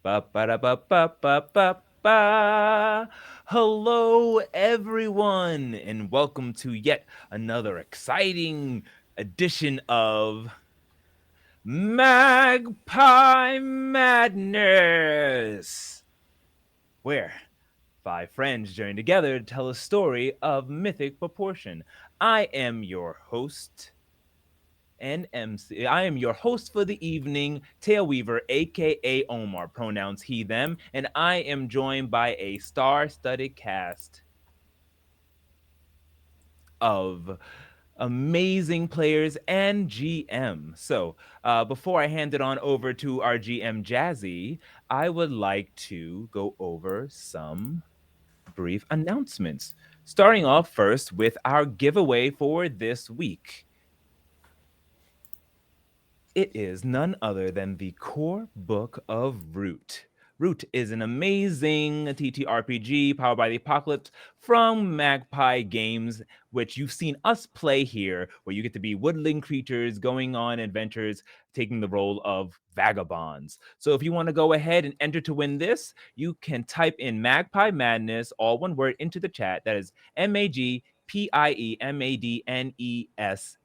Ba ba da ba ba ba ba ba. Hello, everyone, and welcome to yet another exciting edition of Magpie Madness, where five friends join together to tell a story of mythic proportion. I am your host, and MC. I am your host for the evening, Tail Weaver, aka Omar, pronouns he, them, and I am joined by a star studded cast of amazing players and GM. So, before I hand it on over to our GM Jazy, I would like to go over some brief announcements. Starting off first with our giveaway for this week. It is none other than the core book of Root. Root is an amazing TTRPG powered by the Apocalypse from Magpie Games, which you've seen us play here, where you get to be woodland creatures going on adventures, taking the role of vagabonds. So if you want to go ahead and enter to win this, you can type in Magpie Madness, all one word, into the chat. That is MAGPIEMADNESS,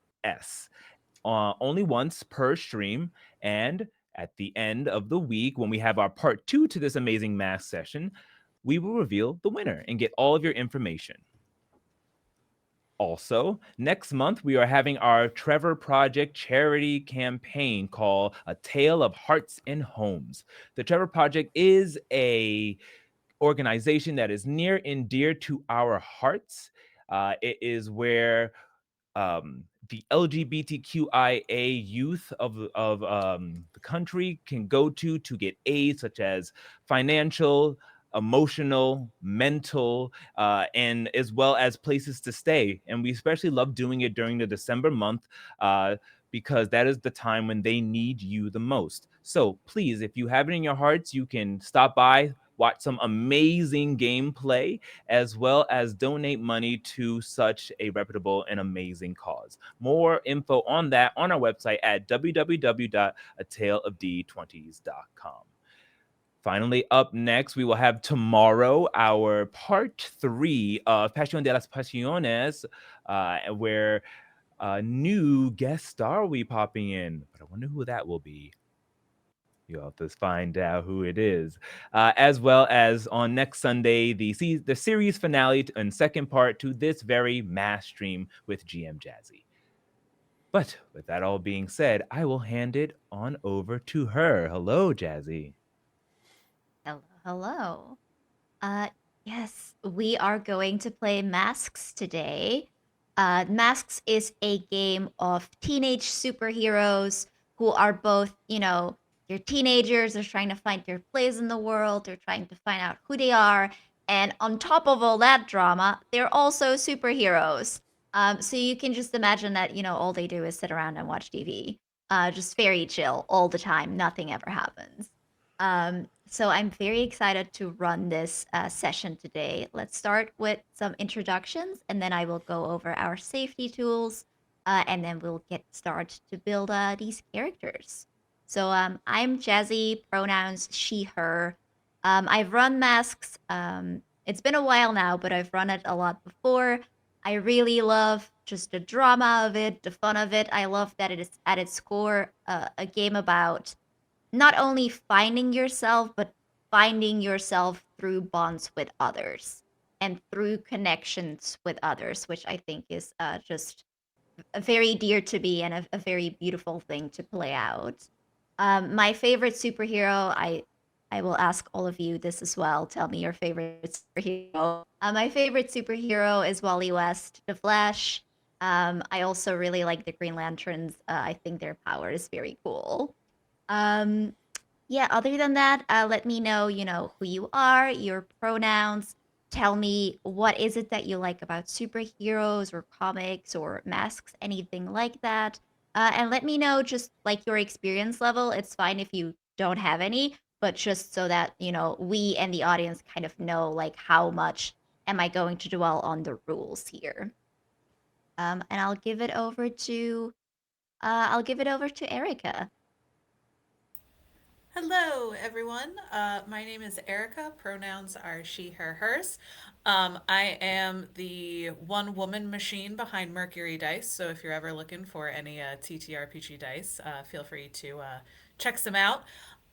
only once per stream. And at the end of the week, when we have our part two to this amazing math session, we will reveal the winner and get all of your information. Also, next month, we are having our Trevor Project charity campaign called A Tale of Hearts and Homes. The Trevor Project is a organization that is near and dear to our hearts. It is where the LGBTQIA youth of the country can go to get aid such as financial, emotional, mental, and as well as places to stay. And we especially love doing it during the December month. Because that is the time when they need you the most. So please, if you have it in your hearts, you can stop by, watch some amazing gameplay, as well as donate money to such a reputable and amazing cause. More info on that on our website at www.ataleofd20s.com. Finally, up next, we will have tomorrow our part 3 of Pasión de las Pasiones, where a new guest star will be popping in. But I wonder who that will be. You'll have to find out who it is. As well as on next Sunday, the series finale and second part to this very mass stream with GM Jazy. But with that all being said, I will hand it on over to her. Hello, Jazy. Hello, hello. Uh, yes, we are going to play Masks today. Masks is a game of teenage superheroes who are both, they're teenagers, they're trying to find their place in the world, they're trying to find out who they are. And on top of all that drama, they're also superheroes. So you can just imagine that, all they do is sit around and watch TV. Just very chill all the time, nothing ever happens. So I'm very excited to run this session today. Let's start with some introductions, and then I will go over our safety tools, and then we'll get started to build these characters. So I'm Jazzy, pronouns she, her. I've run masks. It's been a while now, but I've run it a lot before. I really love just the drama of it, the fun of it. I love that it is at its core a game about not only finding yourself, but finding yourself through bonds with others and through connections with others, which I think is just very dear to me and a very beautiful thing to play out. My favorite superhero, I will ask all of you this as well. Tell me your favorite superhero. My favorite superhero is Wally West, The Flash. I also really like the Green Lanterns. I think their power is very cool. Um, yeah, other than that, let me know, who you are, your pronouns. Tell me what is it that you like about superheroes or comics or masks, anything like that. And let me know just like your experience level. It's fine if you don't have any, but just so that, we and the audience kind of know like how much am I going to dwell on the rules here. And I'll give it over to Erica. Hello, everyone. My name is Erica. Pronouns are she, her, hers. I am the one woman machine behind Mercury Dice. So if you're ever looking for any TTRPG dice, feel free to check some out.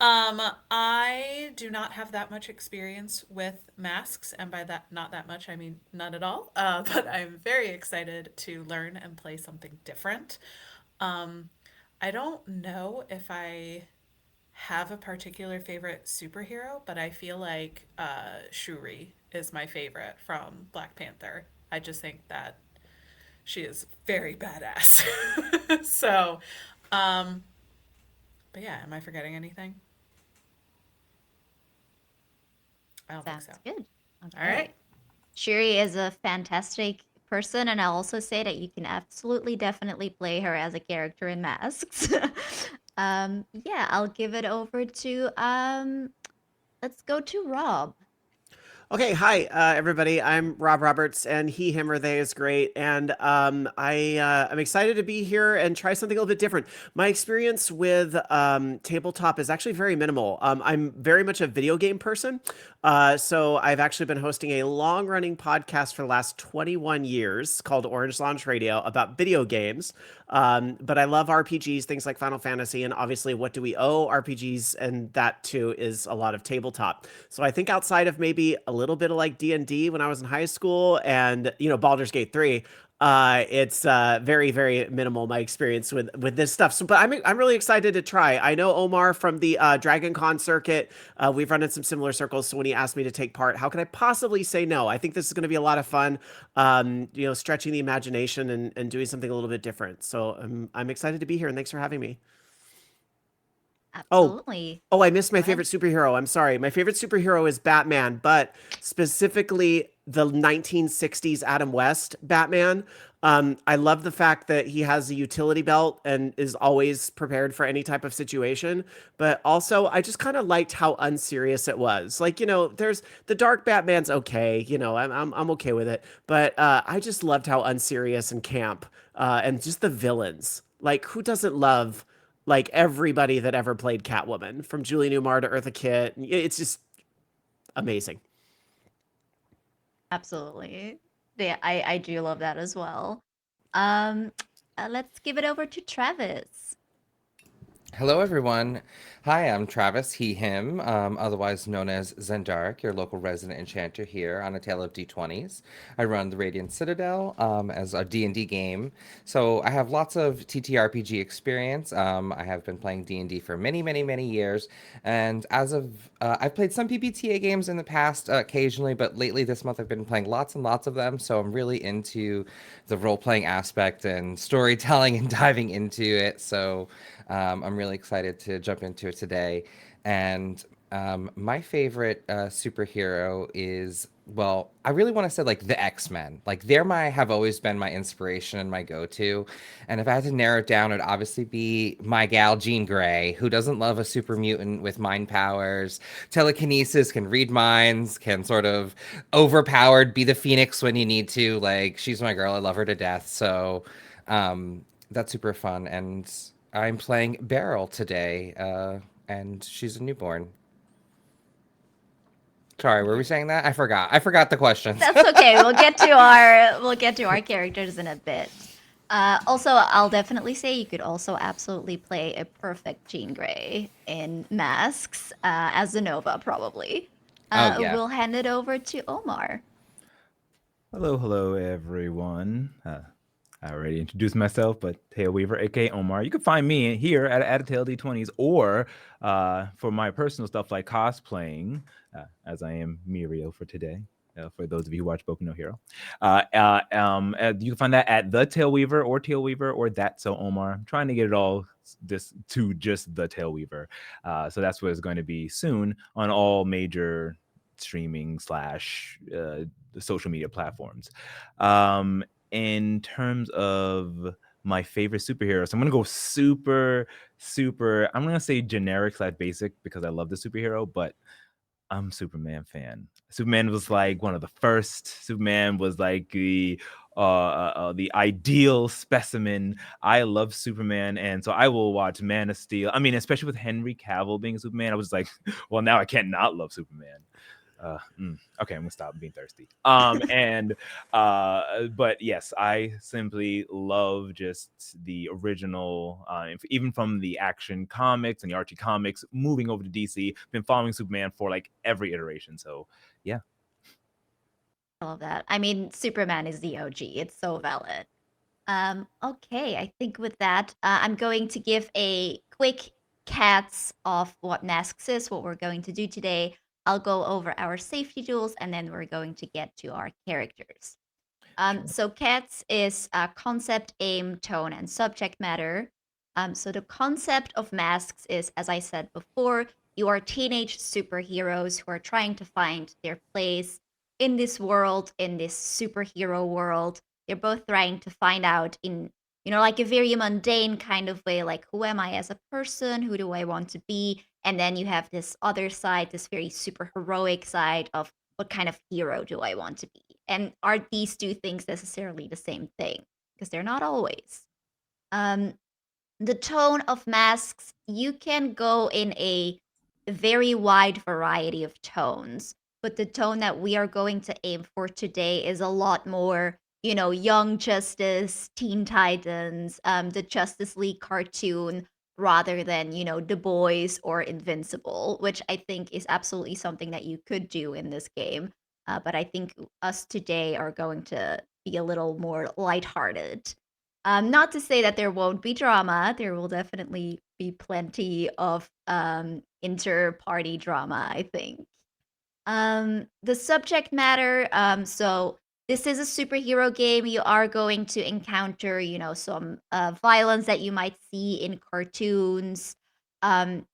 I do not have that much experience with masks, and by that, not that much, I mean none at all. But I'm very excited to learn and play something different. Um, I don't know if I have a particular favorite superhero, but I feel like Shuri is my favorite from Black Panther. I just think that she is very badass. So, um, but yeah, am I forgetting anything? I don't think so. Sounds good. All right. Okay. Shuri is a fantastic person, and I'll also say that you can absolutely definitely play her as a character in Masks. Yeah, I'll give it over to let's go to Rob. Okay, hi everybody. I'm Rob Roberts, and he, him, or they is great, and I'm excited to be here and try something a little bit different. My experience with tabletop is actually very minimal. I'm very much a video game person, so I've actually been hosting a long-running podcast for the last 21 years called Orange Lounge Radio about video games. But I love RPGs, things like Final Fantasy, and obviously, what do we owe RPGs? And that too is a lot of tabletop. So I think outside of maybe a little bit of like D&D when I was in high school, and Baldur's Gate 3, it's very very minimal my experience with this stuff. So, but I'm really excited to try. I know Omar from the Dragon Con circuit. We've run in some similar circles. So when he asked me to take part, how could I possibly say no? I think this is going to be a lot of fun. Stretching the imagination and doing something a little bit different. So I'm excited to be here, and thanks for having me. Oh, Absolutely. oh, I missed Go my ahead. favorite superhero. I'm sorry. My favorite superhero is Batman, but specifically the 1960s Adam West Batman. I love the fact that he has a utility belt and is always prepared for any type of situation. But also, I just kind of liked how unserious it was. Like, there's the dark Batman's okay. I'm okay with it. But I just loved how unserious and camp and just the villains. Like, who doesn't love like everybody that ever played Catwoman, from Julie Newmar to Eartha Kitt? It's just amazing. Absolutely. Yeah, I do love that as well. Um, let's give it over to Travis. Hello, everyone. Hi, I'm Travis, he, him, otherwise known as Zendark, your local resident enchanter here on A Tale of D20s. I run the Radiant Citadel as a D&D game, so I have lots of TTRPG experience. I have been playing D&D for many, many, many years, and I've played some PBTA games in the past occasionally, but lately this month I've been playing lots and lots of them, so I'm really into the role-playing aspect and storytelling and diving into it, so I'm really excited to jump into it today. And my favorite superhero is, well, I really want to say like the X-Men. Like have always been my inspiration and my go-to. And if I had to narrow it down, it'd obviously be my gal Jean Grey, who doesn't love a super mutant with mind powers, telekinesis, can read minds, can sort of overpowered be the Phoenix when you need to. Like she's my girl. I love her to death. So that's super fun. And I'm playing Beryl today, and she's a newborn. Sorry, were we saying that? I forgot. I forgot the questions. That's okay. We'll get to our characters in a bit. Also, I'll definitely say you could also absolutely play a perfect Jean Grey in Masks as Zenova, probably. Oh yeah. We'll hand it over to Omar. Hello, hello, everyone. I already introduced myself, but Tail Weaver, aka Omar. You can find me here at a Tail D20s, or for my personal stuff like cosplaying, as I am Mirio for today. For those of you who watch Boku no Hero, you can find that at the Tail Weaver or Tail Weaver or that so Omar. I'm trying to get it all just the Tail Weaver, so that's what it's going to be soon on all major streaming slash social media platforms. In terms of my favorite superheroes, I'm gonna go super. I'm gonna say generic slash basic because I love the superhero, but I'm a Superman fan. Superman was like one of the first. Superman was like the ideal specimen. I love Superman, and so I will watch Man of Steel. I mean, especially with Henry Cavill being Superman, I was like, well, now I can't not love Superman. Okay, I'm gonna stop being thirsty. But yes, I simply love just the original, even from the Action Comics and the Archie comics, moving over to DC. Been following Superman for like every iteration. So yeah, I love that. I mean, Superman is the OG. It's so valid. Okay, I think with that, I'm going to give a quick cats of what masks is, what we're going to do today. I'll go over our safety tools, and then we're going to get to our characters. sure. So cats is concept, aim, tone, and subject matter. So the concept of masks is, as I said before, you are teenage superheroes who are trying to find their place in this world, in this superhero world. They're both trying to find out in, like a very mundane kind of way, like who am I as a person? Who do I want to be? And then you have this other side, this very super heroic side of what kind of hero do I want to be? And are these two things necessarily the same thing? Because they're not always. Um, the tone of masks, you can go in a very wide variety of tones, but the tone that we are going to aim for today is a lot more, Young Justice, Teen Titans, the Justice League cartoon, rather than, The Boys or Invincible, which I think is absolutely something that you could do in this game. But I think us today are going to be a little more lighthearted. Not to say that there won't be drama. There will definitely be plenty of inter-party drama, I think. The subject matter, so this is a superhero game. You are going to encounter, some violence that you might see in cartoons.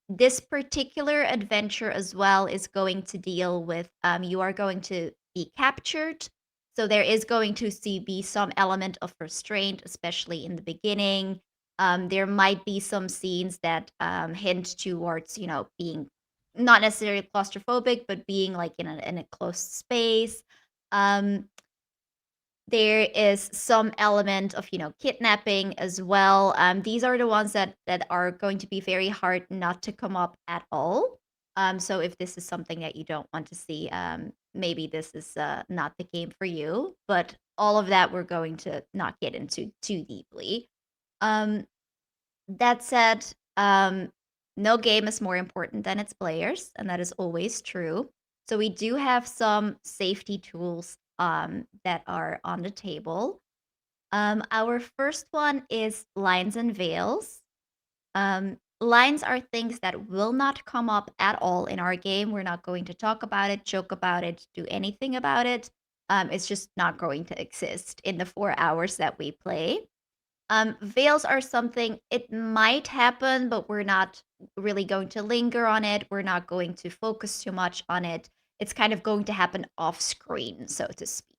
This particular adventure as well is going to deal with you are going to be captured. So there is going to be some element of restraint, especially in the beginning. There might be some scenes that hint towards, being not necessarily claustrophobic, but being like in a closed space. Um, there is some element of kidnapping as well. These are the ones that are going to be very hard not to come up at all. So if this is something that you don't want to see, maybe this is not the game for you. But all of that we're going to not get into too deeply. Um, that said, no game is more important than its players, and that is always true. So we do have some safety tools that are on the table. Our first one is lines and veils. Lines are things that will not come up at all in our game. We're not going to talk about it, joke about it, do anything about it. It's just not going to exist in the 4 hours that we play. Veils are something it might happen, but we're not really going to linger on it. We're not going to focus too much on it. It's kind of going to happen off screen, so to speak.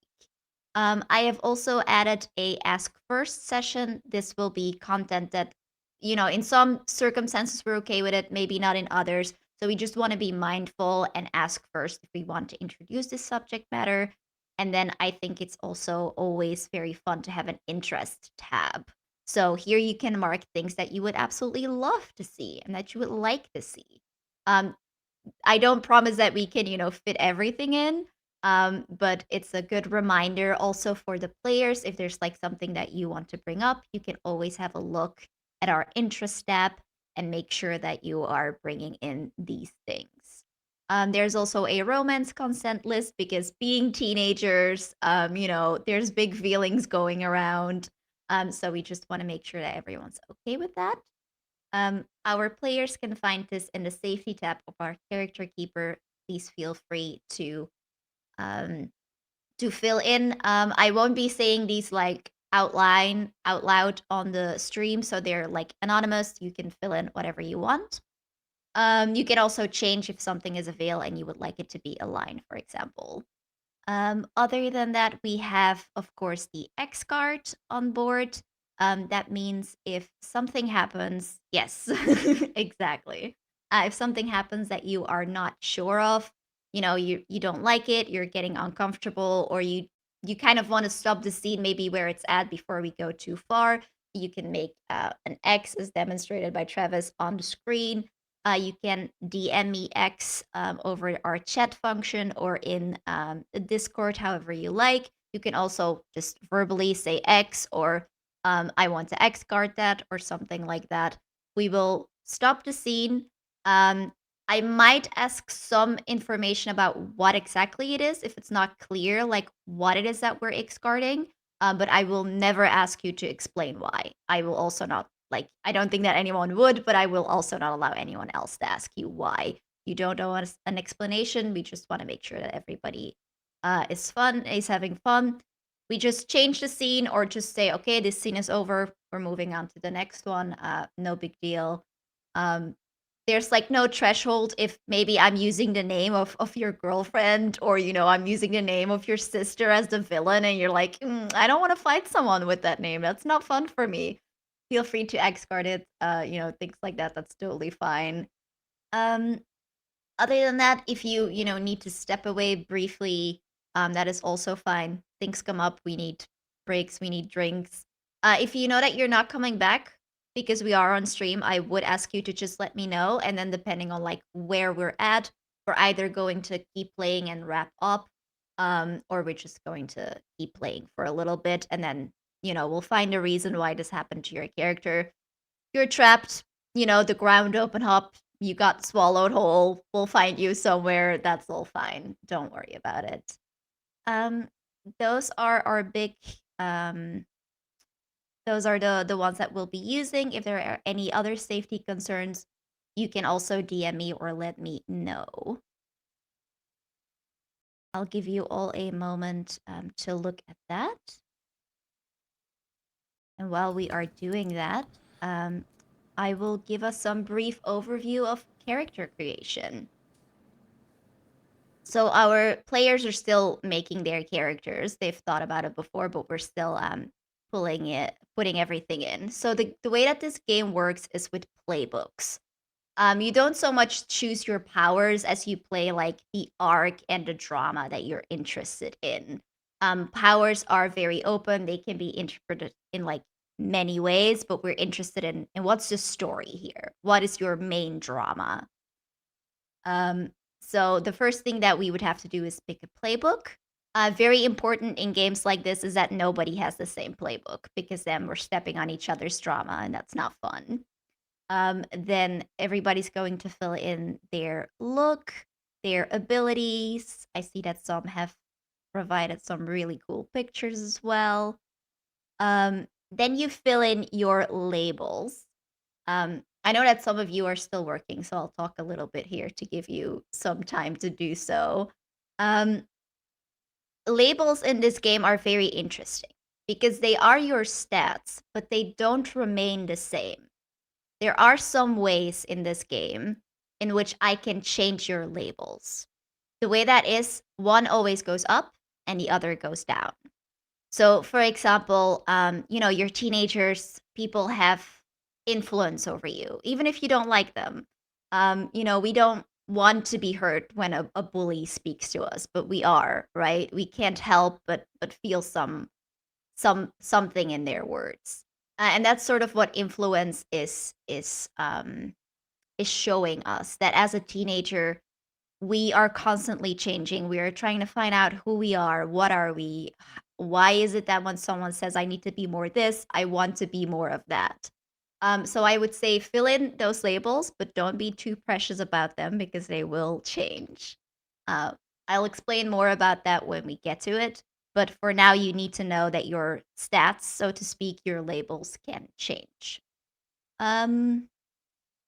I have also added a ask first session. This will be content that, in some circumstances we're okay with it, maybe not in others. So we just want to be mindful and ask first if we want to introduce this subject matter. And then I think it's also always very fun to have an interest tab. So here you can mark things that you would absolutely love to see and that you would like to see. Um, I don't promise that we can, fit everything in. But it's a good reminder also for the players. If there's like something that you want to bring up, you can always have a look at our interest tab and make sure that you are bringing in these things. There's also a romance consent list because being teenagers, there's big feelings going around. So we just want to make sure that everyone's okay with that. Our players can find this in the safety tab of our character keeper. Please feel free um, to fill in. I won't be saying these like outline out loud on the stream, so they're like anonymous. You can fill in whatever you want. You can also change if something is a veil and you would like it to be a line, for example. Other than that, we have, of course, the X card on board. That means if something happens, yes, exactly. If something happens that you are not sure of, you don't like it, you're getting uncomfortable, or you kind of want to stop the scene maybe where it's at before we go too far, you can make an X as demonstrated by Travis on the screen. You can DM me X over our chat function or in the Discord, however you like. You can also just verbally say X or I want to X guard that or something like that. We will stop the scene. Um, I might ask some information about what exactly it is if it's not clear, like what it is that we're X guarding. But I will never ask you to explain why. I will also not like. I don't think that anyone would, but I will also not allow anyone else to ask you why. You don't know an explanation. We just want to make sure that everybody is having fun. We just change the scene or just say, okay, this scene is over. We're moving on to the next one. No big deal. Um, there's like no threshold if maybe I'm using the name of your girlfriend or I'm using the name of your sister as the villain and you're like, I don't want to fight someone with that name. That's not fun for me. Feel free to X guard it. Things like that. That's totally fine. Um, Other than that, if you need to step away briefly, that is also fine. Things come up, we need breaks, we need drinks. If you know that you're not coming back because we are on stream, I would ask you to just let me know, and then depending on like where we're at, we're either going to keep playing and wrap up, or we're just going to keep playing for a little bit, and then we'll find a reason why this happened to your character. You're trapped, the ground open up, you got swallowed whole. We'll find you somewhere. That's all fine. Don't worry about it. Um, those are our big um those are the ones that we'll be using. If there are any other safety concerns, you can also DM me or let me know. I'll give you all a moment to look at that. And while we are doing that, I will give us some brief overview of character creation. So our players are still making their characters. They've thought about it before, but we're still putting everything in. So the way that this game works is with playbooks. You don't so much choose your powers as you play like the arc and the drama that you're interested in. Powers are very open. They can be interpreted in like many ways, but we're interested in what's the story here? What is your main drama? So the first thing that we would have to do is pick a playbook. Very important in games like this is that nobody has the same playbook because then we're stepping on each other's drama and that's not fun. Then everybody's going to fill in their look, their abilities. I see that some have provided some really cool pictures as well. Then you fill in your labels. I know that some of you are still working, so I'll talk a little bit here to give you some time to do so. Um, Labels in this game are very interesting because they are your stats, but they don't remain the same. There are some ways in this game in which I can change your labels. The way that is, one always goes up and the other goes down. So, for example, your teenagers, people have influence over you, even if you don't like them. We don't want to be hurt when a bully speaks to us, but we are, right? We can't help but feel something in their words, and that's sort of what influence is showing us that as a teenager we are constantly changing. We are trying to find out who we are, what are we, why is it that when someone says I need to be more this, I want to be more of that. So I would say fill in those labels, but don't be too precious about them because they will change. Uh, I'll explain more about that when we get to it. But for now, you need to know that your stats, so to speak, your labels can change. Um,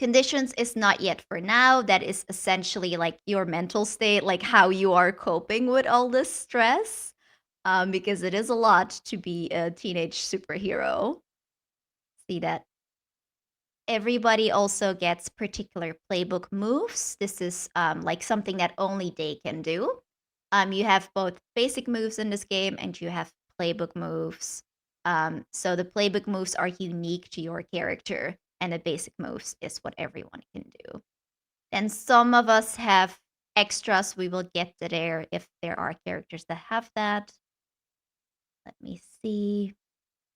Conditions is not yet for now. That is essentially like your mental state, like how you are coping with all this stress. Because it is a lot to be a teenage superhero. See that everybody also gets particular playbook moves. This is like something that only they can do. You have both basic moves in this game and you have playbook moves. So the playbook moves are unique to your character, and the basic moves is what everyone can do. And some of us have extras, we will get to there if there are characters that have that. Let me see.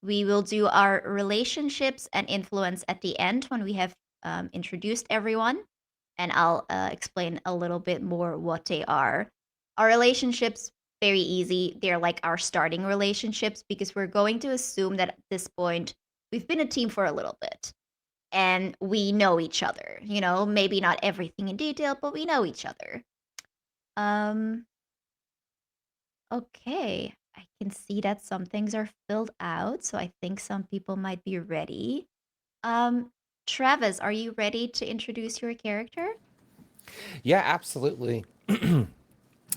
We will do our relationships and influence at the end when we have introduced everyone. And I'll explain a little bit more what they are. Our relationships, very easy. They're like our starting relationships because we're going to assume that at this point, we've been a team for a little bit and we know each other. Maybe not everything in detail, but we know each other. Um, Okay, I can see that some things are filled out, so I think some people might be ready. Um, Travis, are you ready to introduce your character? Yeah, absolutely.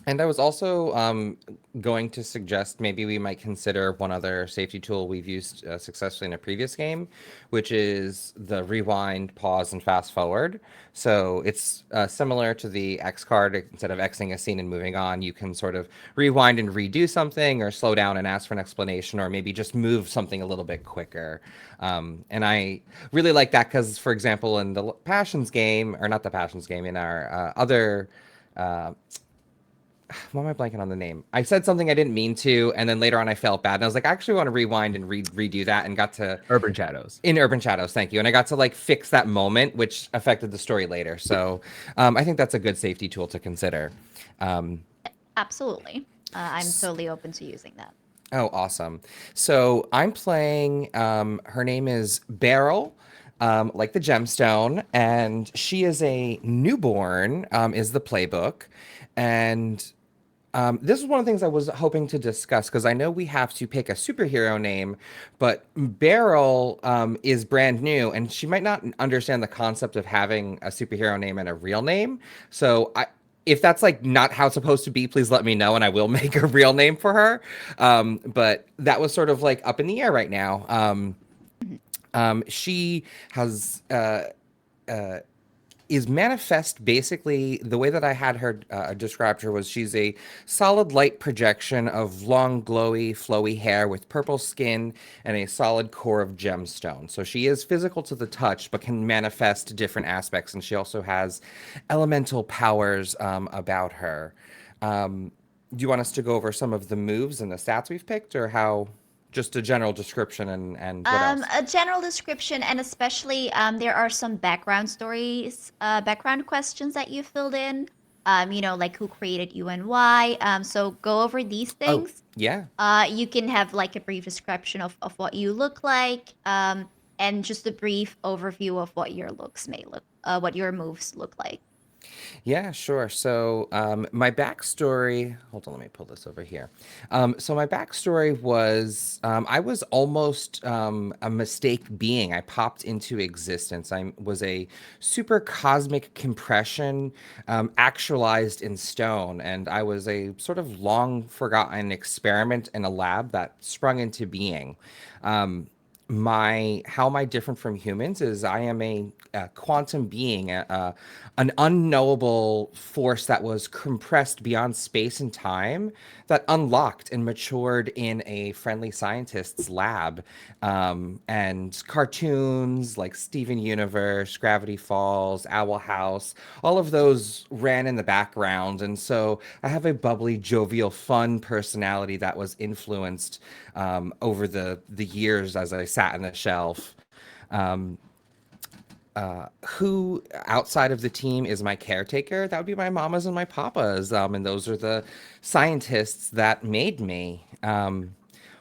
And I was also going to suggest maybe we might consider one other safety tool we've used successfully in a previous game, which is the rewind, pause, and fast forward. So it's similar to the X card. Instead of Xing a scene and moving on, you can sort of rewind and redo something, or slow down and ask for an explanation, or maybe just move something a little bit quicker. And I really like that because, for example, in the Passions game, or not the Passions game, in our other. Uh, why am I blanking on the name? I said something I didn't mean to, and then later on I felt bad, and I was like, I actually want to rewind and redo that, and got to Urban Shadows. in Urban Shadows, thank you, and I got to like fix that moment, which affected the story later. So I think that's a good safety tool to consider. Um, Absolutely. I'm totally open to using that. oh, awesome! So I'm playing. Her name is Beryl. Like the gemstone, and she is a newborn. Is the playbook, and this is one of the things I was hoping to discuss because I know we have to pick a superhero name, but Beryl is brand new and she might not understand the concept of having a superhero name and a real name. So if that's like not how it's supposed to be, please let me know and I will make a real name for her. But that was sort of like up in the air right now. Mhm. She has. Is manifest basically the way that I had her described her was she's a solid light projection of long, glowy, flowy hair with purple skin and a solid core of gemstone. So she is physical to the touch, but can manifest different aspects. And she also has elemental powers about her. Do you want us to go over some of the moves and the stats we've picked, or how? Just a general description and what else? A general description, and especially there are some background stories, background questions that you filled in. Like who created you and why. So go over these Oh, things. yeah. You can have like a brief description of what you look like, and just a brief overview of what your looks may look, what your moves look like. Yeah, sure. So, my backstory, hold on, let me pull this over here. So, my backstory was I was almost a mistake being. I popped into existence. I was a super cosmic compression actualized in stone. And I was a sort of long forgotten experiment in a lab that sprung into being. Um, my how am I different from humans is I am a quantum being, an unknowable force that was compressed beyond space and time that unlocked and matured in a friendly scientist's lab. And cartoons like Steven Universe, Gravity Falls, Owl House, all of those ran in the background. And so I have a bubbly, jovial, fun personality that was influenced over the years as I sat in the shelf. Um, who outside of the team is my caretaker? That would be my mamas and my papas, and those are the scientists that made me.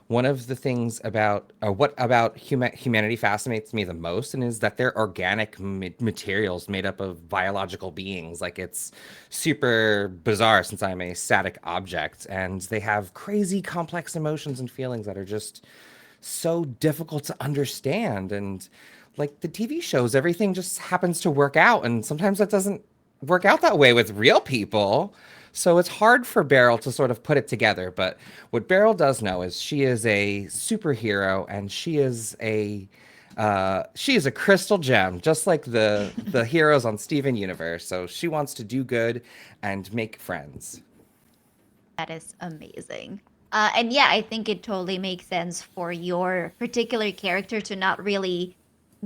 One of the things about what about humanity fascinates me the most, and is that they're organic materials made up of biological beings. Like it's super bizarre since I'm a static object, and they have crazy complex emotions and feelings that are just so difficult to understand. And like the TV shows, everything just happens to work out, and sometimes that doesn't work out that way with real people. So it's hard for Beryl to sort of put it together. But what Beryl does know is she is a superhero, and she is a crystal gem, just like the heroes on Steven Universe. So she wants to do good and make friends. That is amazing. And yeah, I think it totally makes sense for your particular character to not really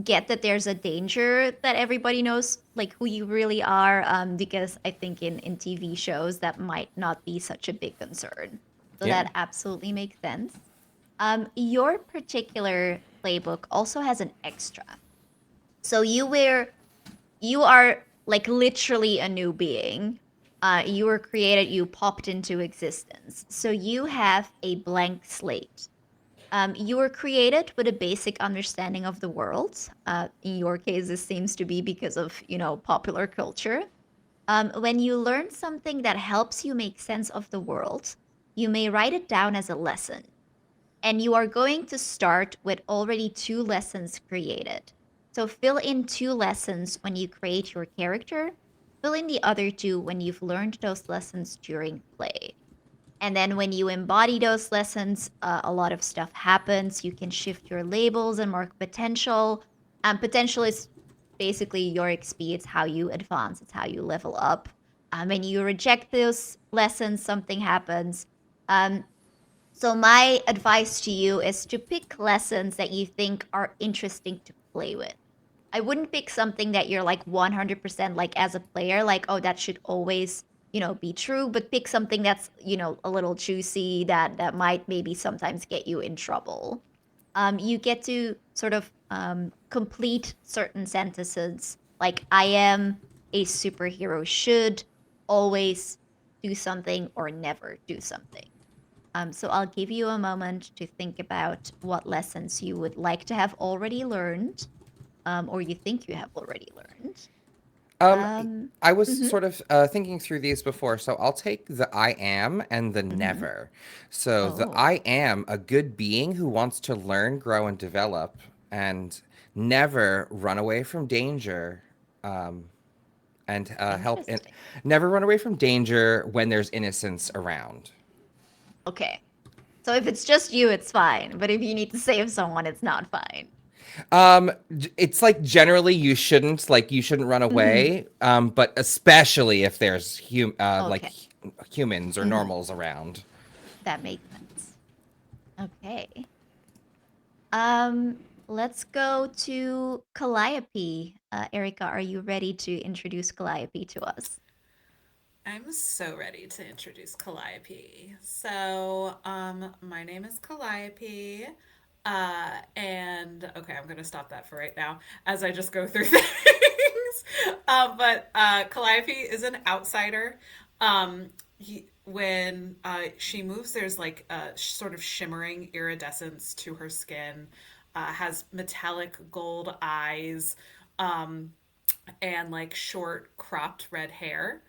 get that there's a danger that everybody knows like who you really are, because I think in TV shows that might not be such a big concern. So Yeah. that absolutely makes sense. Your particular playbook also has an extra. So you are like literally a new being. You were created, you popped into existence. So you have a blank slate. You were created with a basic understanding of the world. In your case, this seems to be because of, popular culture. When you learn something that helps you make sense of the world, you may write it down as a lesson. And you are going to start with already two lessons created. So fill in two lessons when you create your character, fill in the other two when you've learned those lessons during play. And then when you embody those lessons, a lot of stuff happens. You can shift your labels and mark potential. Potential is basically your XP. It's how you advance. It's how you level up. When you reject those lessons, something happens. Um, so my advice to you is to pick lessons that you think are interesting to play with. I wouldn't pick something that you're like 100% like as a player, like, oh, that should always, be true, but pick something that's, a little juicy that might maybe sometimes get you in trouble. You get to sort of complete certain sentences like I am a superhero should always do something or never do something. So I'll give you a moment to think about what lessons you would like to have already learned, or you think you have already learned. Um, Um, I was mhm, sort of thinking through these before, so I'll take the I am and the mhm. never. So the Oh, I am a good being who wants to learn, grow, and develop, and never run away from danger. Um, and help and interesting. never run away from danger when there's innocence around. Okay. So if it's just you, it's fine. But if you need to save someone, it's not fine. It's like generally you shouldn't run Hmm. away, but especially if there's Okay. humans or Hmm. normals around. That makes sense. Okay. Um, let's go to Calliope. Erica, are you ready to introduce Calliope to us? I'm so ready to introduce Calliope. So, my name is Calliope. And okay, I'm gonna stop that for right now as I just go through things. But Calliope is an outsider. When she moves, there's like a sort of shimmering iridescence to her skin. Has metallic gold eyes, um, and like short cropped red hair.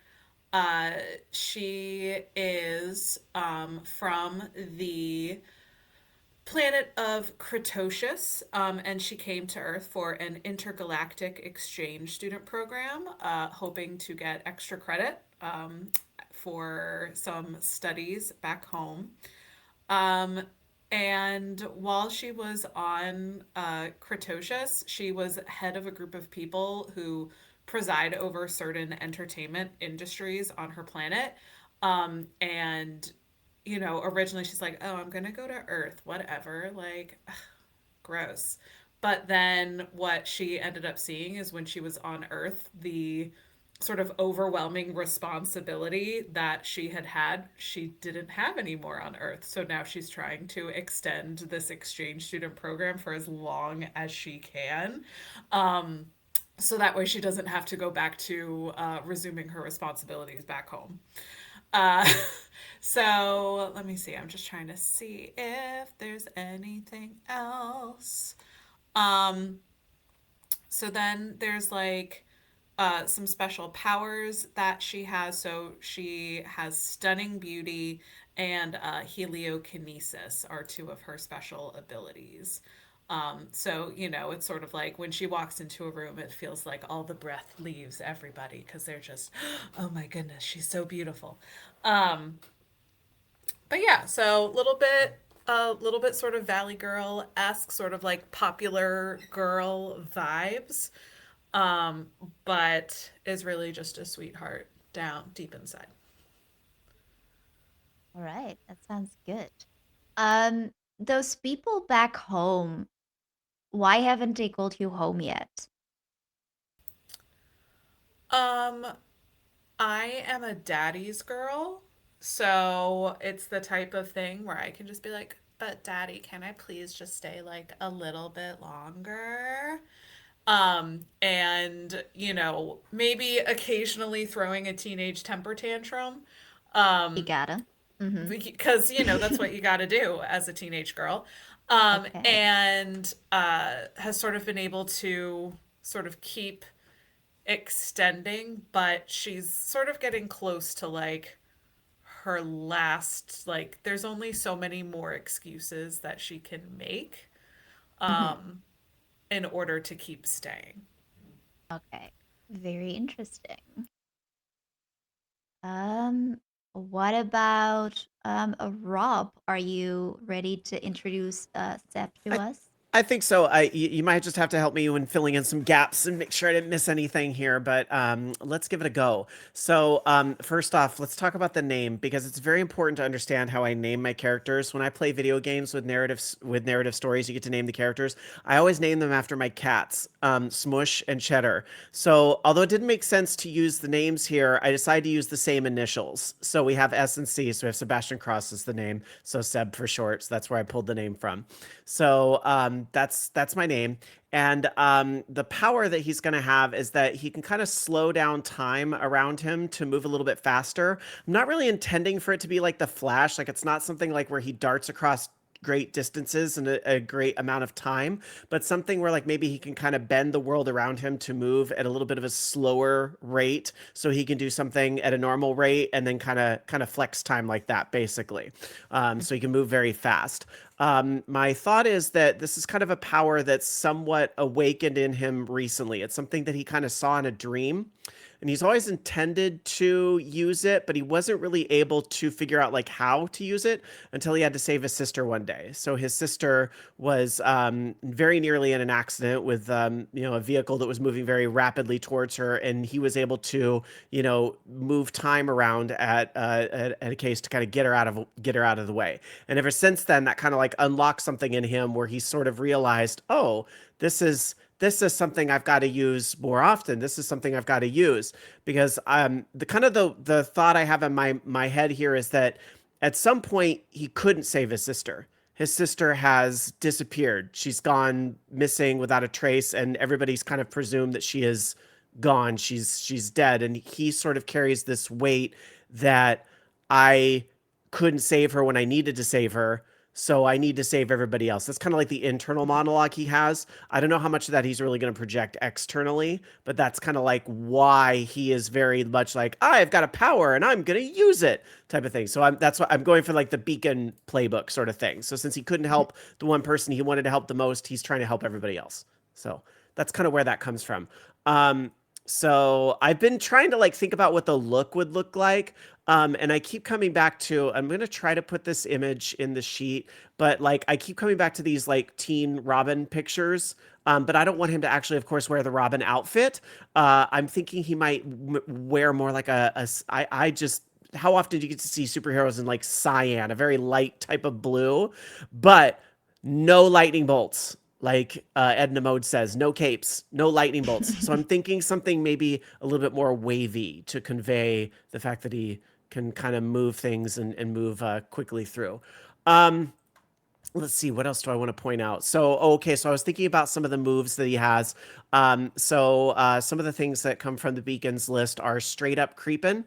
Uh, she is from the planet of Cretaceous, and she came to Earth for an intergalactic exchange student program, hoping to get extra credit for some studies back home. Um, and while she was on Cretaceous, she was head of a group of people who preside over certain entertainment industries on her planet. And, originally she's like, oh, I'm going to go to Earth, whatever. Like, gross. But then what she ended up seeing is when she was on Earth, the sort of overwhelming responsibility that she had had, she didn't have anymore on Earth. So now she's trying to extend this exchange student program for as long as she can. Um, so that way she doesn't have to go back to resuming her responsibilities back home. Uh, so let me see. I'm just trying to see if there's anything else. Um, so then there's like some special powers that she has. So she has stunning beauty and heliokinesis are two of her special abilities. So, it's sort of like when she walks into a room, it feels like all the breath leaves everybody because they're just, oh my goodness, she's so beautiful. Um, but yeah, so a little bit sort of Valley Girl esque, sort of like popular girl vibes, um, but is really just a sweetheart down deep inside. All right, that sounds good. Those people back home, why haven't they called you home yet? Um, I am a daddy's girl, so it's the type of thing where I can just be like, but daddy, can I please just stay like a little bit longer? And maybe occasionally throwing a teenage temper tantrum. You gotta. Mm-hmm. Because that's what you got to do as a teenage girl. Okay. And has sort of been able to sort of keep extending, but she's sort of getting close to like her last, like there's only so many more excuses that she can make Mm-hmm. in order to keep staying. Okay. Very interesting. Um, what about Rob? Are you ready to introduce Sep to I us? I think so. You might just have to help me when filling in some gaps and make sure I didn't miss anything here, but let's give it a go. So first off, let's talk about the name because it's very important to understand how I name my characters. When I play video games with narrative stories, you get to name the characters. I always name them after my cats, Smush and Cheddar. So although it didn't make sense to use the names here, I decided to use the same initials. So we have S and C. So we have Sebastian Cross as the name, so Seb for short. So that's where I pulled the name from. So that's my name. And the power that he's going to have is that he can kind of slow down time around him to move a little bit faster. I'm not really intending for it to be like the Flash. Like it's not something like where he darts across great distances in a great amount of time, but something where like maybe he can kind of bend the world around him to move at a little bit of a slower rate so he can do something at a normal rate and then kind of flex time like that basically. So he can move very fast. My thought is that this is kind of a power that's somewhat awakened in him recently. It's something that he kind of saw in a dream, and he's always intended to use it, but he wasn't really able to figure out like how to use it until he had to save his sister one day. So his sister was very nearly in an accident with a vehicle that was moving very rapidly towards her, and he was able to move time around at a case to kind of get her out of the way. And ever since then, that kind of like unlocked something in him where he sort of realized, oh, this is something I've got to use more often. This is something I've got to use because the thought I have in my head here is that at some point he couldn't save his sister. His sister has disappeared. She's gone missing without a trace, and everybody's kind of presumed that she is gone. She's dead, and he sort of carries this weight that I couldn't save her when I needed to save her. So I need to save everybody else. That's kind of like the internal monologue he has. I don't know how much of that he's really going to project externally, but that's kind of like why he is very much like, I've got a power and I'm going to use it type of thing. So that's what I'm going for, like the beacon playbook sort of thing. So since he couldn't help the one person he wanted to help the most, he's trying to help everybody else. So that's kind of where that comes from. Um, so I've been trying to like think about what the look would look like. And I keep coming back to, I'm going to try to put this image in the sheet, but like I keep coming back to these like teen Robin pictures. But I don't want him to actually, of course, wear the Robin outfit. I'm thinking he might wear more like I just, how often do you get to see superheroes in like cyan, a very light type of blue, but no lightning bolts. Like Edna Mode says, no capes, no lightning bolts. So I'm thinking something maybe a little bit more wavy to convey the fact that he can kind of move things and move quickly through. Um, let's see, what else do I want to point out? So, okay, so I was thinking about some of the moves that he has. Some of the things that come from the beacons list are straight up creeping.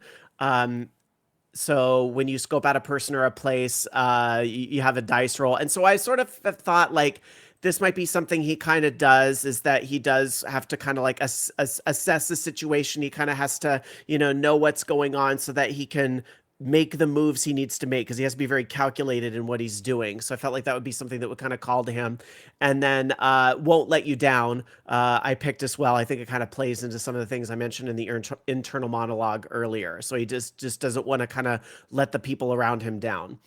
So when you scope out a person or a place, you have a dice roll. And so I sort of thought like this might be something he kind of does, is that he does have to kind of like assess the situation. He kind of has to, know what's going on so that he can make the moves he needs to make, because he has to be very calculated in what he's doing. So I felt like that would be something that would kind of call to him. And then won't let you down. I picked as well. I think it kind of plays into some of the things I mentioned in the internal monologue earlier. So he just doesn't want to kind of let the people around him down.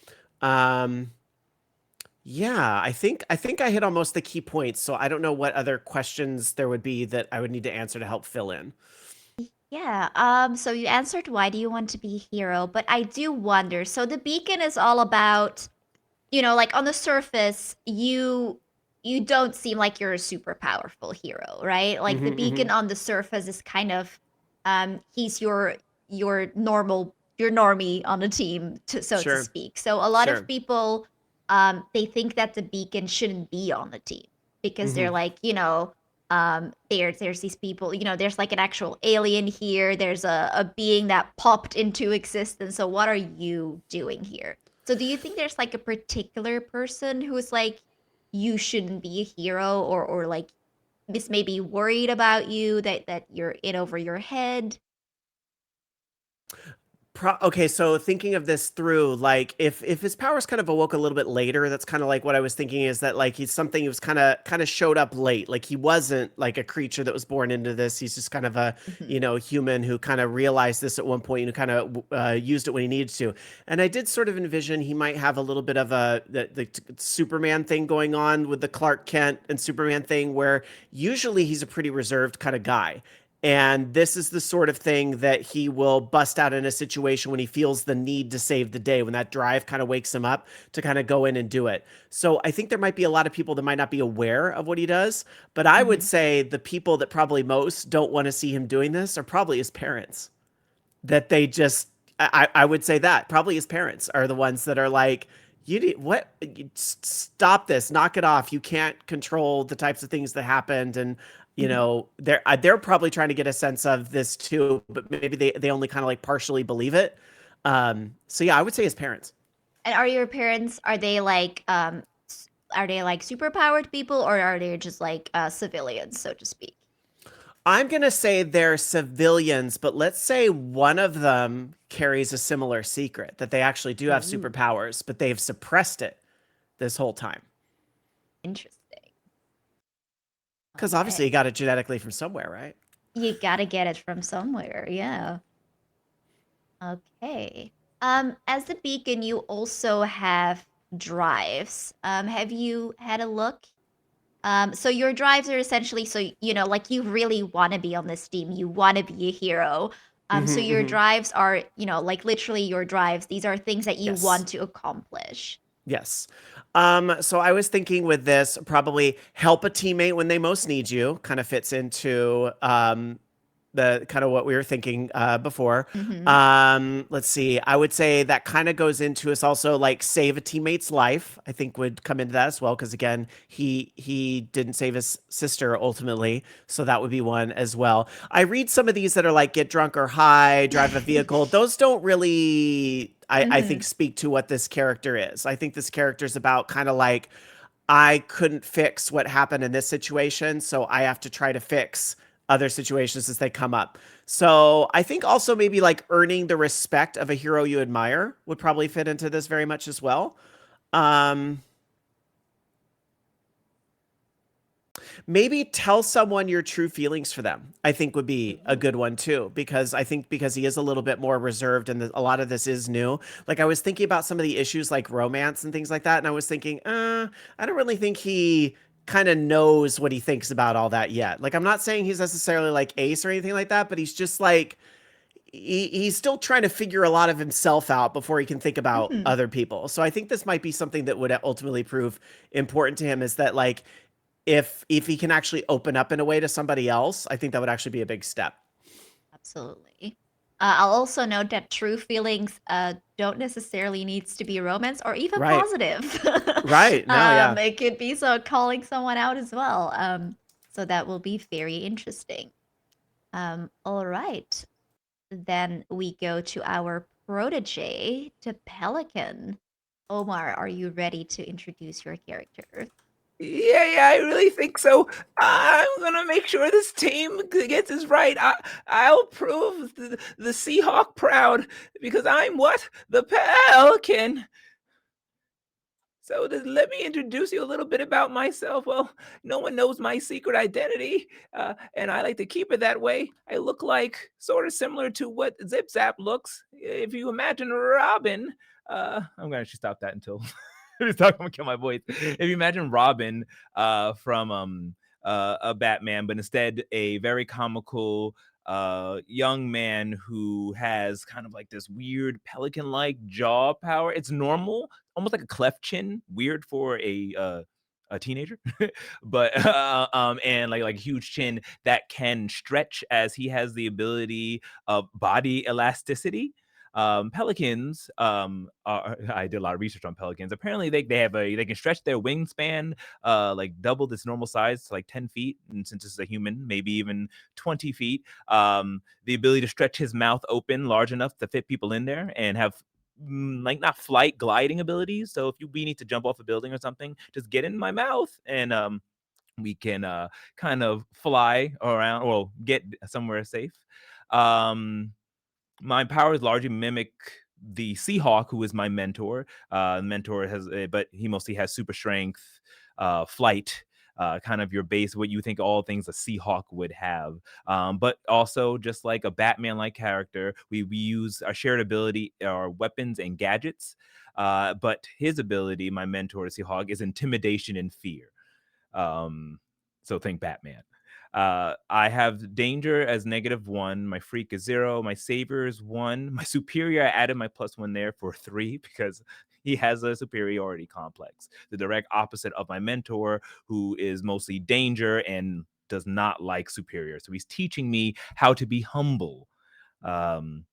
Um, yeah, I think I hit on most of the key points. So I don't know what other questions there would be that I would need to answer to help fill in. Yeah, so you answered why do you want to be hero, but I do wonder. So the beacon is all about, like on the surface, you you don't seem like you're a super powerful hero, right? Like the Mm-hmm. beacon on the surface is kind of he's your normie on the team so to Sure. speak. So a lot of Sure. people they think that the beacon shouldn't be on the team because Mm-hmm. they're like, there's these people, there's like an actual alien here, there's a being that popped into existence. So what are you doing here? So do you think there's like a particular person who is like you shouldn't be a hero or like this may be worried about you that you're in over your head? Okay, so thinking of this through, like, if his powers kind of awoke a little bit later, that's kind of like what I was thinking is that like he's something who was kind of showed up late. Like he wasn't like a creature that was born into this. He's just kind of a Mhm. human who kind of realized this at one point and kind of used it when he needed to. And I did sort of envision he might have a little bit of the Superman thing going on with the Clark Kent and Superman thing, where usually he's a pretty reserved kind of guy. And this is the sort of thing that he will bust out in a situation when he feels the need to save the day, when that drive kind of wakes him up to kind of go in and do it. So I think there might be a lot of people that might not be aware of what he does. But I would Mhm. say the people that probably most don't want to see him doing this are probably his parents, that they just I would say that probably his parents are the ones that are like, you need what, stop this, knock it off, you can't control the types of things that happened. And Mhm. they're probably trying to get a sense of this too, but maybe they only kind of like partially believe it. So yeah, I would say his parents. And are your parents are they like super powered people or are they just like civilians so to speak? I'm going to say they're civilians, but let's say one of them carries a similar secret, that they actually do have Ooh, superpowers, but they've suppressed it this whole time. interesting. Because obviously Okay. you got it genetically from somewhere, right? You gotta get it from somewhere, yeah. Okay. As a beacon, you also have drives. Have you had a look? So your drives are essentially so like you really want to be on this team. You want to be a hero. So Mm-hmm, your mm-hmm. drives are, like literally your drives. These are things that you Yes. want to accomplish. Yes. So I was thinking with this, probably help a teammate when they most need you, kind of fits into the kind of what we were thinking before. Mm-hmm. Let's see. I would say that kind of goes into us also like save a teammate's life. I think would come into that as well because again, he didn't save his sister ultimately, so that would be one as well. I read some of these that are like get drunk or high, drive a vehicle. Those don't really, I Mm-hmm. think, speak to what this character is. I think this character is about kind of like, I couldn't fix what happened in this situation, so I have to try to fix other situations as they come up. So I think also maybe like earning the respect of a hero you admire would probably fit into this very much as well. Um, Maybe tell someone your true feelings for them, I think would be a Ooh. good one too, because I think because he is a little bit more reserved and a lot of this is new. Like I was thinking about some of the issues like romance and things like that. And I was thinking, I don't really think he kind of knows what he thinks about all that yet. Like I'm not saying he's necessarily like ace or anything like that, but he's just like, he's still trying to figure a lot of himself out before he can think about Mm-hmm. other people. So I think this might be something that would ultimately prove important to him, is that like if he can actually open up in a way to somebody else, I think that would actually be a big step. Absolutely. I'll also note that true feelings don't necessarily needs to be romance or even Right. positive. Right. No, yeah. It could be so calling someone out as well. So that will be very interesting. All right. Then we go to our protege, to Pelican. Omar, are you ready to introduce your character? Yeah, I really think so. I'm gonna make sure this team gets this right. I'll prove the Seahawk proud because I'm what? The Pelican. So let me introduce you a little bit about myself. Well, no one knows my secret identity, and I like to keep it that way. I look like sort of similar to what Zip Zap looks. If you imagine Robin, I'm gonna actually stop that until I'm gonna kill my voice. If you imagine Robin from a Batman, but instead a very comical young man who has kind of like this weird pelican-like jaw power. It's normal, almost like a cleft chin, weird for a teenager, but and like huge chin that can stretch as he has the ability of body elasticity. Pelicans, I did a lot of research on pelicans. Apparently, they can stretch their wingspan like double this normal size to like 10 feet, and since this is a human, maybe even 20 feet. The ability to stretch his mouth open large enough to fit people in there and have like not flight gliding abilities. So if we need to jump off a building or something, just get in my mouth and we can kind of fly around, well, get somewhere safe. Um, my powers largely mimic the Seahawk, who is my mentor. Mentor has, but he mostly has super strength, flight, kind of your base, what you think all things a Seahawk would have. But also, just like a Batman-like character, we use our shared ability, our weapons and gadgets. But his ability, my mentor Seahawk, is intimidation and fear. So think Batman. I have danger as -1. My freak is 0. My savior is 1. My superior, I added my +1 there for 3 because he has a superiority complex. The direct opposite of my mentor, who is mostly danger and does not like superior. So he's teaching me how to be humble. Um,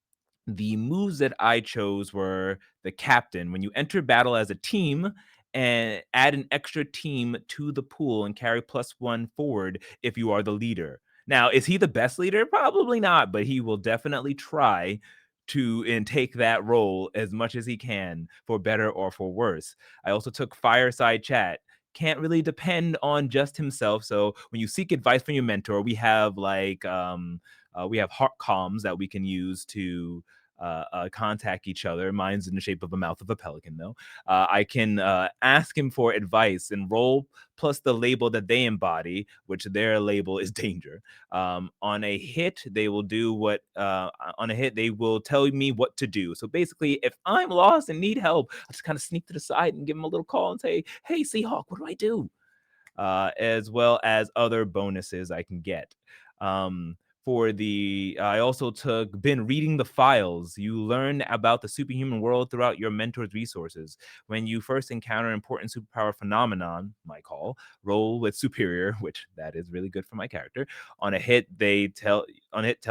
the moves that I chose were the captain. When you enter battle as a team, and add an extra team to the pool and carry +1 forward if you are the leader. Now, is he the best leader? Probably not, but he will definitely try to and take that role as much as he can, for better or for worse. I also took fireside chat. Can't really depend on just himself. So when you seek advice from your mentor, we have heart comms that we can use to contact each other. Mine's in the shape of a mouth of a pelican, though. I can ask him for advice and roll plus the label that they embody, which their label is danger. On a hit, they will do what, on a hit, they will tell me what to do. So basically, if I'm lost and need help, I just kind of sneak to the side and give them a little call and say, hey, Seahawk, what do I do? As well as other bonuses I can get. Um, I also been reading the files. You learn about the superhuman world throughout your mentor's resources. When you first encounter important superpower phenomenon, my call, roll with superior, which that is really good for my character. On a hit, tell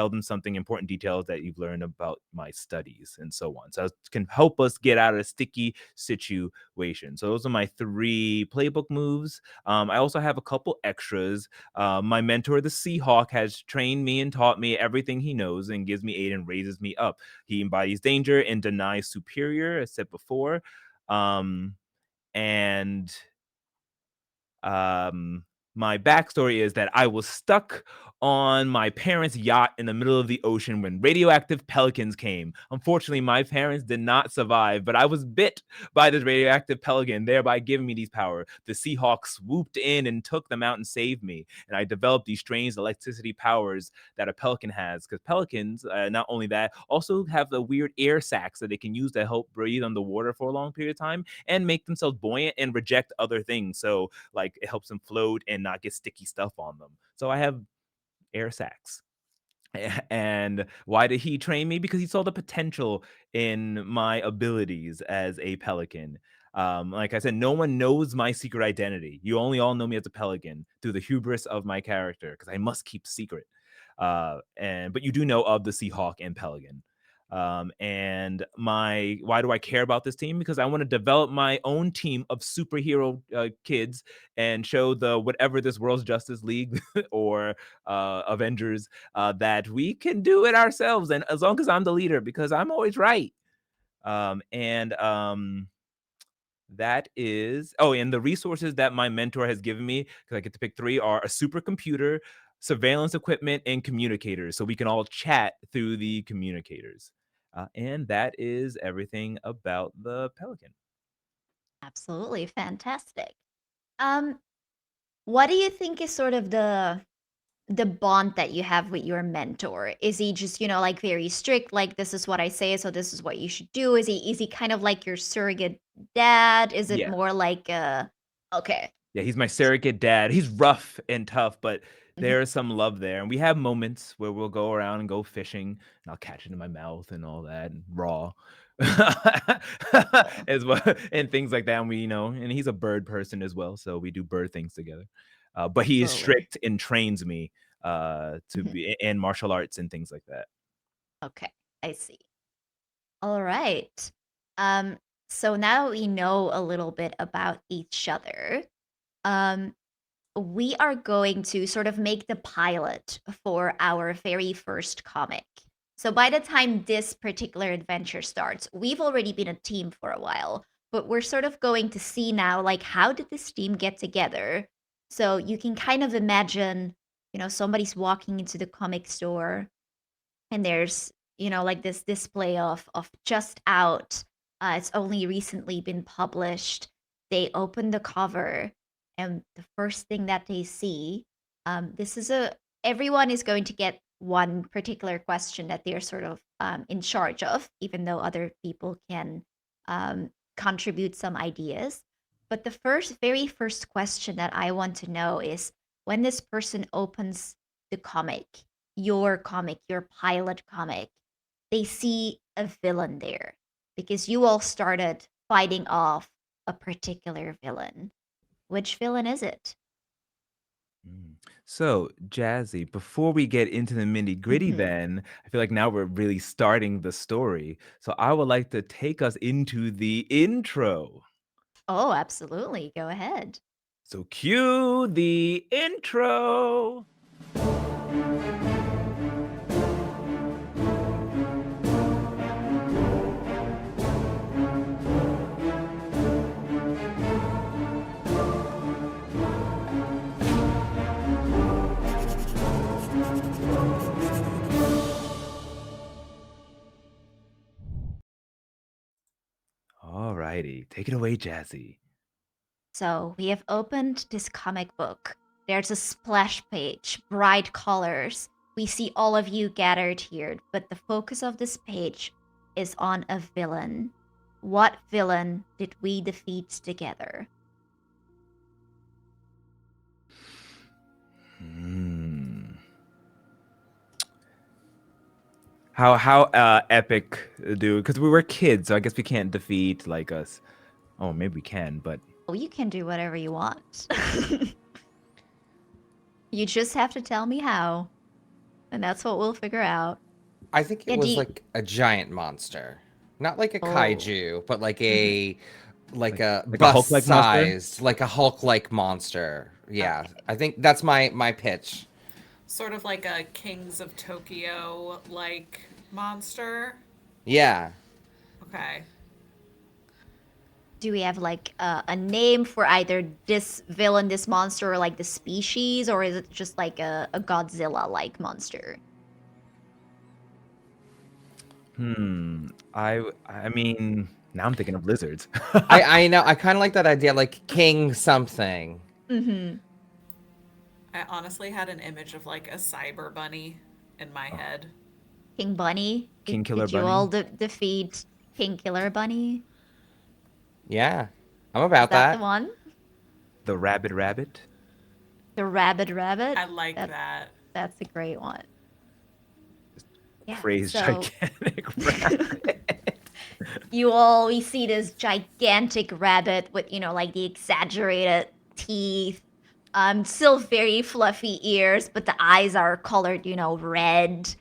them something important details that you've learned about my studies and so on. So it can help us get out of a sticky situation. So those are my 3 playbook moves. I also have a couple extras. My mentor, the Seahawk, has trained me and taught me everything he knows and gives me aid and raises me up. He embodies danger and denies superior, as said before. And um, my backstory is that I was stuck on my parents' yacht in the middle of the ocean when radioactive pelicans came. Unfortunately, my parents did not survive, but I was bit by this radioactive pelican, thereby giving me these power. The Seahawk swooped in and took them out and saved me. And I developed these strange electricity powers that a pelican has, because pelicans, not only that, also have the weird air sacs that they can use to help breathe underwater for a long period of time and make themselves buoyant and reject other things. So like it helps them float and not get sticky stuff on them. So I have air sacs. And why did he train me? Because he saw the potential in my abilities as a pelican. Like I said, no one knows my secret identity. You only all know me as a pelican through the hubris of my character, because I must keep secret. But you do know of the Seahawk and Pelican. And why do I care about this team? Because I want to develop my own team of superhero kids and show the whatever this world's Justice League or Avengers that we can do it ourselves, and as long as I'm the leader, because I'm always right. And That is and the resources that my mentor has given me, because I get to pick 3, are a supercomputer, surveillance equipment, and communicators, so we can all chat through the communicators. And that is everything about the Pelican. Absolutely fantastic. Um, what do you think is sort of the bond that you have with your mentor? Is he just, like very strict, like this is what I say, so this is what you should do? Is he kind of like your surrogate dad? Is it Yeah. more like okay. Yeah, he's my surrogate dad. He's rough and tough, but Mhm. there is some love there. And we have moments where we'll go around and go fishing, and I'll catch it in my mouth and all that, and raw. as well, and things like that. And we, and he's a bird person as well, so we do bird things together. But he is Absolutely. strict and trains me to Mhm. be in martial arts and things like that. Okay, I see. All right. Um, so now we know a little bit about each other. Um, we are going to sort of make the pilot for our very first comic. So by the time this particular adventure starts, we've already been a team for a while, but we're sort of going to see now, like, how did this team get together? So you can kind of imagine, somebody's walking into the comic store and there's like this display of just out. It's only recently been published. They open the cover, and the first thing that they see, this is a everyone is going to get one particular question that they're sort of in charge of, even though other people can contribute some ideas. But the very first question that I want to know is, when this person opens the comic, your pilot comic, they see a villain there because you all started fighting off a particular villain. Which villain is it? Mm. So, Jazzy, before we get into the nitty gritty, Mhm. then I feel like now we're really starting the story. So, I would like to take us into the intro. Oh, absolutely. Go ahead. So, cue the intro. All righty, take it away, Jazzy. So we have opened this comic book. There's a splash page, bright colors. We see all of you gathered here, but the focus of this page is on a villain. What villain did we defeat together? Hmm. How epic, dude? Because we were kids, so I guess we can't defeat like us. Oh, maybe we can, but Well, you can do whatever you want. You just have to tell me how, and that's what we'll figure out. I think it Yeah, do was you... like a giant monster. Not like a Oh. kaiju, but like Mhm. like a like a Hulk-like monster. bust-sized, like a Hulk-like monster. Yeah, Okay. I think that's my pitch. Sort of like a Kings of Tokyo like monster. Yeah. Okay. Do we have like a name for either this villain, this monster, or like the species, or is it just like a Godzilla-like monster? I mean, now I'm thinking of lizards. I know. I kind of like that idea, like King something. Mm-hmm. I honestly had an image of like a cyber bunny in my Oh, head. King Bunny. Did, King Killer did you all Bunny, defeat King Killer Bunny? Yeah, I'm Is about that the that. one? the Rabid Rabbit. The Rabbit Rabbit? I like That that. that's a great one. Yeah. Crazed So gigantic rabbit. we see this gigantic rabbit with, like the exaggerated teeth, still very fluffy ears, but the eyes are colored, red.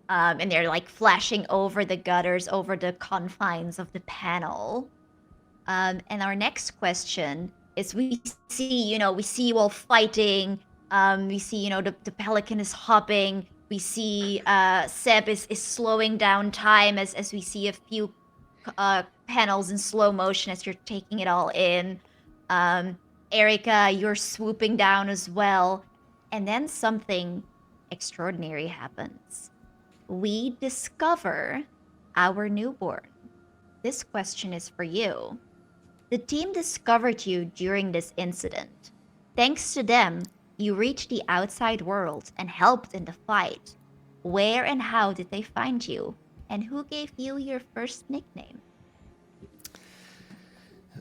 And they're like flashing over the gutters, over the confines of the panel. And our next question is, we see you all fighting. We see, the pelican is hopping. We see Seb is slowing down time as we see a few panels in slow motion as you're taking it all in. Um, Erica, you're swooping down as well. And then something extraordinary happens. We discover our newborn. This question is for you. The team discovered you during this incident. Thanks to them, you reached the outside world and helped in the fight. Where and how did they find you? And who gave you your first nickname?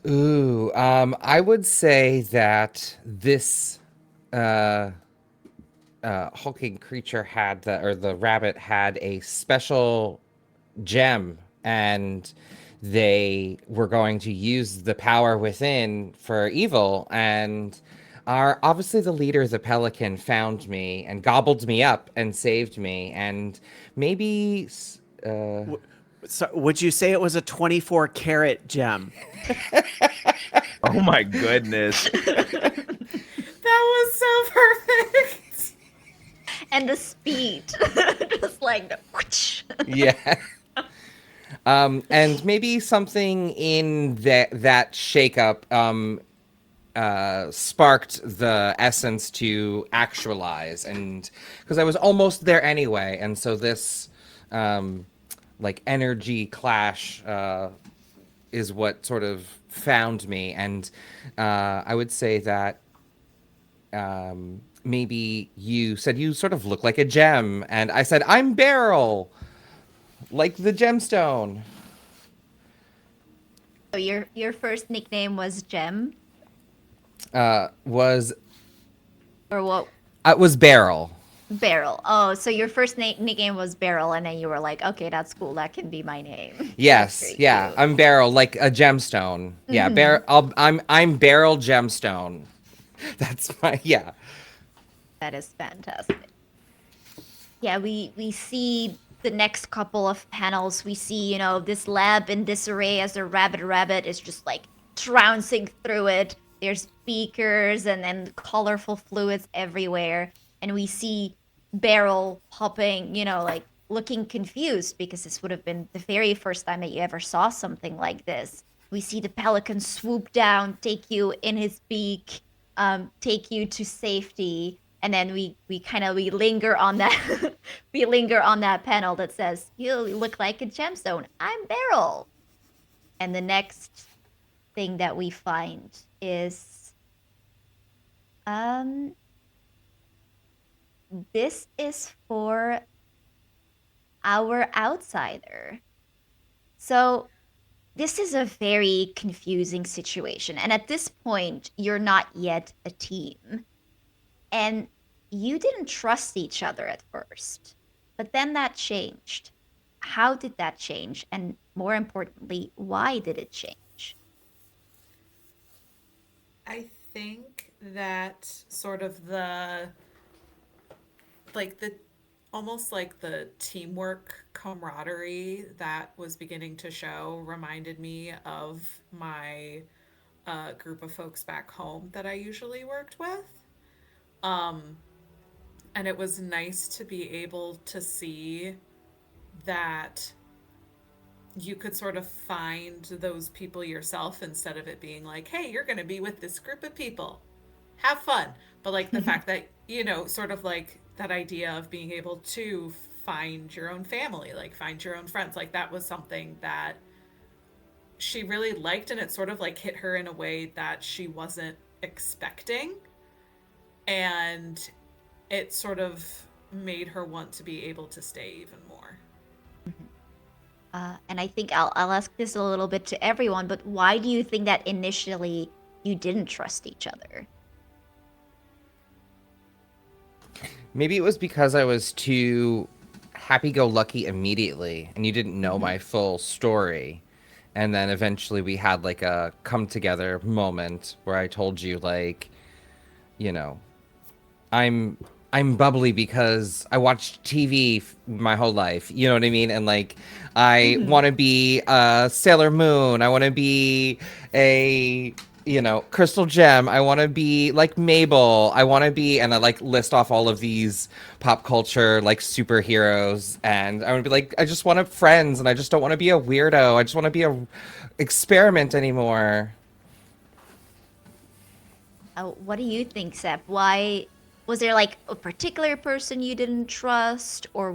Ooh, I would say that this uh, hulking creature had the rabbit had a special gem, and they were going to use the power within for evil. And obviously the leader of the Pelican found me and gobbled me up and saved me. And maybe W- So would you say it was a 24 karat gem? Oh my goodness. That was so perfect. And the speed, just like the whoosh. yeah. And maybe something in that shakeup sparked the essence to actualize, and because I was almost there anyway, and so this like energy clash is what sort of found me, and I would say that maybe you said you sort of look like a gem, and I said I'm Beryl, like the gemstone. So your first nickname was Gem, Was or what? was Beryl. Beryl. Oh, so your first nickname was Beryl, and then you were like, okay, that's cool. That can be my name. That's Yes, very yeah, cute. I'm Beryl, like a gemstone. Yeah, Hmm. I'm Beryl Gemstone. That's my yeah. That is fantastic. Yeah, we see the next couple of panels. We see, this lab in disarray as the rabbit is just like trouncing through it. There's beakers and colorful fluids everywhere. And we see Beryl hopping, like looking confused because this would have been the very first time that you ever saw something like this. We see the pelican swoop down, take you in his beak, take you to safety, and then we linger on that we linger on that panel that says you look like a gemstone. I'm Beryl. And the next thing that we find is um this is for our outsider. So this is a very confusing situation, and at this point you're not yet a team. And you didn't trust each other at first, but then that changed. How did that change? And more importantly, why did it change? I think that sort of the almost like the teamwork camaraderie that was beginning to show reminded me of my group of folks back home that I usually worked with. Um, and it was nice to be able to see that you could sort of find those people yourself instead of it being like, hey, you're going to be with this group of people. Have fun. But like the fact that, sort of like that idea of being able to find your own family, like find your own friends, like that was something that she really liked. And it sort of like hit her in a way that she wasn't expecting. And it sort of made her want to be able to stay even more. Mhm. And I think I'll ask this a little bit to everyone, but why do you think that initially you didn't trust each other? Maybe it was because I was too happy-go-lucky immediately, and you didn't know Hmm. my full story. And then eventually we had like a come together moment where I told you like, you know, I'm I'm bubbly because I watched TV my whole life. You know what I mean? And like, I Hmm. want to be a Sailor Moon. I want to be a Crystal Gem. I want to be like Mabel. I want to be, and I like list off all of these pop culture like superheroes, and I want to be like, I just want to friends, and I just don't want to be a weirdo. I just want to be a experiment anymore. What do you think, Sep? Why was there like a particular person you didn't trust, or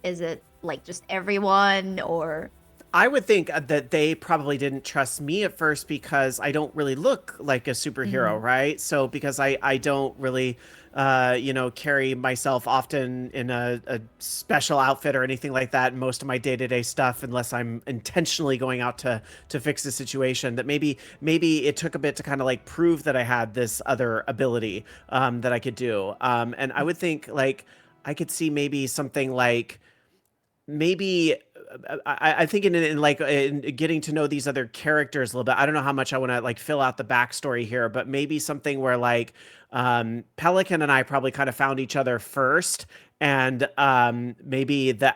is it like just everyone, or I would think that they probably didn't trust me at first because I don't really look like a superhero, Mhm. right? So because I don't really, carry myself often in a special outfit or anything like that in most of my day-to-day stuff, unless I'm intentionally going out to fix a situation. That maybe it took a bit to kind of like prove that I had this other ability that I could do. And I would think like I could see maybe something like maybe I think in like in getting to know these other characters a little bit. I don't know how much I want to like fill out the backstory here, but maybe something where like Pelican and I probably kind of found each other first, and maybe the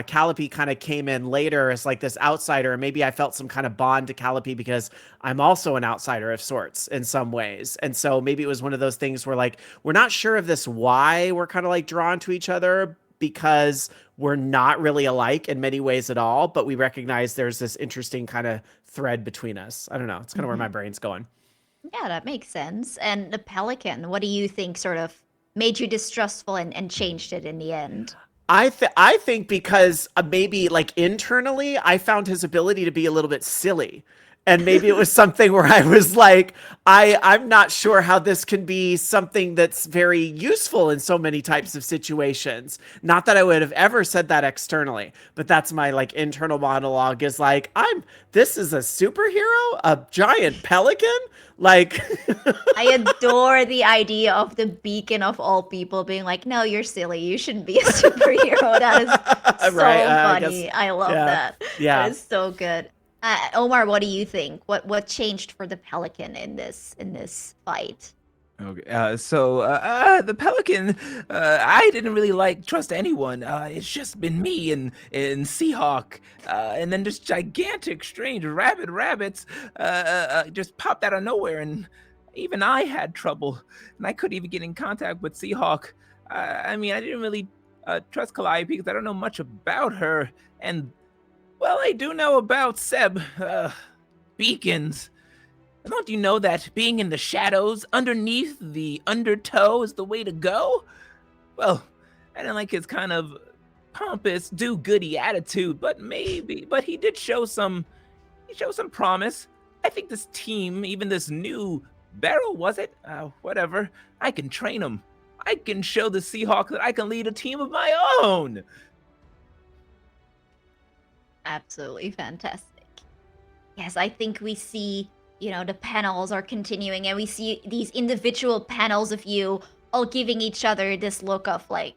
Calliope kind of came in later as like this outsider. Maybe I felt some kind of bond to Calliope because I'm also an outsider of sorts in some ways, and so maybe it was one of those things where like we're not sure of this why we're kind of like drawn to each other, because we're not really alike in many ways at all, but we recognize there's this interesting kind of thread between us. I don't know. It's kind of where my Mhm. brain's going. Yeah, that makes sense. And the pelican, what do you think sort of made you distrustful and changed it in the end? I think because maybe like internally, I found his ability to be a little bit silly. And maybe it was something where I was like, I'm not sure how this can be something that's very useful in so many types of situations. Not that I would have ever said that externally, but that's my like internal monologue is like, this is a superhero, a giant pelican. Like, I adore the idea of the beacon of all people being like, no, you're silly. You shouldn't be a superhero. That is right. so I guess, funny. I love yeah. that. That Yeah. is so good. Omar, what do you think? What changed for the pelican in this fight? Okay. The Pelican, I didn't really like trust anyone. It's just been me and Seahawk, and then this gigantic, strange rabbits, just popped out of nowhere, and even I had trouble, and I couldn't even get in contact with Seahawk. I mean, I didn't really trust Calliope because I don't know much about her, and well, I do know about Seb. Beacons. Don't you know that being in the shadows, underneath the undertow, is the way to go? Well, I didn't like his kind of pompous, do-goody attitude, but he showed some promise. I think this team, even this new Barrel, was it? Whatever. I can train him. I can show the Seahawk that I can lead a team of my own. Absolutely fantastic. Yes, I think we see, the panels are continuing and we see these individual panels of you all giving each other this look of like,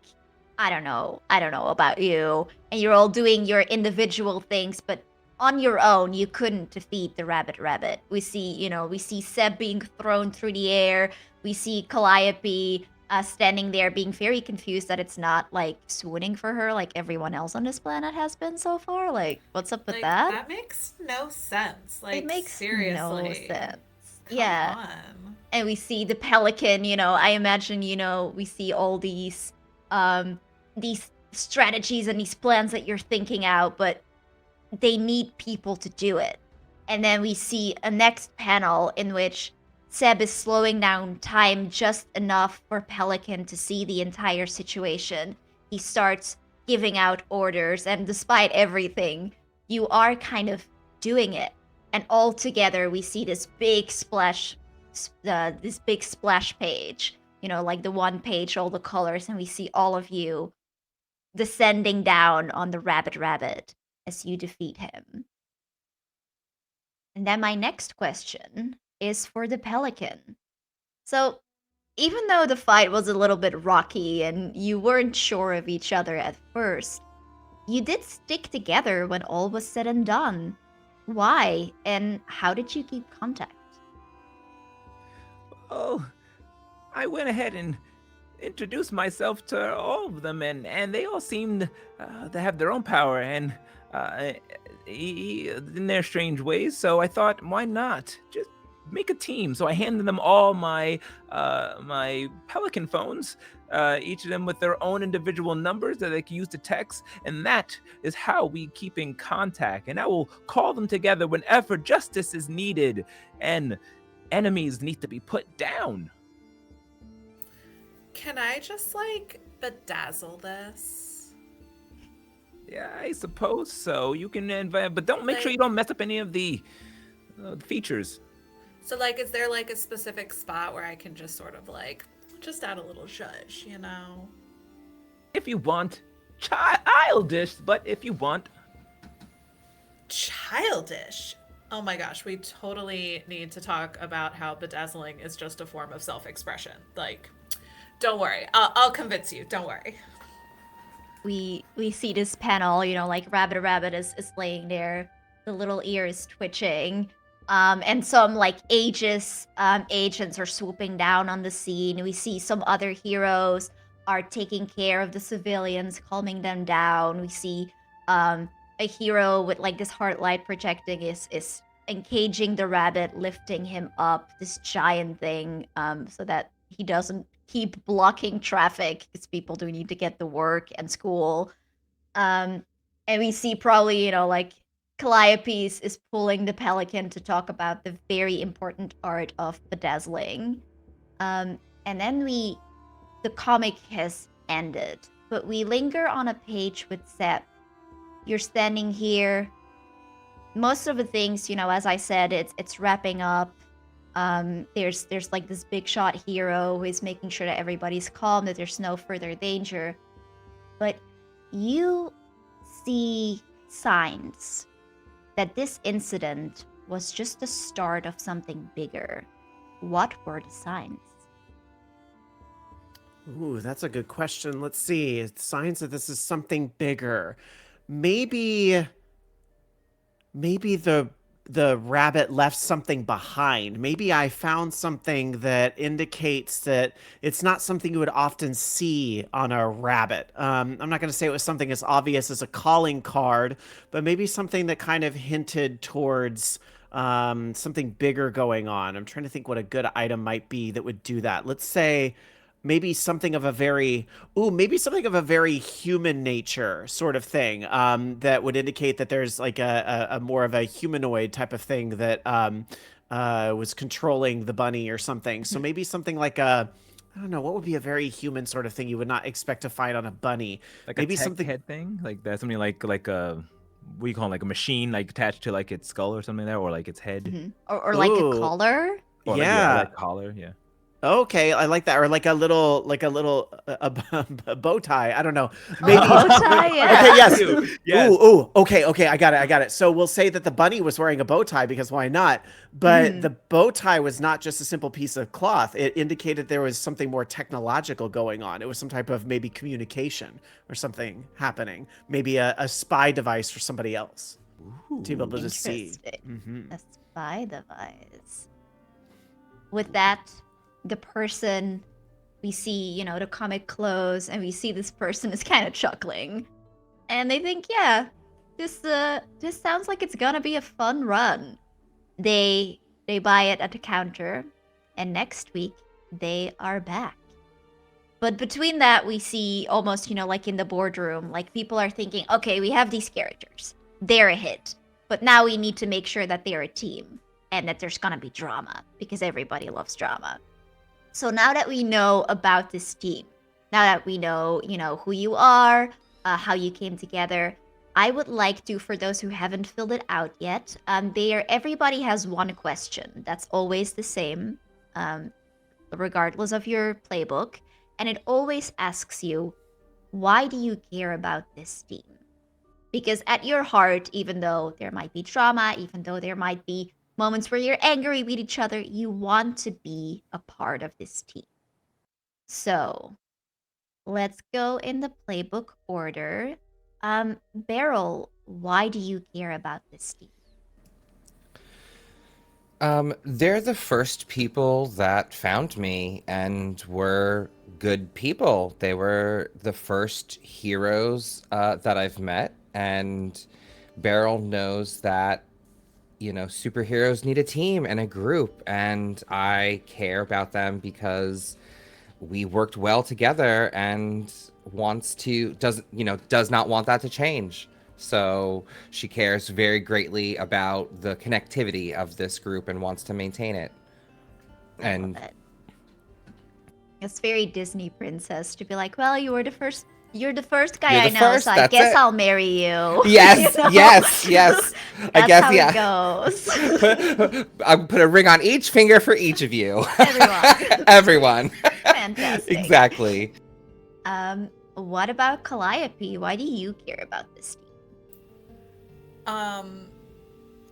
I don't know about you. And you're all doing your individual things, but on your own, you couldn't defeat the rabbit. We see Seb being thrown through the air. We see Calliope standing there being very confused that it's not like swooning for her like everyone else on this planet has been so far. Like, what's up with Like, that? that makes no sense. It Like, makes no seriously. sense. Come Yeah. on. And we see the pelican, I imagine, we see all these strategies and these plans that you're thinking out, but they need people to do it. And then we see a next panel in which Seb is slowing down time just enough for Pelican to see the entire situation. He starts giving out orders, and despite everything, you are kind of doing it. And all together, we see this big splash page. Like the one page, all the colors, and we see all of you descending down on the rabbit as you defeat him. And then my next question is for the pelican. So, even though the fight was a little bit rocky and you weren't sure of each other at first, you did stick together when all was said and done. Why? And how did you keep contact? Oh, I went ahead and introduced myself to all of them, and they all seemed to have their own power and uh, in their strange ways. So I thought, why not just make a team? So I handed them all my Pelican phones, each of them with their own individual numbers that they can use to text, and that is how we keep in contact. And I will call them together whenever justice is needed and enemies need to be put down. Can I just, like, bedazzle this? Yeah, I suppose so. You can invite, but don't make sure you Like, don't mess up any of the features. so, like, is there, like, a specific spot where I can just sort of, like, just add a little zhuzh, you know? If you want, childish, but if you want, Childish. Oh my gosh, we totally need to talk about how bedazzling is just a form of self expression. Like, don't worry. I'll convince you. Don't worry. we see this panel, like Rabbit is laying there, the little ear is twitching. And some like agents are swooping down on the scene. We see some other heroes are taking care of the civilians, calming them down. We see a hero with like this heart light projecting is engaging the rabbit, lifting him up, this giant thing, so that he doesn't keep blocking traffic because people do need to get to work and school. Um, and we see probably, like Calliope is pulling the pelican to talk about the very important art of bedazzling. And then the comic has ended, but we linger on a page with Seth. You're standing here. Most of the things, as I said, it's wrapping up. There's like this big shot hero who is making sure that everybody's calm, that there's no further danger. But you see signs that this incident was just the start of something bigger. What were the signs? Ooh, that's a good question. Let's see. Signs that this is something bigger. Maybe maybe the rabbit left something behind. Maybe I found something that indicates that it's not something you would often see on a rabbit. I'm not going to say it was something as obvious as a calling card, but maybe something that kind of hinted towards something bigger going on. I'm trying to think what a good item might be that would do that. Let's say maybe something of a very maybe something of a very human nature sort of thing, that would indicate that there's like a more of a humanoid type of thing that was controlling the bunny or something. So maybe something like a, I don't know, what would be a very human sort of thing you would not expect to find on a bunny. Like Maybe a tech something. head thing, like that's something like a, what do you call it, like a machine like attached to like its skull or something like that, or like its head, Or like a Ooh, collar? or like, yeah, yeah. like collar, yeah. Okay, I like that. Or like a little, a bow tie. I don't know. Oh, Maybe. bow tie, Okay, yeah. yes. Yes. Okay. I got it. So we'll say that the bunny was wearing a bow tie because why not? But Mhm. the bow tie was not just a simple piece of cloth. It indicated there was something more technological going on. It was some type of maybe communication or something happening. Maybe a spy device for somebody else to be able to see. Interesting. Hmm. A spy device. With that, the person we see, the comic close, and we see this person is kind of chuckling, and they think, yeah, this sounds like it's gonna be a fun run. They buy it at the counter, and next week they are back. But between that, we see almost, like in the boardroom, like people are thinking, okay, we have these characters, they're a hit, but now we need to make sure that they're a team and that there's gonna be drama because everybody loves drama. So now that we know about this team, now that we know, who you are, how you came together, I would like to, for those who haven't filled it out yet, everybody has one question that's always the same, um, regardless of your playbook, and it always asks you, why do you care about this team? Because at your heart, even though there might be drama, even though there might be moments where you're angry with each other, you want to be a part of this team. So let's go in the playbook order. Beryl, why do you care about this team? They're the first people that found me and were good people. They were the first heroes that I've met, and Beryl knows that, superheroes need a team and a group, and I care about them because we worked well together and does not want that to change. So she cares very greatly about the connectivity of this group and wants to maintain it. I love it. It's very Disney princess to be like, well, you're the first guy You're I the know, first, so I that's guess it. I'll marry you. Yes, yes. I That's guess, how yeah. it goes. I'll put a ring on each finger for each of you. Everyone. Everyone. Fantastic. Exactly. What about Calliope? Why do you care about this team?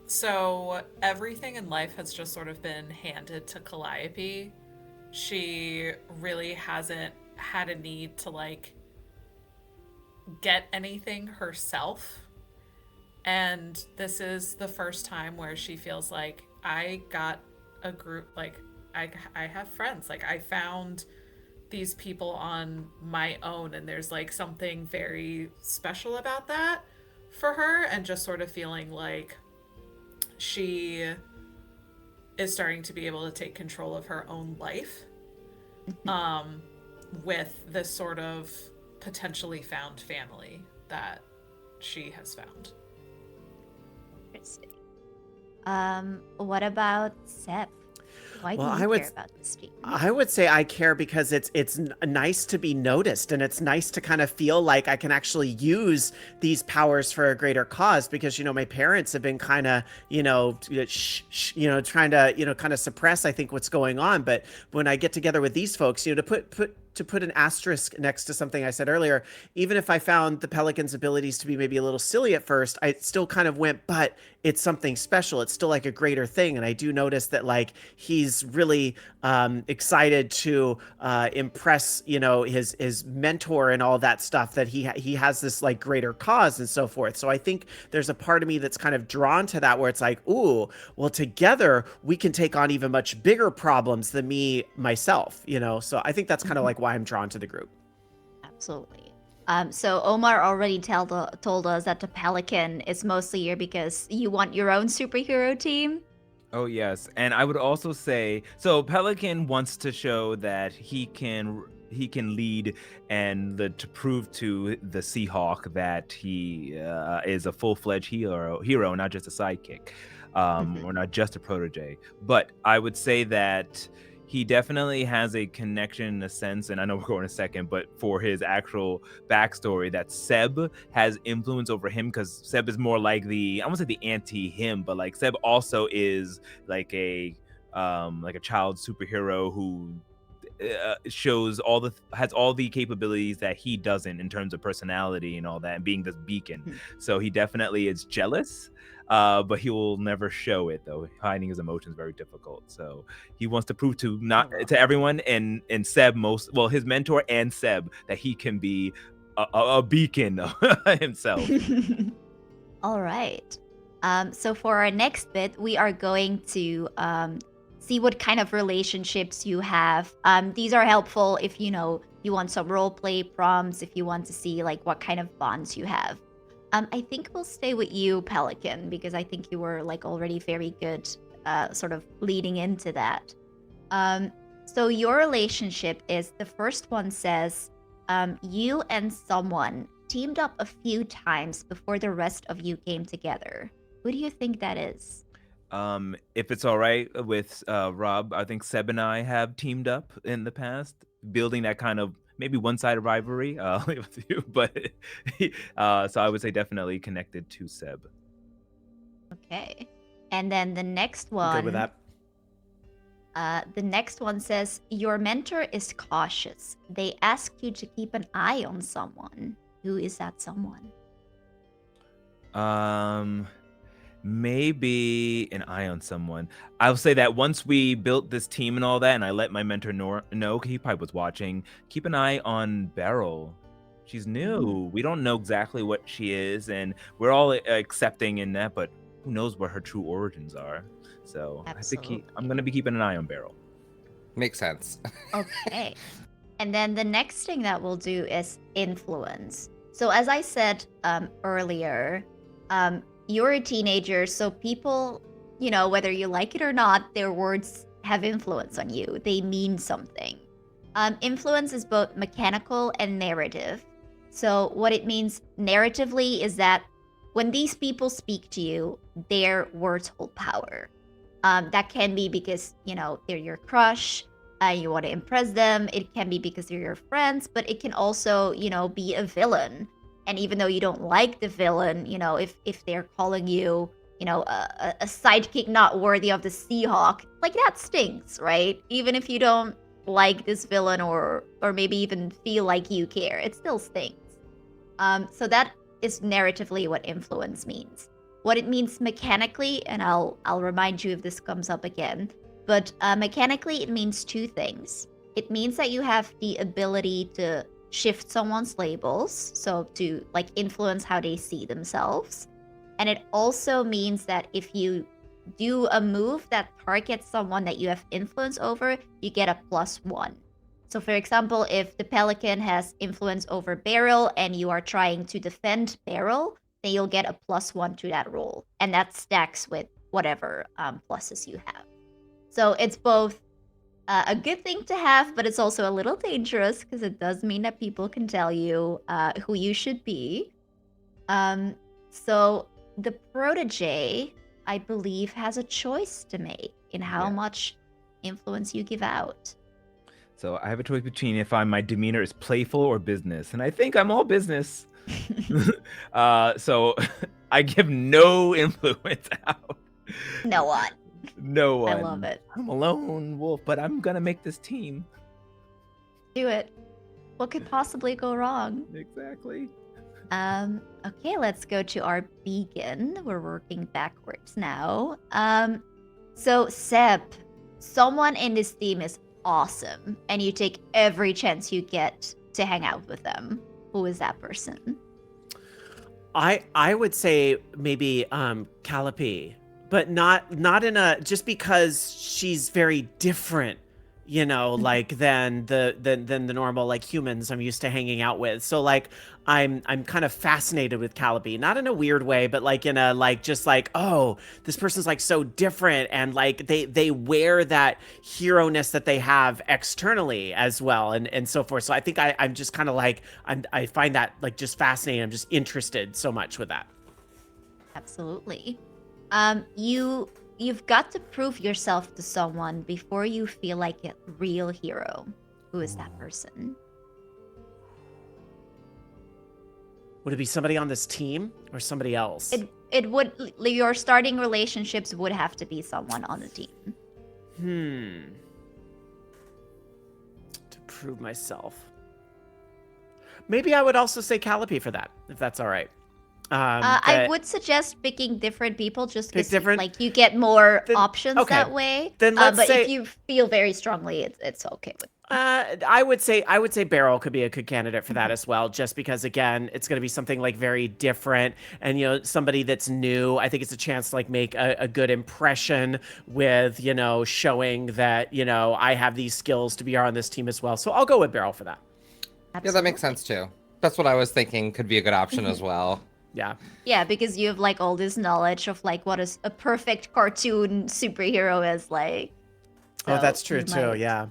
So everything in life has just sort of been handed to Calliope. She really hasn't had a need to like get anything herself. And this is the first time where she feels like I got a group, like I have friends. Like I found these people on my own, and there's like something very special about that for her, and just sort of feeling like she is starting to be able to take control of her own life um, with this sort of potentially found family that she has found. Interesting. What about Seb? Why do Well, you care about this team? I would say I care because it's nice to be noticed, and it's nice to kind of feel like I can actually use these powers for a greater cause, because my parents have been kind of trying to kind of suppress, I think, what's going on. But when I get together with these folks, to put an asterisk next to something I said earlier, even if I found the Pelican's abilities to be maybe a little silly at first, I still kind of went, but it's something special. It's still like a greater thing. And I do notice that like he's really excited to impress, his mentor and all that stuff, that he has this like greater cause and so forth. So I think there's a part of me that's kind of drawn to that, where it's like, ooh, well, together we can take on even much bigger problems than me myself, So I think that's kind of like why I'm drawn to the group. Absolutely. So Omar already told us that the Pelican is mostly here because you want your own superhero team. Oh yes, and I would also say so. Pelican wants to show that he can lead, and to prove to the Seahawk that he is a full-fledged hero, not just a sidekick, or not just a protege. But I would say that he definitely has a connection in a sense, and I know we're going in a second, but for his actual backstory, that Seb has influence over him, because Seb is more like I won't say the anti-him, but like Seb also is like a child superhero who has all the capabilities that he doesn't in terms of personality and all that, and being this beacon. So he definitely is jealous, but he will never show it, though. Hiding his emotions is very difficult. So he wants to prove to to everyone, and Seb his mentor and Seb, that he can be a beacon himself. All right. So for our next bit, we are going to see what kind of relationships you have. These are helpful if you want some role play prompts, if you want to see like what kind of bonds you have. I think we'll stay with you, Pelican, because I think you were like already very good, sort of leading into that. So your relationship is, the first one says, you and someone teamed up a few times before the rest of you came together. Who do you think that is? If it's all right with Rob, I think Seb and I have teamed up in the past, building that kind of maybe one-sided rivalry with you, but so I would say definitely connected to Seb. Okay. And then the next I'm good with one, that. the next one says, your mentor is cautious. They ask you to keep an eye on someone. Who is that someone? Maybe an eye on someone. I'll say that once we built this team and all that, and I let my mentor know, he probably was watching, keep an eye on Beryl. She's new. We don't know exactly what she is, and we're all accepting in that, but who knows what her true origins are. So Absolutely. I'm going to be keeping an eye on Beryl. Makes sense. Okay. And then the next thing that we'll do is influence. So as I said earlier, you're a teenager, so people, whether you like it or not, their words have influence on you. They mean something. Influence is both mechanical and narrative. So what it means narratively is that when these people speak to you, their words hold power. That can be because, they're your crush, you want to impress them. It can be because they're your friends, but it can also, be a villain. And even though you don't like the villain, if they're calling you, a sidekick not worthy of the Seahawk, like that stings, right? Even if you don't like this villain or maybe even feel like you care, it still stings. So that is narratively what influence means. What it means mechanically, and I'll remind you if this comes up again, but mechanically it means two things. It means that you have the ability to shift someone's labels, so to like influence how they see themselves. And it also means that if you do a move that targets someone that you have influence over, you get a +1. So, for example, if the Pelican has influence over Beryl and you are trying to defend Beryl, then you'll get a +1 to that roll. And that stacks with whatever pluses you have. So, it's both a good thing to have, but it's also a little dangerous because it does mean that people can tell you who you should be. So the protege, I believe, has a choice to make in how Yeah. much influence you give out. So I have a choice between if my demeanor is playful or business, and I think I'm all business. So I give no influence out. No one. No one. I love it. I'm a lone wolf, but I'm gonna make this team. Do it. What could possibly go wrong? Exactly. Okay, let's go to our beacon. We're working backwards now. So Seb, someone in this team is awesome, and you take every chance you get to hang out with them. Who is that person? I would say maybe Calliope, but not in a just because she's very different, like than the normal like humans I'm used to hanging out with. So like I'm kind of fascinated with Calliope, not in a weird way, but like in a like just like, oh, this person's like so different, and like they wear that hero-ness that they have externally as well, and so forth. So I think I'm just kind of like I find that like just fascinating. I'm just interested so much with that. Absolutely. You've got to prove yourself to someone before you feel like a real hero. Who is that person? Would it be somebody on this team or somebody else? It would your starting relationships would have to be someone on the team. To prove myself. Maybe I would also say Calliope for that, if that's all right. I would suggest picking different people just Pick because different? like you get more Then- options okay. that way. Then let's but say- if you feel very strongly, it's okay with. I would say Beryl could be a good candidate for that as well, just because again, it's going to be something like very different, and somebody that's new. I think it's a chance to like make a good impression with showing that I have these skills to be on this team as well. So I'll go with Beryl for that. Yeah, that makes sense too. That's what I was thinking could be a good option as well. Yeah. Yeah, because you have like all this knowledge of like what is a perfect cartoon superhero is like. Oh, So that's true you too. might- Yeah.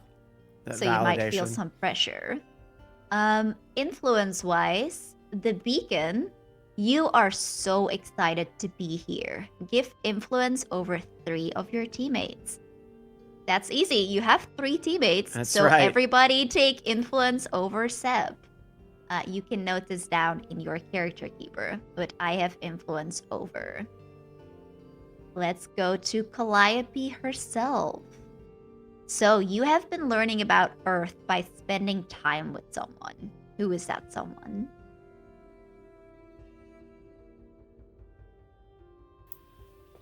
That So you might feel validation. some pressure. Influence-wise, the beacon, you are so excited to be here. Give influence over 3 of your teammates. That's easy. You have 3 teammates, That's so right. everybody take influence over Seb. You can note this down in your character keeper, but I have influence over. Let's go to Calliope herself. So you have been learning about Earth by spending time with someone. Who is that someone?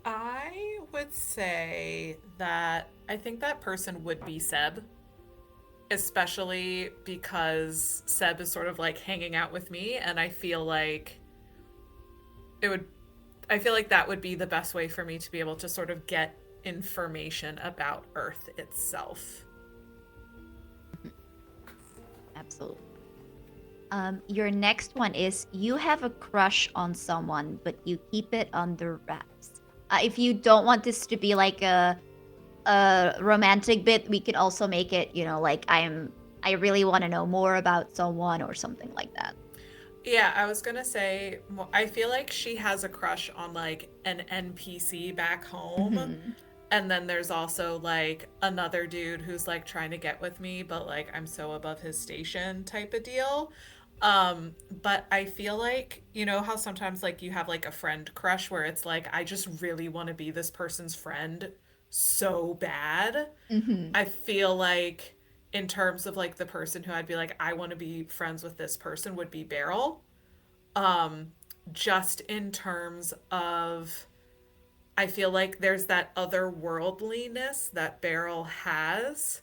I would say that I think that person would be Seb, especially because Seb is sort of like hanging out with me, and I feel like that would be the best way for me to be able to sort of get information about Earth itself. Absolutely. Your next one is you have a crush on someone, but you keep it under wraps. If you don't want this to be like a romantic bit, we could also make it, like I really want to know more about someone or something like that. Yeah, I was gonna say, I feel like she has a crush on like an NPC back home. Mhm. And then there's also like another dude who's like trying to get with me, but like I'm so above his station type of deal. But I feel like, you know how sometimes like you have like a friend crush where it's like, I just really want to be this person's friend so bad. Mhm. I feel like in terms of like the person who I'd be like, I want to be friends with this person would be Beryl. Just in terms of I feel like there's that otherworldliness that Beryl has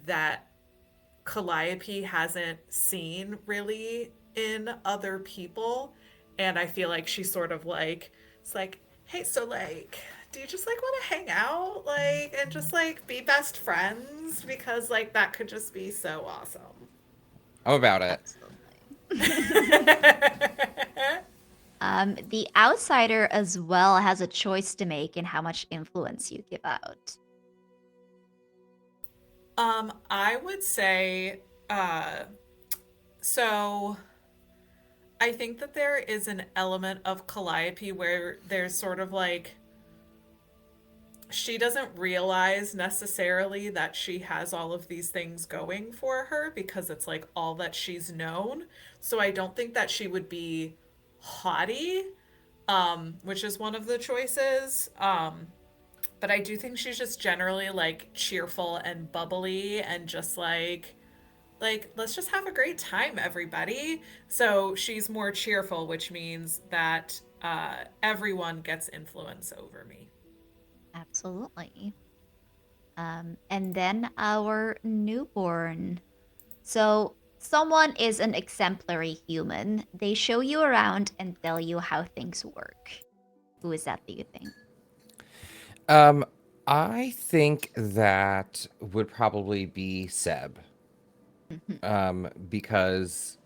that Calliope hasn't seen really in other people. And I feel like she's sort of like, it's like, hey, so like, do you just like want to hang out? Like, and just like be best friends? Because like that could just be so awesome. I'm about it. Absolutely. The outsider as well has a choice to make in how much influence you give out. I would say, uh, so I think that there is an element of Calliope where there's sort of like she doesn't realize necessarily that she has all of these things going for her because it's like all that she's known. So I don't think that she would be haughty, which is one of the choices. But I do think she's just generally like cheerful and bubbly and just like let's just have a great time, everybody. So she's more cheerful, which means that everyone gets influence over me. Absolutely. And then our newborn. So, someone is an exemplary human. They show you around and tell you how things work. Who is that, do you think? Um, I think that would probably be Seb. Because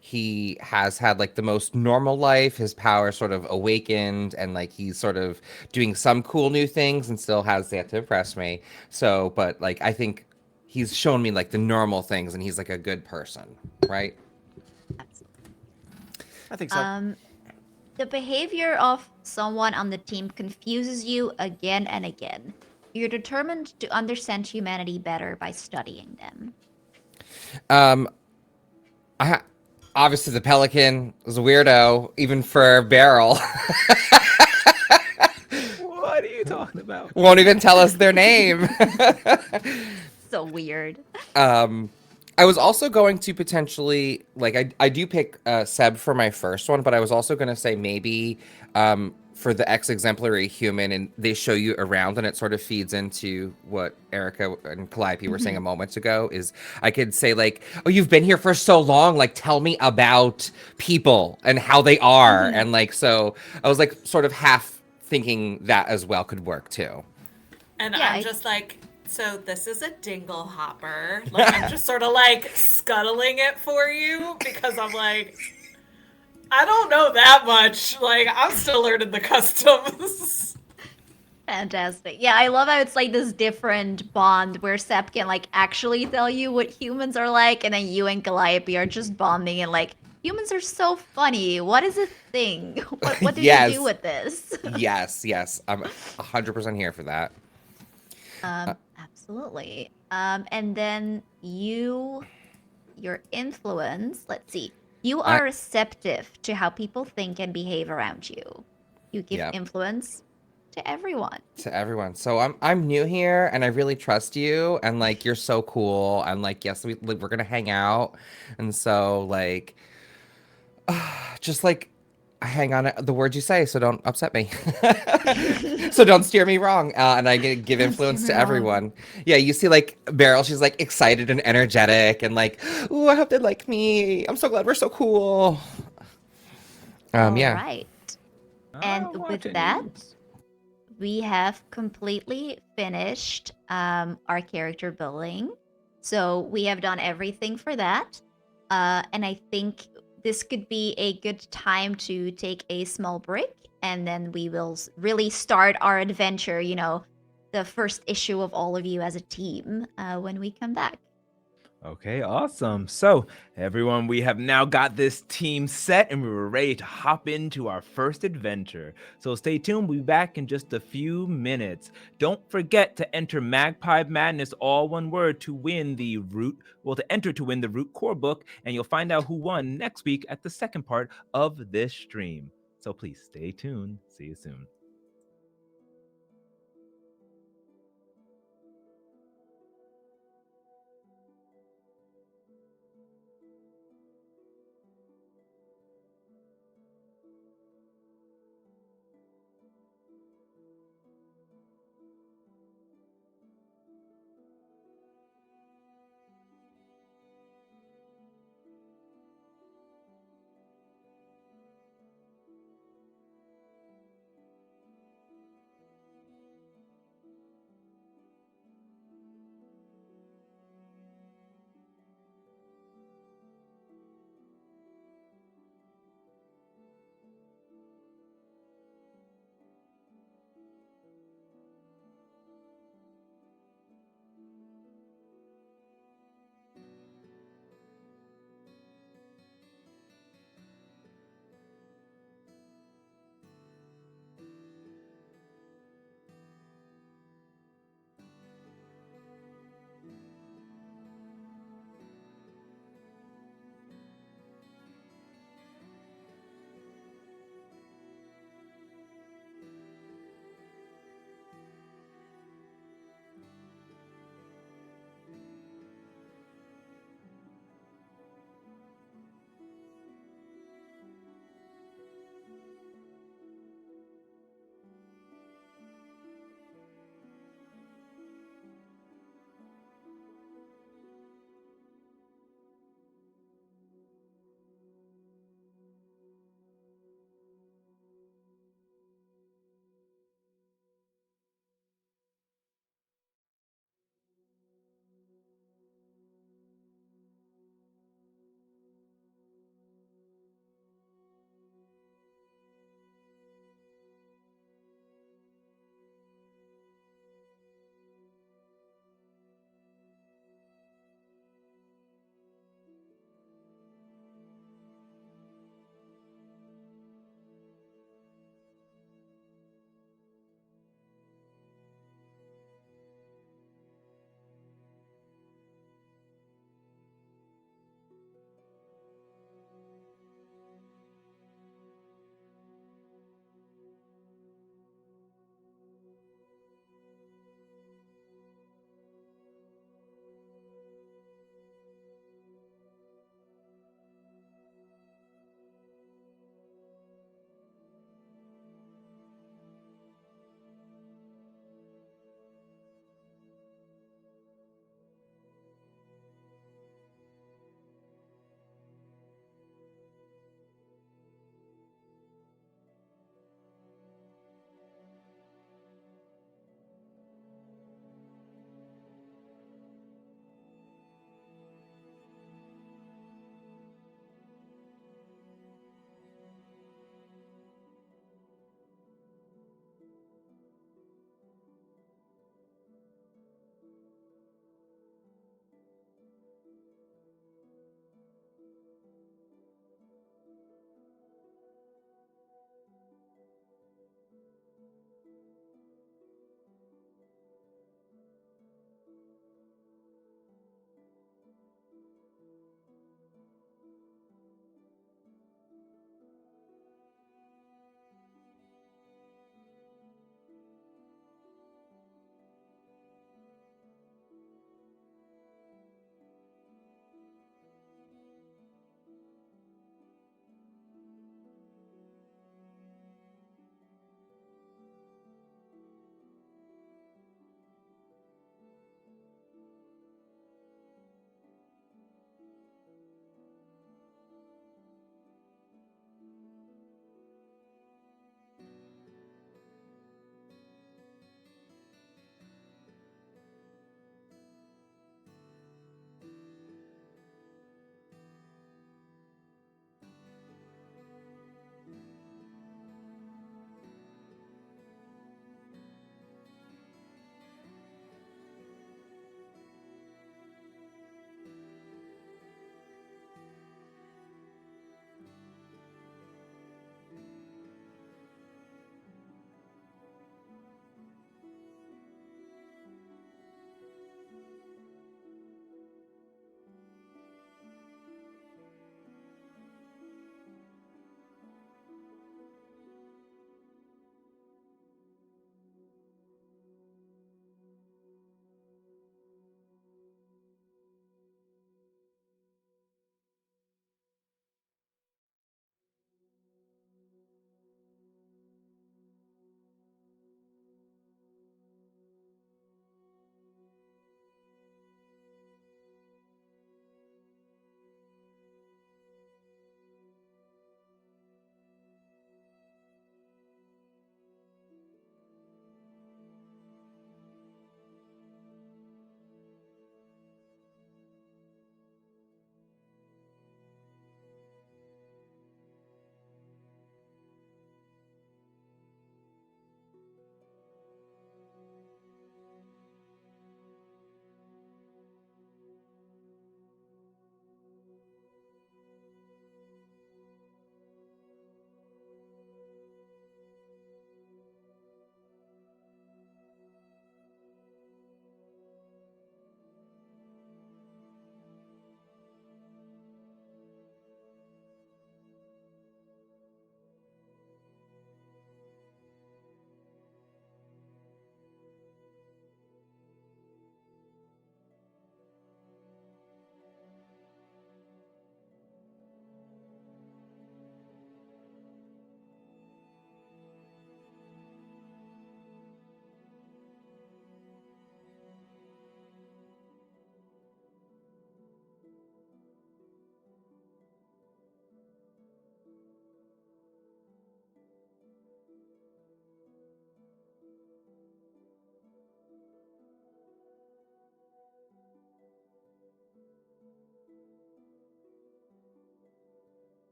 he has had like the most normal life. His power sort of awakened, and like he's sort of doing some cool new things and still has that to impress me. So, but like I think he's shown me like the normal things, and he's like a good person, right? Absolutely. I think so. Um, the behavior of someone on the team confuses you again and again. You're determined to understand humanity better by studying them. Um, I obviously the Pelican was a weirdo, even for Beryl. What are you talking about? Won't even tell us their name. So weird. Um, I was also going to potentially like I do pick Seb for my first one, but I was also going to say maybe for the ex exemplary human, and they show you around, and it sort of feeds into what Erica and Calliope were saying a Mhm. moment ago. Is I could say like, oh, you've been here for so long, like tell me about people and how they are, Mhm. and like so I was like sort of half thinking that as well could work too. And Yeah, I'm I just like, so this is a dingle hopper. Like I'm just sort of like scuttling it for you because I'm like, I don't know that much. Like I'm still learning the customs. fantastic. Yeah, I love how it's like this different bond where Sep can like actually tell you what humans are like, and then you and Calliope are just bonding and like humans are so funny. What is a thing? What do they do Yes. with this? Yes. I'm 100% here for that. Absolutely. And then your influence, let's see. You I are receptive to how people think and behave around you. You give Yeah, influence to everyone. to everyone. So I'm new here, and I really trust you, and like you're so cool, and like yes, we're gonna hang out, and so like just like hang on the words you say, so don't upset me, so don't steer me wrong, and I give Don't steer influence me to wrong. everyone. Yeah, you see like Beryl, she's like excited and energetic, and like, ooh, I hope they like me. I'm so glad we're so cool. All Yeah. right. And I'm with watching that, you. we have completely finished our character building. So we have done everything for that. And I think this could be a good time to take a small break. And then we will really start our adventure, the first issue of all of you as a team when we come back. Okay, awesome. So, everyone, we have now got this team set and we were ready to hop into our first adventure. So, stay tuned. We'll be back in just a few minutes. Don't forget to enter Magpie Madness, all one word, to win the to enter to win the Root Core book, and you'll find out who won next week at the second part of this stream. So, please stay tuned. See you soon.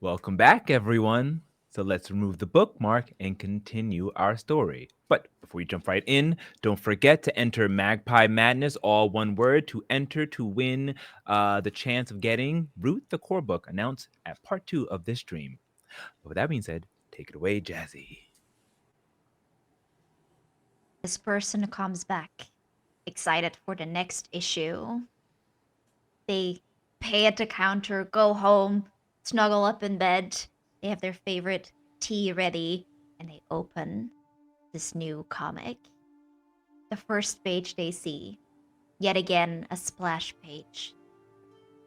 Welcome back, everyone. So let's remove the bookmark and continue our story. But before we jump right in, don't forget to enter Magpie Madness, all one word, to enter to win the chance of getting Root the Core Book announced at part 2 of this stream. But with that being said, take it away, Jazy. This person comes back, excited for the next issue. They pay at the counter, go home, snuggle up in bed. They have their favorite tea ready, and they open this new comic. The first page they see, yet again, a splash page.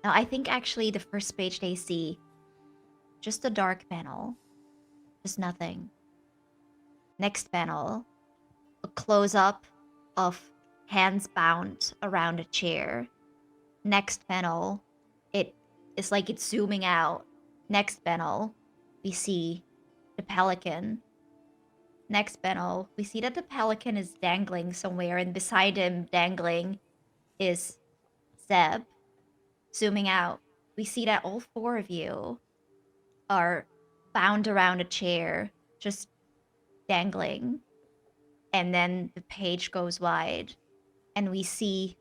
Now, I think actually the first page they see, just a dark panel, just nothing. Next panel, a close up of hands bound around a chair. Next panel, it is like it's zooming out. Next panel, we see the pelican. Next panel, we see that the pelican is dangling somewhere, and beside him, dangling, is Zeb. Zooming out, we see that all four of you are bound around a chair, just dangling. And then the page goes wide, and we see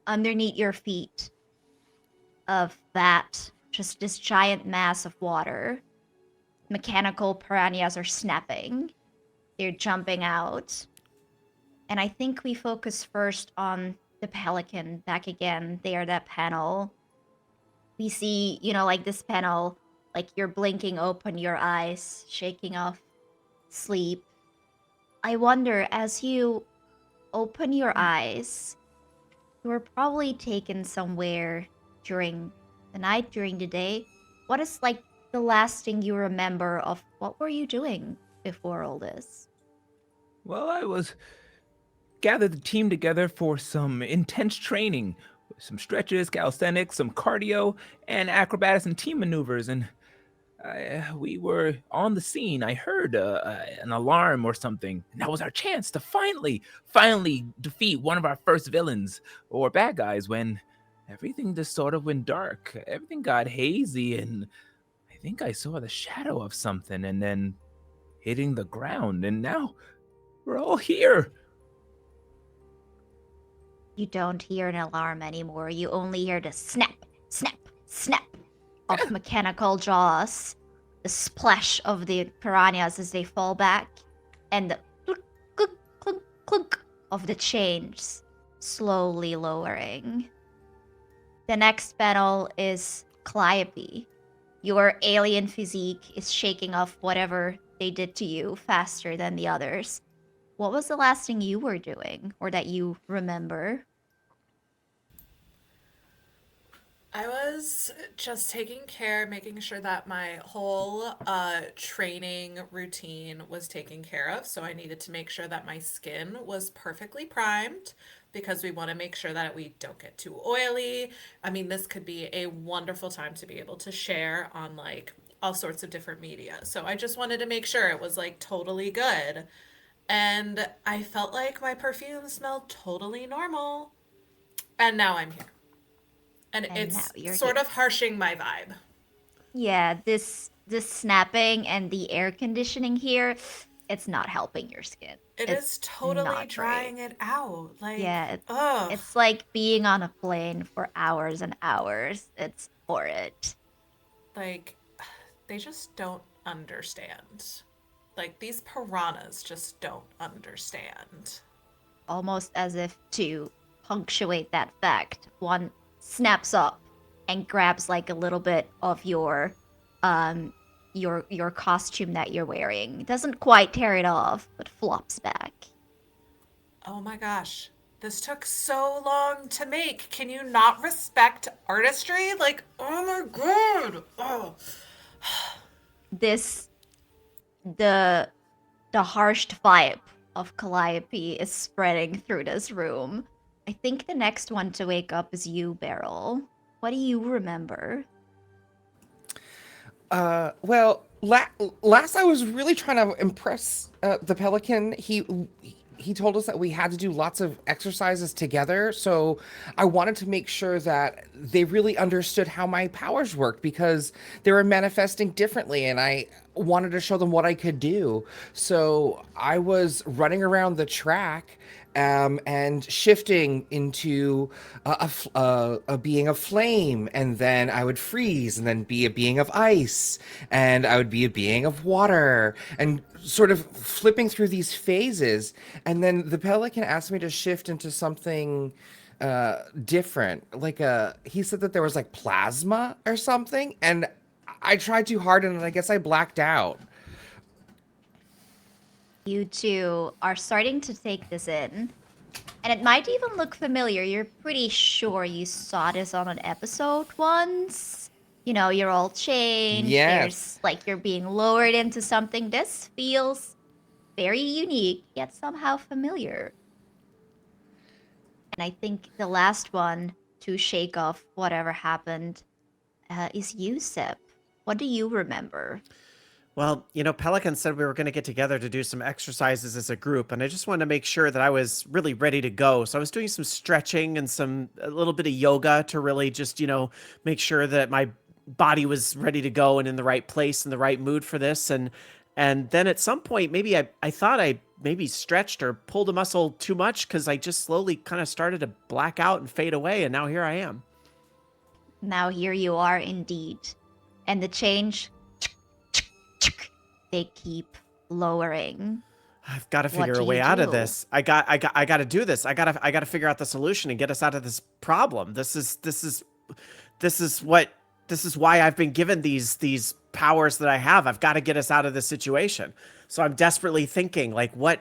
underneath your feet of that, just this giant mass of water. Mechanical piranhas are snapping. They're jumping out. And I think we focus first on the pelican back again. There, that panel. We see, like this panel, like you're blinking open your eyes, shaking off sleep. I wonder, as you open your eyes, you were probably taken somewhere during the night, during the day. What is like the last thing you remember of what were you doing before all this? Well, I was gathered the team together for some intense training, some stretches, calisthenics, some cardio, and acrobatics and team maneuvers. And we were on the scene. I heard an alarm or something, and that was our chance to finally defeat one of our first villains or bad guys. When everything just sort of went dark, everything got hazy, and I think I saw the shadow of something, and then hitting the ground. And now we're all here. You don't hear an alarm anymore. You only hear the snap, snap, snap of mechanical jaws, the splash of the piranhas as they fall back, and the clunk, clunk, clunk, clunk of the chains slowly lowering. The next panel is Calliope. Your alien physique is shaking off whatever they did to you faster than the others. What was the last thing you were doing, or that you remember? I was just taking care, making sure that my whole training routine was taken care of. So I needed to make sure that my skin was perfectly primed because we want to make sure that we don't get too oily. I mean, this could be a wonderful time to be able to share on like all sorts of different media. So I just wanted to make sure it was like totally good. And I felt like my perfume smelled totally normal. And now I'm here. And And now it's you're sort here. of harshing my vibe. Yeah, this snapping and the air conditioning here, it's not helping your skin. It It's is totally not great. drying it out. Like, Yeah, ugh. it's like being on a plane for hours and hours. It's horrid. Like, they just don't understand. Like, these piranhas just don't understand. Almost as if to punctuate that fact, one snaps up and grabs like a little bit of um your costume that you're wearing. Doesn't quite tear it off, but flops back. Oh my gosh. This took so long to make. Can you not respect artistry? Like, oh my god. Oh. This the the harsh vibe of Calliope is spreading through this room. I think the next one to wake up is you, Beryl. What do you remember? Well, last I was really trying to impress the pelican. he told us that we had to do lots of exercises together. So I wanted to make sure that they really understood how my powers worked because they were manifesting differently, and I wanted to show them what I could do. So I was running around the track and shifting into a being of flame, and then I would freeze, and then be a being of ice, and I would be a being of water, and sort of flipping through these phases. And then the pelican asked me to shift into something different. He said that there was like plasma or something, and I tried too hard, and I guess I blacked out. You two are starting to take this in. And it might even look familiar. You're pretty sure you saw this on an episode once. You know, you're all changed. Yes. There's like you're being lowered into something. This feels very unique, yet somehow familiar. And I think the last one to shake off whatever happened is you, Sip. What do you remember? Well, Pelican said we were going to get together to do some exercises as a group, and I just wanted to make sure that I was really ready to go. So I was doing some stretching and a little bit of yoga to really just, make sure that my body was ready to go and in the right place and the right mood for this. And then at some point, maybe I thought I maybe stretched or pulled a muscle too much because I just slowly kind of started to black out and fade away, and now here I am. Now here you are indeed. And the change, they keep lowering. I've got to What figure do a way you out of do? this. I got to do this. I got to figure out the solution and get us out of this problem. This is why I've been given these powers that I have. I've got to get us out of this situation. So I'm desperately thinking, like, what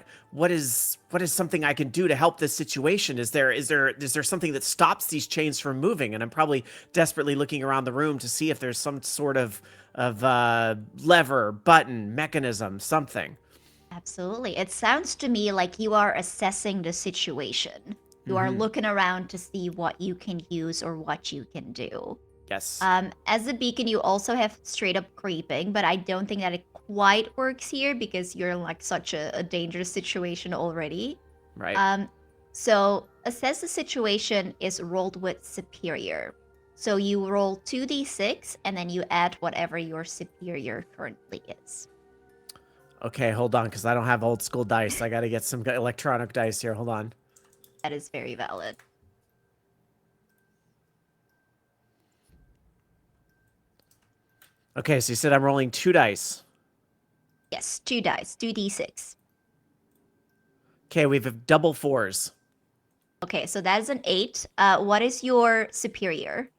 is something I can do to help this situation? Is there something that stops these chains from moving? And I'm probably desperately looking around the room to see if there's some sort of lever, button, mechanism, something. Absolutely. It sounds to me like you are assessing the situation. You are looking around to see what you can use or what you can do. Yes. As a beacon, you also have straight up creeping, but I don't think that it quite works here because you're in like such a dangerous situation already. Right. So assess the situation is rolled with superior. So you roll 2d6 and then you add whatever your superior currently is. Okay, hold on, because I don't have old school dice. I got to get some electronic dice here. Hold on. That is very valid. Okay, so you said I'm rolling 2 dice. Yes, 2 dice, 2d6. Okay, we have double 4s. Okay, so that is an 8. What is your superior?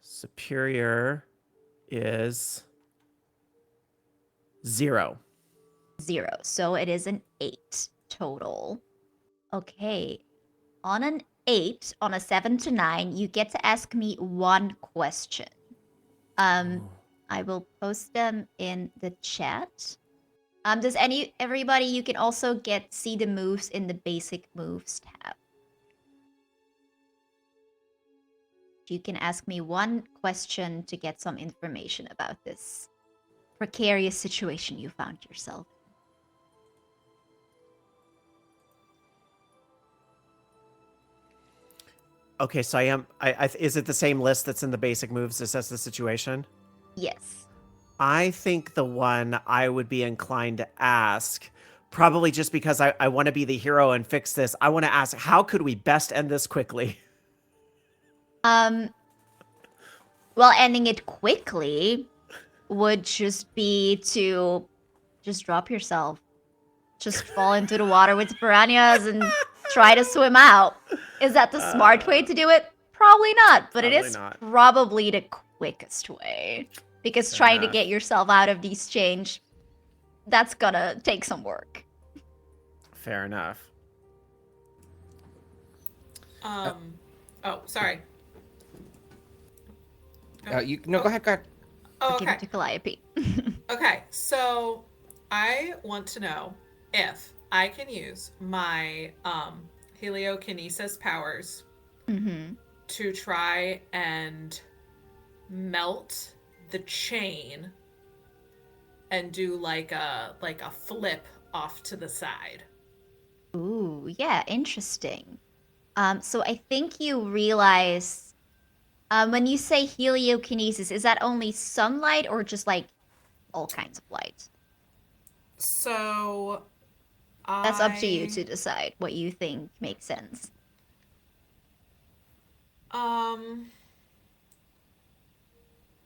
Superior is 0. 0. So it is an 8 total. Okay. On an 8, on a 7 to 9, you get to ask me one question. I will post them in the chat. Does everybody, you can also see the moves in the basic moves tab. You can ask me one question to get some information about this precarious situation you found yourself. Okay, so is it the same list that's in the basic moves? Assess the situation? Yes. I think the one I would be inclined to ask, probably just because I want to be the hero and fix this, I want to ask, how could we best end this quickly? Well, ending it quickly would just be to just drop yourself. Just fall into the water with the piranhas and try to swim out. Is that the smart way to do it? Probably not, but it Probably is not. probably the quickest way. Because trying to enough. get yourself out of these chains, that's gonna take some work. Fair enough. Oh, sorry. Go ahead. Oh, I'll give it okay. to Calliope. Okay, so I want to know if I can use my heliokinesis powers to try and melt the chain and do like a flip off to the side. Ooh, yeah, interesting. So I think you realize when you say heliokinesis, is that only sunlight or just like all kinds of light? So That's up to you I to decide what you think makes sense. um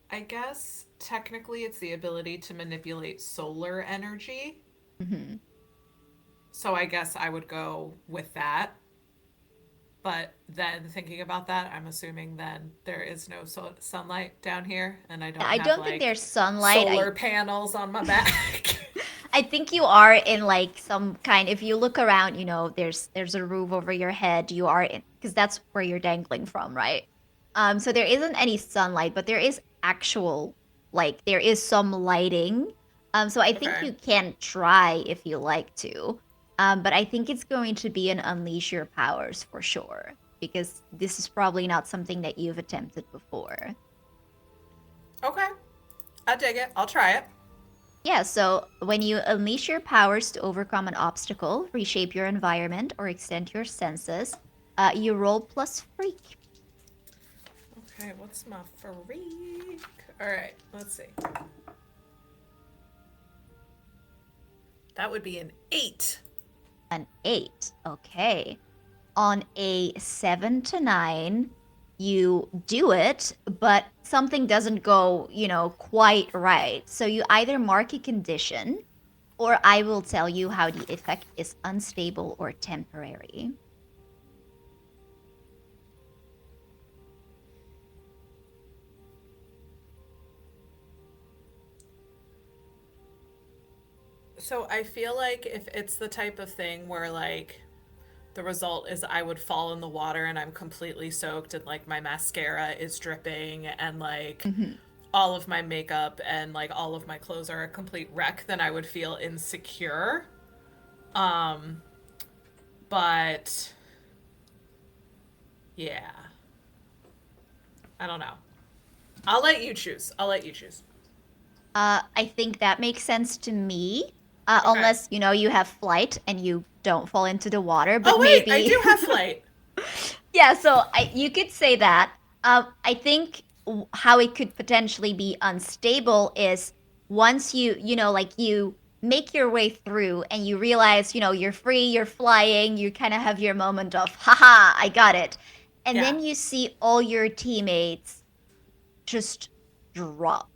I guess technically it's the ability to manipulate solar energy. Hmm. So I guess I would go with that. But then thinking about that, I'm assuming then there is no sunlight down here and I Yeah, don't I have don't think like there's sunlight. solar panels on my back. I think you are in like some kind. If you look around, there's a roof over your head. You are in because that's where you're dangling from, right? So there isn't any sunlight, but there is actual like there is some lighting. So I think Okay. you can try if you like to. But I think it's going to be an unleash your powers for sure because this is probably not something that you've attempted before. Okay. I dig it. I'll try it. Yeah, so when you unleash your powers to overcome an obstacle, reshape your environment, or extend your senses, you roll plus freak. Okay, what's my freak? All right, let's see. That would be an 8. An 8. Okay. On a 7 to 9, you do it, but something doesn't go, quite right. So you either mark a condition, or I will tell you how the effect is unstable or temporary. So I feel like if it's the type of thing where like the result is I would fall in the water and I'm completely soaked and like my mascara is dripping and like Mhm. all of my makeup and like all of my clothes are a complete wreck, then I would feel insecure. Um, but yeah, I don't know. I'll let you choose. I'll let you choose. I think that makes sense to me. Okay. Unless, you have flight and you don't fall into the water, but Oh wait, I maybe. do have flight. Yeah, so you could say that. I think how it could potentially be unstable is once like you make your way through and you realize, you're free, you're flying, you kind of have your moment of, haha, I got it. And Yeah. then you see all your teammates just drop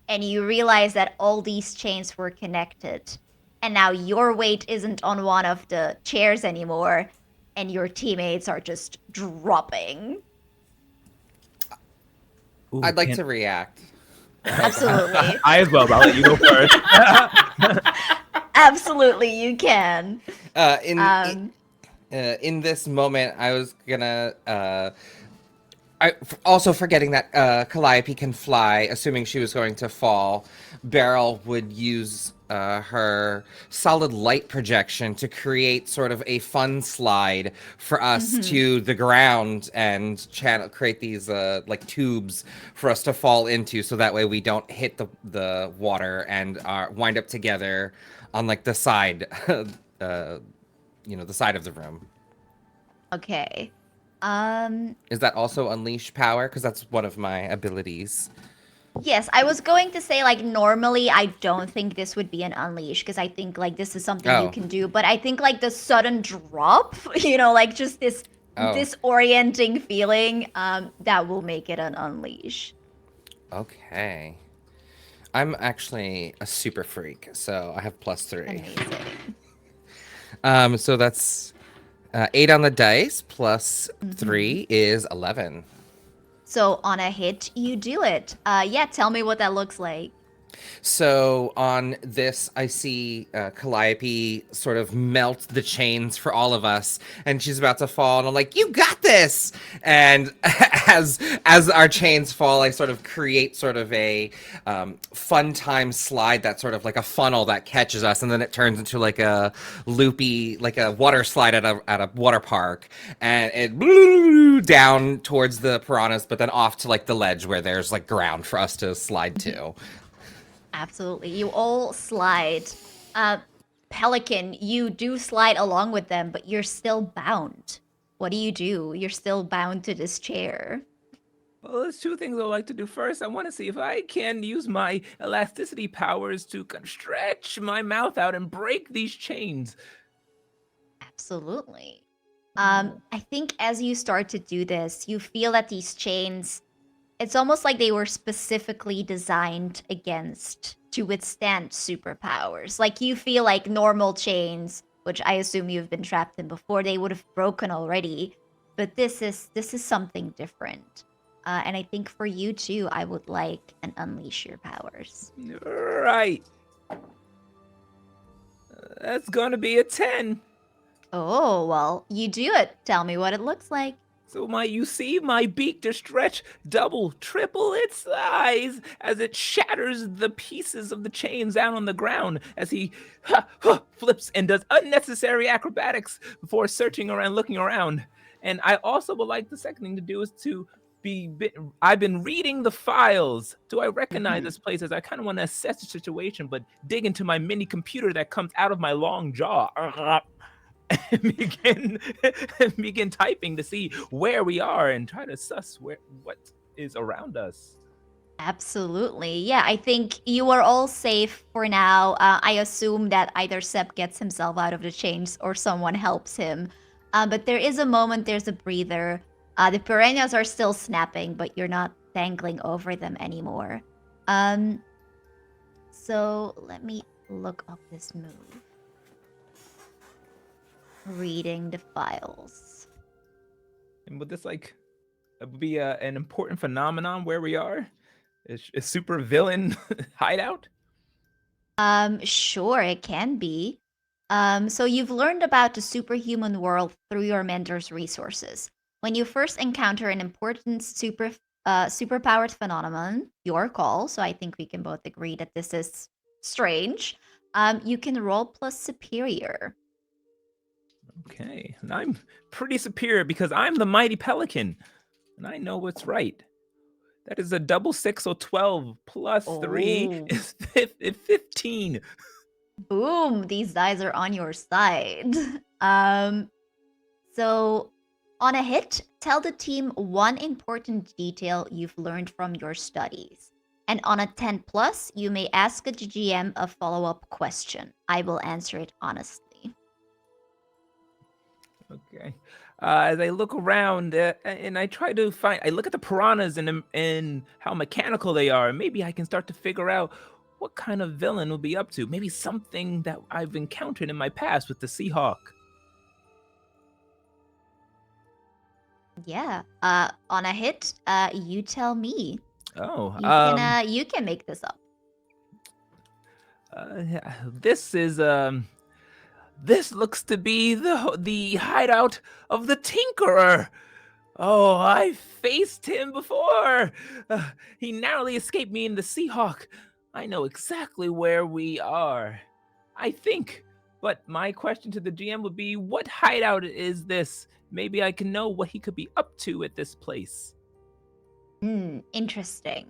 and you realize that all these chains were connected and now your weight isn't on one of the chairs anymore and your teammates are just dropping. Ooh, I'd like can to react. Absolutely. I as well, but I'll let you go first. Absolutely, you can. Uh, in Um, in this moment, I was gonna also forgetting that Calliope can fly, assuming she was going to fall, Beryl would use her solid light projection to create sort of a fun slide for us mhm. to the ground and create these like tubes for us to fall into, so that way we don't hit the water and wind up together on like the side, the side of the room. Okay. Um, Is that also unleash power? Because that's one of my abilities. yes, I was going to say like normally I don't think this would be an unleash because I think like this is something you Oh, can do, but I think like the sudden drop, like just this oh, disorienting feeling, that will make it an unleash. okay. I'm actually a super freak, so I have +3. Amazing. So that's 8 on the dice plus Hmm. 3 is 11. So on a hit, you do it. Yeah, tell me what that looks like. So on this, I see Calliope sort of melt the chains for all of us, and she's about to fall, and I'm like, "You got this!" And as our chains fall, I sort of create sort of a fun time slide that's sort of like a funnel that catches us, and then it turns into like a loopy, like a water slide at a water park, and it down towards the piranhas, but then off to like the ledge where there's like ground for us to slide to. Absolutely. You all slide. Uh, pelican, you do slide along with them, but you're still bound. What do? You're still bound to this chair. Well, there's two things I'd like to do. First, I want to see if I can use my elasticity powers to stretch my mouth out and break these chains. Absolutely. I think as you start to do this, you feel that these chains, it's almost like they were specifically designed against to withstand superpowers. Like you feel like normal chains, which I assume you've been trapped in before, they would have broken already. But this is something different. And I think for you too, I would like an unleash your powers. Right. That's gonna be a 10. Oh, well, you do it. Tell me what it looks like. So you see my beak to stretch double, triple its size as it shatters the pieces of the chains down on the ground as he flips and does unnecessary acrobatics before searching around, looking around. And I also would like the second thing to do is to I've been reading the files. Do I recognize this place? As I kind of want to assess the situation, but dig into my mini computer that comes out of my long jaw. And begin typing to see where we are and try to suss what is around us. Absolutely. Yeah, I think you are all safe for now. I assume that either Sep gets himself out of the chains or someone helps him. But there is a moment, there's a breather. The piranhas are still snapping, but you're not dangling over them anymore. So let me look up this move. Reading the files. And would this be an important phenomenon where we are? Is super villain hideout? Sure, it can be. So you've learned about the superhuman world through your mentor's resources. When you first encounter an important superpowered phenomenon, your call, so I think we can both agree that this is strange, you can roll plus superior. Okay, and I'm pretty superior because I'm the mighty pelican, and I know what's right. That is a double 6, so 12 plus 3 Oh. is 15. Boom, these dice are on your side. So on a hit, tell the team one important detail you've learned from your studies. And on a 10 plus, you may ask a GM a follow-up question. I will answer it honestly. Okay. As I look around and I try to I look at the piranhas and how mechanical they are. Maybe I can start to figure out what kind of villain will be up to. Maybe something that I've encountered in my past with the Seahawk. Yeah. On a hit, you tell me. Oh, You can make this up. yeah, this looks to be the hideout of the Tinkerer. Oh, I faced him before. He narrowly escaped me in the Seahawk. I know exactly where we are. I think. But my question to the GM would be, what hideout is this? Maybe I can know what he could be up to at this place. Interesting.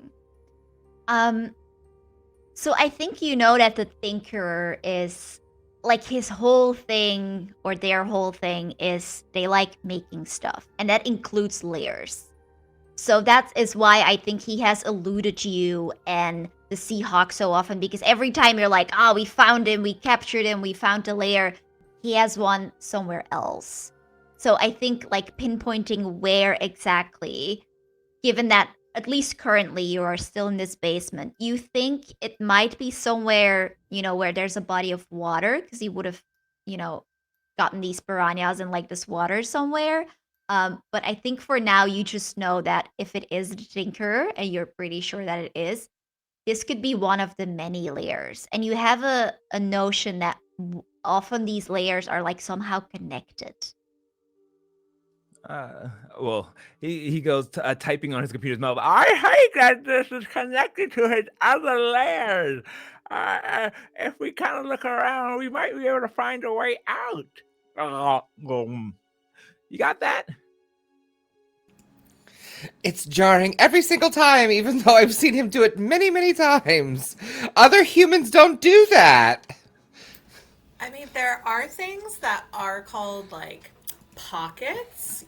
So I think you know that the Thinker is like his whole thing or their whole thing is they like making stuff, and that includes layers. So that is why I think he has eluded you and the Seahawk so often, because every time you're like, oh, we found him, we captured him, we found a layer, he has one somewhere else. So I think like pinpointing where exactly, given that at least currently you are still in this basement, you think it might be somewhere, where there's a body of water, because you would have, you know, gotten these piranhas in like this water somewhere. But I think for now you just know that if it is the Tinker, and you're pretty sure that it is, this could be one of the many layers. And you have a notion that often these layers are like somehow connected. Well, he goes typing on his computer's mouth. I hate that this is connected to his other layers. If we kind of look around, we might be able to find a way out. You got that? It's jarring every single time, even though I've seen him do it many, many times. Other humans don't do that. I mean, there are things that are called like pockets,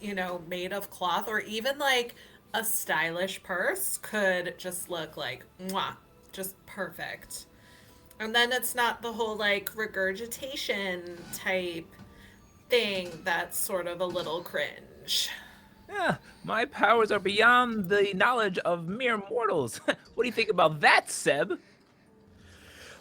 made of cloth, or even like a stylish purse could just look like mwah, just perfect. And then it's not the whole like regurgitation type thing that's sort of a little cringe. Yeah, my powers are beyond the knowledge of mere mortals. What do you think about that, Seb?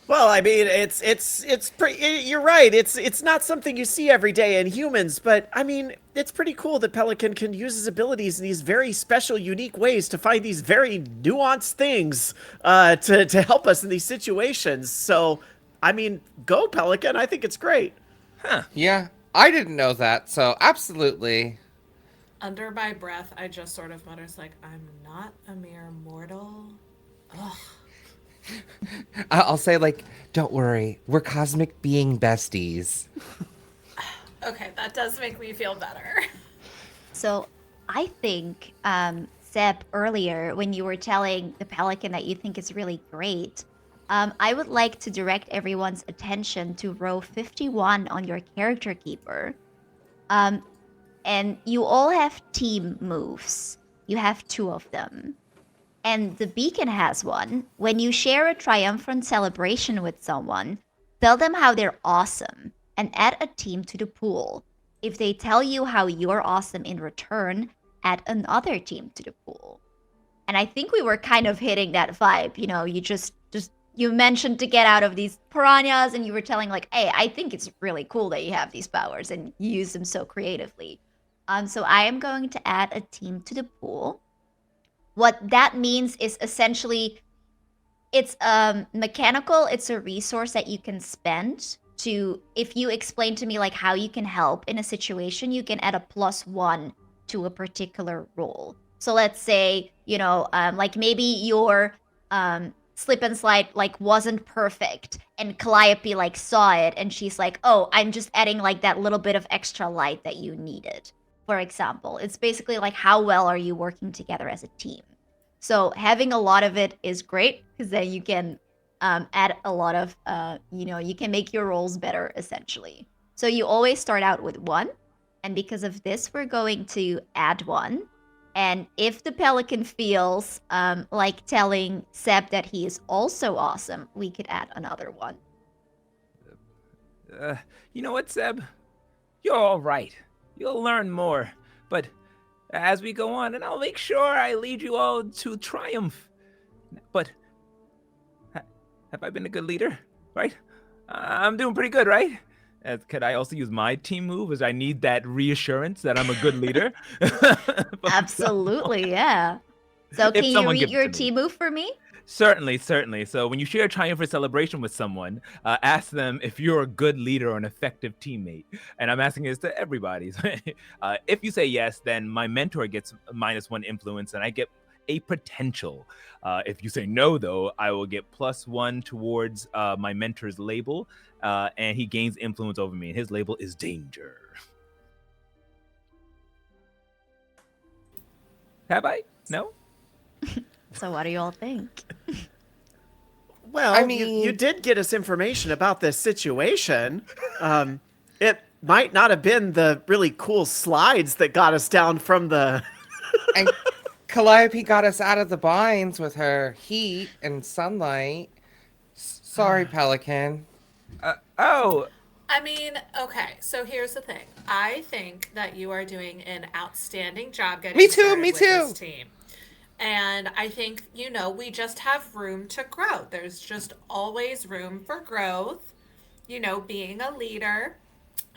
Well, I mean, it's pretty. You're right. It's not something you see every day in humans, but I mean, it's pretty cool that Pelican can use his abilities in these very special, unique ways to find these very nuanced things to help us in these situations. So, I mean, go Pelican. I think it's great. Huh. Yeah, I didn't know that, so absolutely. Under my breath, I just sort of mutters like, "I'm not a mere mortal." Ugh. I'll say, like, don't worry, we're cosmic being besties. Okay, that does make me feel better. So I think, Seb, earlier when you were telling the Pelican that you think is really great, I would like to direct everyone's attention to row 51 on your character keeper. Um, and you all have team moves. You have two of them. And the beacon has one. When you share a triumphant celebration with someone, tell them how they're awesome and add a team to the pool. If they tell you how you're awesome in return, add another team to the pool. And I think we were kind of hitting that vibe. You just you mentioned to get out of these piranhas and you were telling like, "Hey, I think it's really cool that you have these powers and you use them so creatively." So I am going to add a team to the pool. What that means is essentially it's mechanical. It's a resource that you can spend to, if you explain to me like how you can help in a situation, you can add a +1 to a particular role. So let's say, like maybe your slip and slide like wasn't perfect and Calliope like saw it and she's like, "Oh, I'm just adding like that little bit of extra light that you needed." For example, it's basically like how well are you working together as a team. So having a lot of it is great because then you can add a lot of, you can make your roles better essentially. So you always start out with one. And because of this, we're going to add one. And if the Pelican feels like telling Seb that he is also awesome, we could add another one. Uh, you know what, Seb? You're all right. You'll learn more. But as we go on, and I'll make sure I lead you all to triumph. But have I been a good leader? Right? I'm doing pretty good, right? Could I also use my team move as I need that reassurance that I'm a good leader? Absolutely, yeah. So If can you someone read gives it your to me. team move for me? Certainly, certainly. So when you share a triumphant celebration with someone, ask them if you're a good leader or an effective teammate. And I'm asking this to everybody. If you say yes, then my mentor gets -1 influence and I get a potential. If you say no, though, I will get +1 towards my mentor's label, and he gains influence over me. And his label is danger. Have I? No? So what do you all think? Well, I you mean, did get us information about this situation. It might not have been the really cool slides that got us down from the. and Calliope got us out of the binds with her heat and sunlight. Sorry, Pelican. Oh, I mean, okay, so here's the thing. I think that you are doing an outstanding job Me getting too, started me with this too. team. And I think, we just have room to grow. There's just always room for growth, being a leader.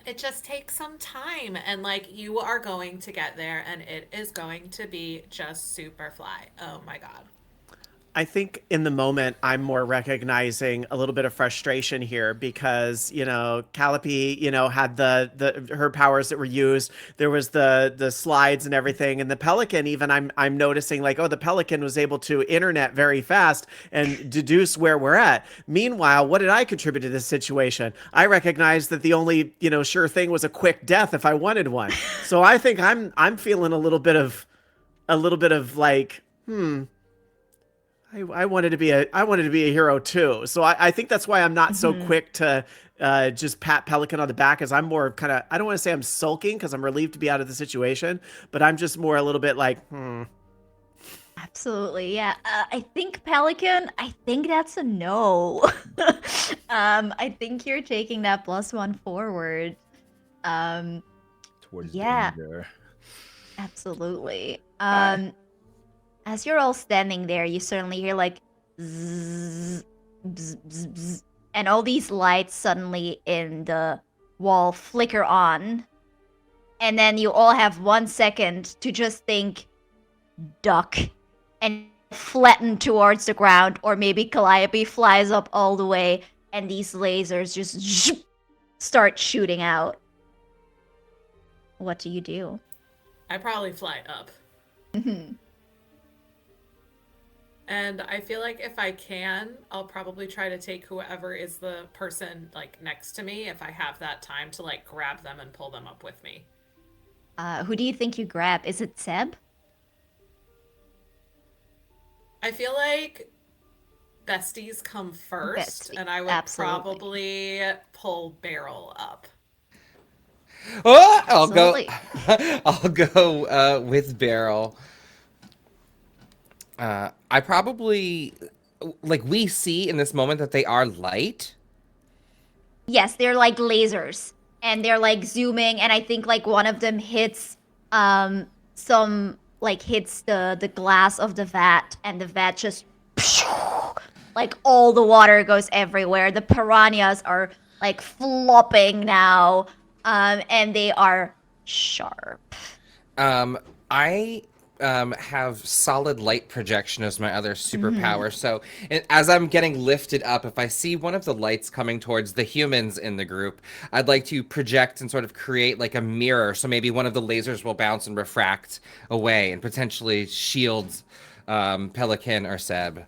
It just takes some time. And like, you are going to get there, and it is going to be just super fly. Oh my God. I think in the moment I'm more recognizing a little bit of frustration here because Calliope had the her powers that were used. There was the slides and everything, and the Pelican even I'm noticing like, oh, the Pelican was able to internet very fast and deduce where we're at. Meanwhile, what did I contribute to this situation? I recognized that the only sure thing was a quick death if I wanted one. So I think I'm feeling a little bit of like I wanted to be a hero too. So I think that's why I'm not so Mhm. quick to just pat Pelican on the back, as I'm more kind of, I don't want to say I'm sulking because I'm relieved to be out of the situation, but I'm just more a little bit like, Absolutely, yeah. I think Pelican. I think that's a no. I think you're taking that +1 forward. Um, Towards yeah, danger. absolutely. I As you're all standing there, you suddenly hear like zzz, bzz, bzz, bzz, and all these lights suddenly in the wall flicker on, and then you all have 1 second to just think duck and flatten towards the ground, or maybe Calliope flies up all the way, and these lasers just start shooting out. What do you do? I probably fly up. And I feel like if I can, I'll probably try to take whoever is the person like next to me if I have that time to like grab them and pull them up with me. Who do you think you grab? Is it Seb? I feel like besties come first, Bestie. and I would Absolutely. probably pull Beryl up. Oh, Absolutely. I'll go with Beryl. I probably like we see in this moment that they are light. Yes, they're like lasers, and they're like zooming, and I think like one of them hits some like hits the glass of the vat, and the vat just like all the water goes everywhere. The piranhas are like flopping now, and they are sharp. I have solid light projection as my other Mhm. superpower. So as I'm getting lifted up, if I see one of the lights coming towards the humans in the group, I'd like to project and sort of create like a mirror. So maybe one of the lasers will bounce and refract away and potentially shield Pelican or Seb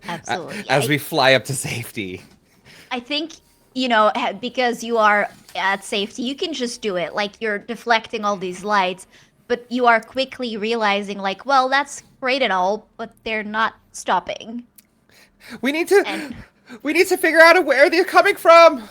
Absolutely. as we fly up to safety. I think, because you are at safety, you can just do it. Like you're deflecting all these lights, but you are quickly realizing, like, well, that's great and all, but they're not stopping. We need to And we need to figure out where they're coming from.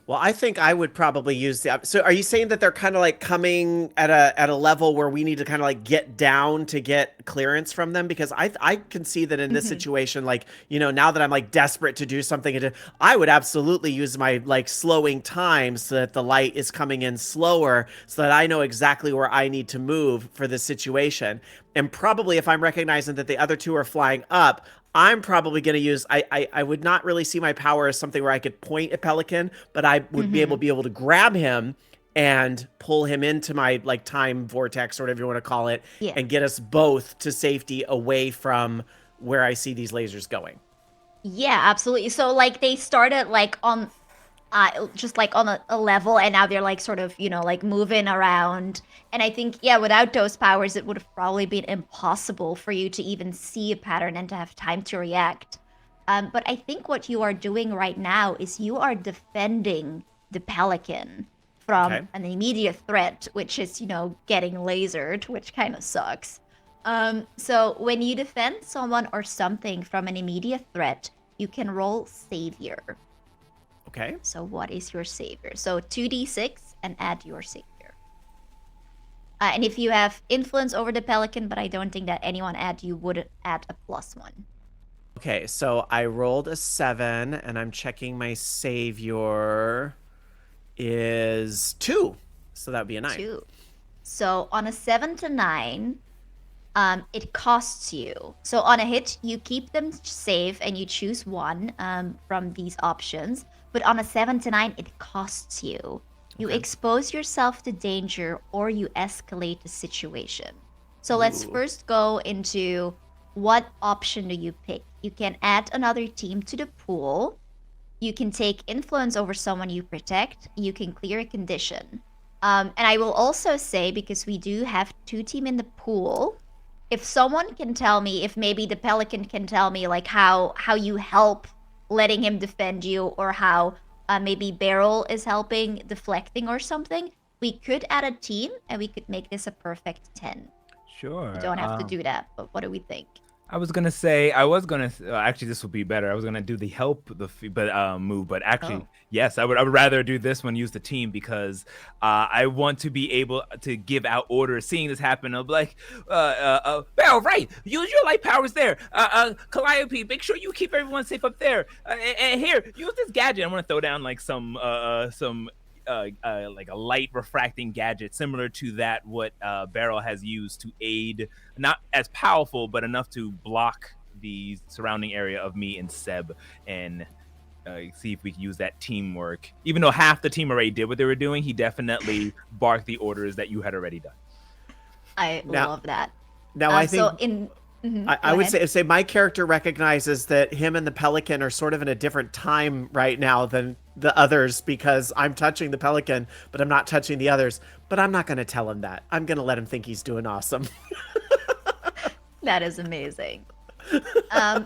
well, I think I would probably use the. So, are you saying that they're kind of like coming at a level where we need to kind of like get down to get clearance from them? Because I can see that in this Mhm. situation, like now that I'm like desperate to do something, I would absolutely use my like slowing time so that the light is coming in slower, so that I know exactly where I need to move for this situation. And probably if I'm recognizing that the other two are flying up, I'm probably going to use. I would not really see my power as something where I could point a pelican, but I would Mhm. be able to grab him and pull him into my like time vortex or whatever you want to call it, Yeah. and get us both to safety away from where I see these lasers going. Yeah, absolutely. So like they started like on just like on a level, and now they're like sort of like moving around, and I think, yeah, without those powers it would have probably been impossible for you to even see a pattern and to have time to react. But I think what you are doing right now is you are defending the pelican from Okay. an immediate threat, which is getting lasered, which kind of sucks. So when you defend someone or something from an immediate threat, you can roll savior. Okay. So what is your savior? So 2d6 and add your savior. And if you have influence over the pelican, but I don't think that anyone you would add a +1. Okay. So I rolled a 7, and I'm checking my savior is 2, so that would be a 9. 2. So on a 7 to 9, it costs you. So on a hit, you keep them safe and you choose one from these options. But on a 7 to 9, it costs you. You Okay. expose yourself to danger or you escalate the situation. So let's Ooh. first go into what option do you pick? You can add another team to the pool. You can take influence over someone you protect. You can clear a condition. And I will also say, because we do have 2 team in the pool, if someone can tell me, if maybe the pelican can tell me like how you help letting him defend you, or how maybe Beryl is helping deflecting or something, we could add a team and we could make this a perfect 10. Sure. You don't have to do that, but what do we think? I was gonna actually this would be better. I was gonna do the help move, but actually Oh. yes, I would rather do this one, use the team because I want to be able to give out orders. Seeing this happen, I'll be like, Bell, right? Use your light powers there. Calliope, make sure you keep everyone safe up there. And here, use this gadget. I'm gonna throw down like some like a light refracting gadget similar to that what Beryl has used to aid, not as powerful but enough to block the surrounding area of me and Seb, and see if we can use that teamwork. Even though half the team already did what they were doing, he definitely barked the orders that you had already done. I Now, love that. now I think So in I go would ahead. say my character recognizes that him and the pelican are sort of in a different time right now than the others because I'm touching the pelican, but I'm not touching the others. But I'm not going to tell him that. I'm going to let him think he's doing awesome. That is amazing.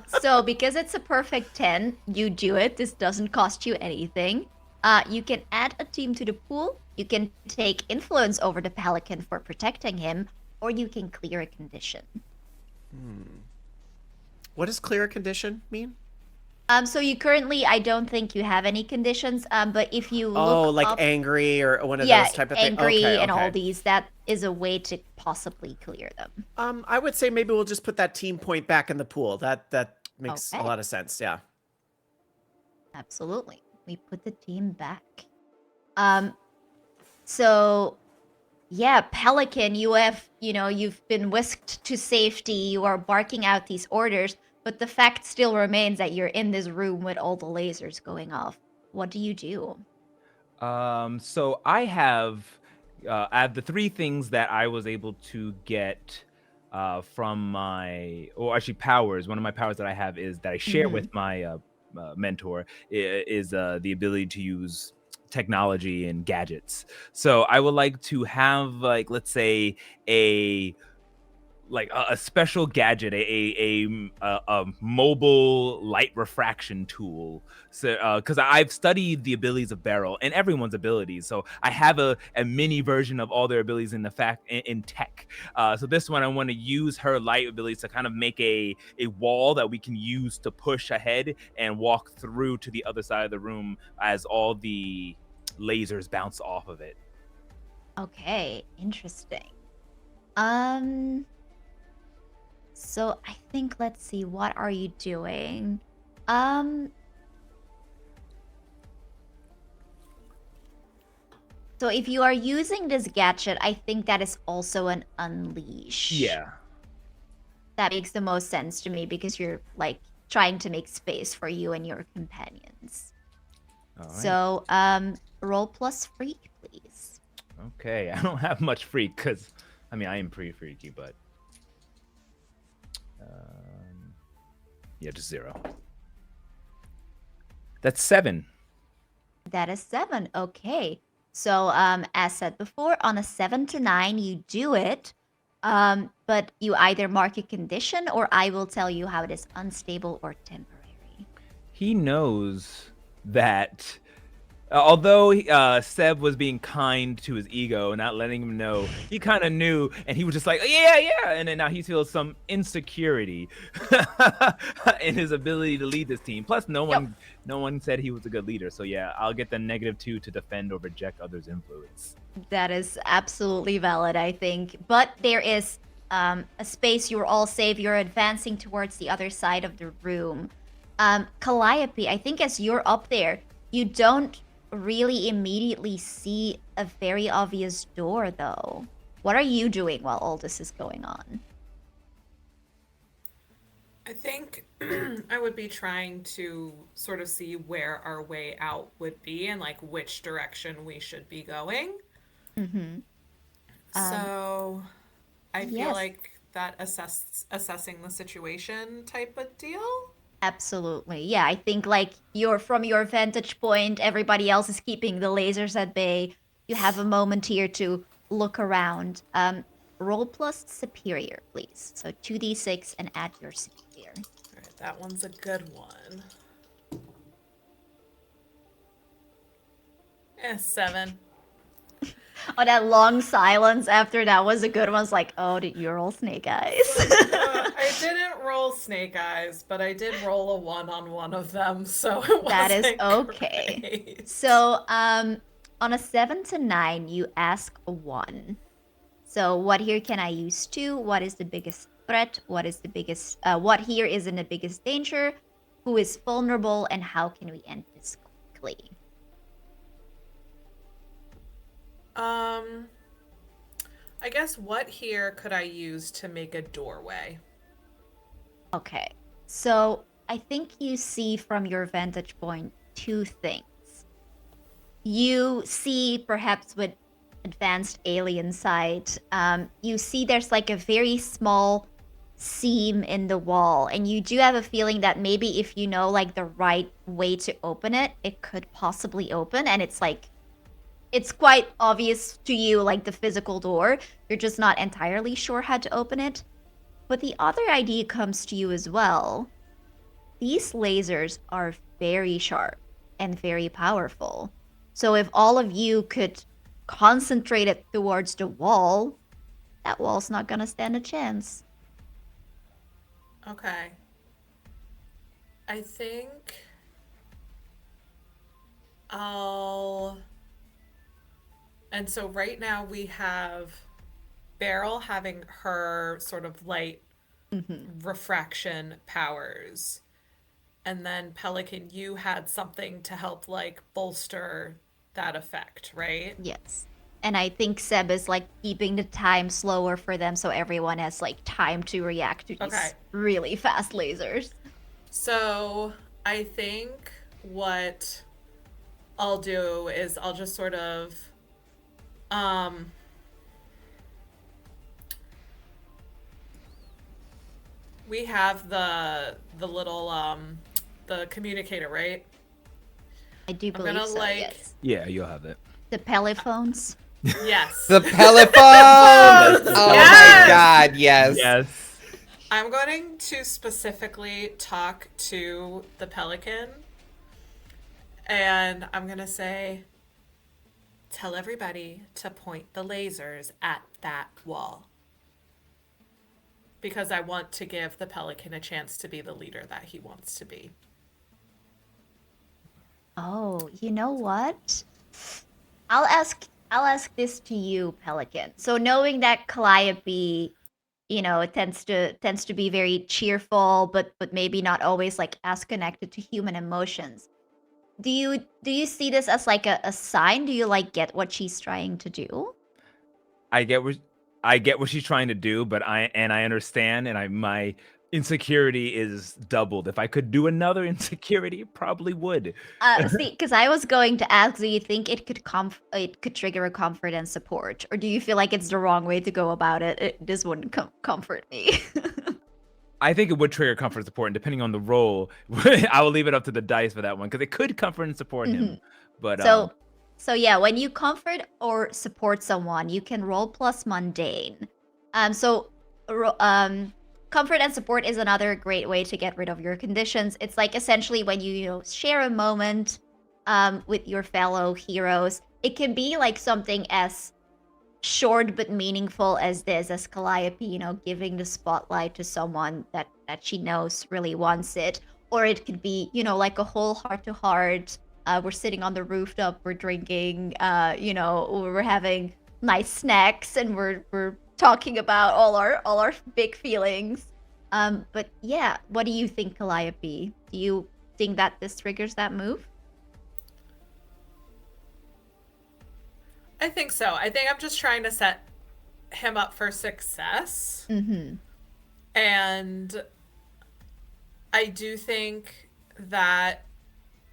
So because it's a perfect 10, you do it. This doesn't cost you anything. You can add a team to the pool. You can take influence over the pelican for protecting him, or you can clear a condition. What does clear a condition mean? So you currently, I don't think you have any conditions. But if you Oh, look like up, angry or one of yeah, those type of things. angry Okay, and all okay. these, that is a way to possibly clear them. I would say maybe we'll just put that team point back in the pool. That makes a Okay, lot of sense. Yeah. absolutely. We put the team back. Um, so yeah, Pelican, you've been whisked to safety. You are barking out these orders, but the fact still remains that you're in this room with all the lasers going off. What do you do? So I have the three things that I was able to get from my, or actually powers. One of my powers that I have is that I share Mm-hmm. with my mentor is the ability to use technology and gadgets. So I would like to have, like, let's say a a special gadget, a mobile light refraction tool. So, because I've studied the abilities of Beryl and everyone's abilities, so I have a mini version of all their abilities in the fact in tech. So this one, I want to use her light abilities to kind of make a wall that we can use to push ahead and walk through to the other side of the room as all the lasers bounce off of it. Okay, interesting. Um, so I think let's see, what are you doing? Um, so if you are using this gadget, I think that is also an unleash. Yeah. That makes the most sense to me because you're like trying to make space for you and your companions. All right. So, roll plus freak, please. Okay, I don't have much freak because, I mean, I am pretty freaky, but yeah, just 0. That's 7. That is 7. Okay. So, as said before, on a 7 to 9, you do it. But you either mark a condition or I will tell you how it is unstable or temporary. He knows that although Seb was being kind to his ego and not letting him know, he kind of knew, and he was just like, yeah, yeah, and then now he feels some insecurity in his ability to lead this team. Plus, no one said he was a good leader, so yeah, I'll get the -2 to defend or reject others' influence. That is absolutely valid, I think. But there is a space. You're all safe. You're advancing towards the other side of the room. Calliope, I think as you're up there, you don't really immediately see a very obvious door, though. What are you doing while all this is going on? I think I would be trying to sort of see where our way out would be and like which direction we should be going. Mm-hmm. So I feel Yes, like that assessing the situation type of deal. absolutely. Yeah, I think like you're from your vantage point, everybody else is keeping the lasers at bay. You have a moment here to look around. Roll plus superior, please. So 2d6 and add your superior. All right, that one's a good one. 7. Oh, that long silence after that was a good one. It's like, oh, did you roll snake eyes? I didn't roll snake eyes, but I did roll a 1 on one of them, so it That is wasn't okay. great. So, on a 7 to 9, you ask a 1. So, what here can I use to? What is the biggest threat? What is the biggest, what here is in the biggest danger? Who is vulnerable? And how can we end this quickly? I guess what here could I use to make a doorway? Okay. So, I think you see from your vantage point 2 things. You see, perhaps with advanced alien sight, you see there's like a very small seam in the wall, and you do have a feeling that maybe if you know like the right way to open it, it could possibly open. And it's like, it's quite obvious to you, like the physical door. You're just not entirely sure how to open it. But the other idea comes to you as well. These lasers are very sharp and very powerful. So if all of you could concentrate it towards the wall, that wall's not gonna stand a chance. Okay. I think I'll. And so right now we have Beryl having her sort of light refraction powers. And then Pelican, you had something to help like bolster that effect, right? Yes. And I think Seb is like keeping the time slower for them so everyone has like time to react to these Okay. really fast lasers. So I think what I'll do is I'll just sort of we have the little the communicator, right? I do believe gonna, so, like- yes. Yeah, you'll have it. The Peliphones. Yes. The telephone! Oh my Yes! god, yes. Yes. I'm going to specifically talk to the Pelican, and I'm going to say, tell everybody to point the lasers at that wall. Because I want to give the Pelican a chance to be the leader that he wants to be. Oh, you know what? I'll ask this to you, Pelican. So knowing that Calliope, tends to be very cheerful, but maybe not always like as connected to human emotions. Do you see this as like a sign? Do you like get what she's trying to do? I get what she's trying to do, but I understand, and my insecurity is doubled. If I could do another insecurity, probably would. See, because I was going to ask, do you think it could trigger a comfort and support, or do you feel like it's the wrong way to go about it? This wouldn't comfort me. I think it would trigger comfort and support, and depending on the role, I will leave it up to the dice for that one because it could comfort and support him. But So yeah, when you comfort or support someone, you can roll plus mundane. So comfort and support is another great way to get rid of your conditions. It's like essentially when you share a moment with your fellow heroes. It can be like something as short but meaningful as this, as Calliope, giving the spotlight to someone that she knows really wants it. Or it could be, like a whole heart to heart. We're sitting on the rooftop, we're drinking, we're having nice snacks, and we're talking about all our big feelings. But yeah, what do you think, Calliope? Do you think that this triggers that move? I think so. I think I'm just trying to set him up for success. Mm-hmm. And I do think that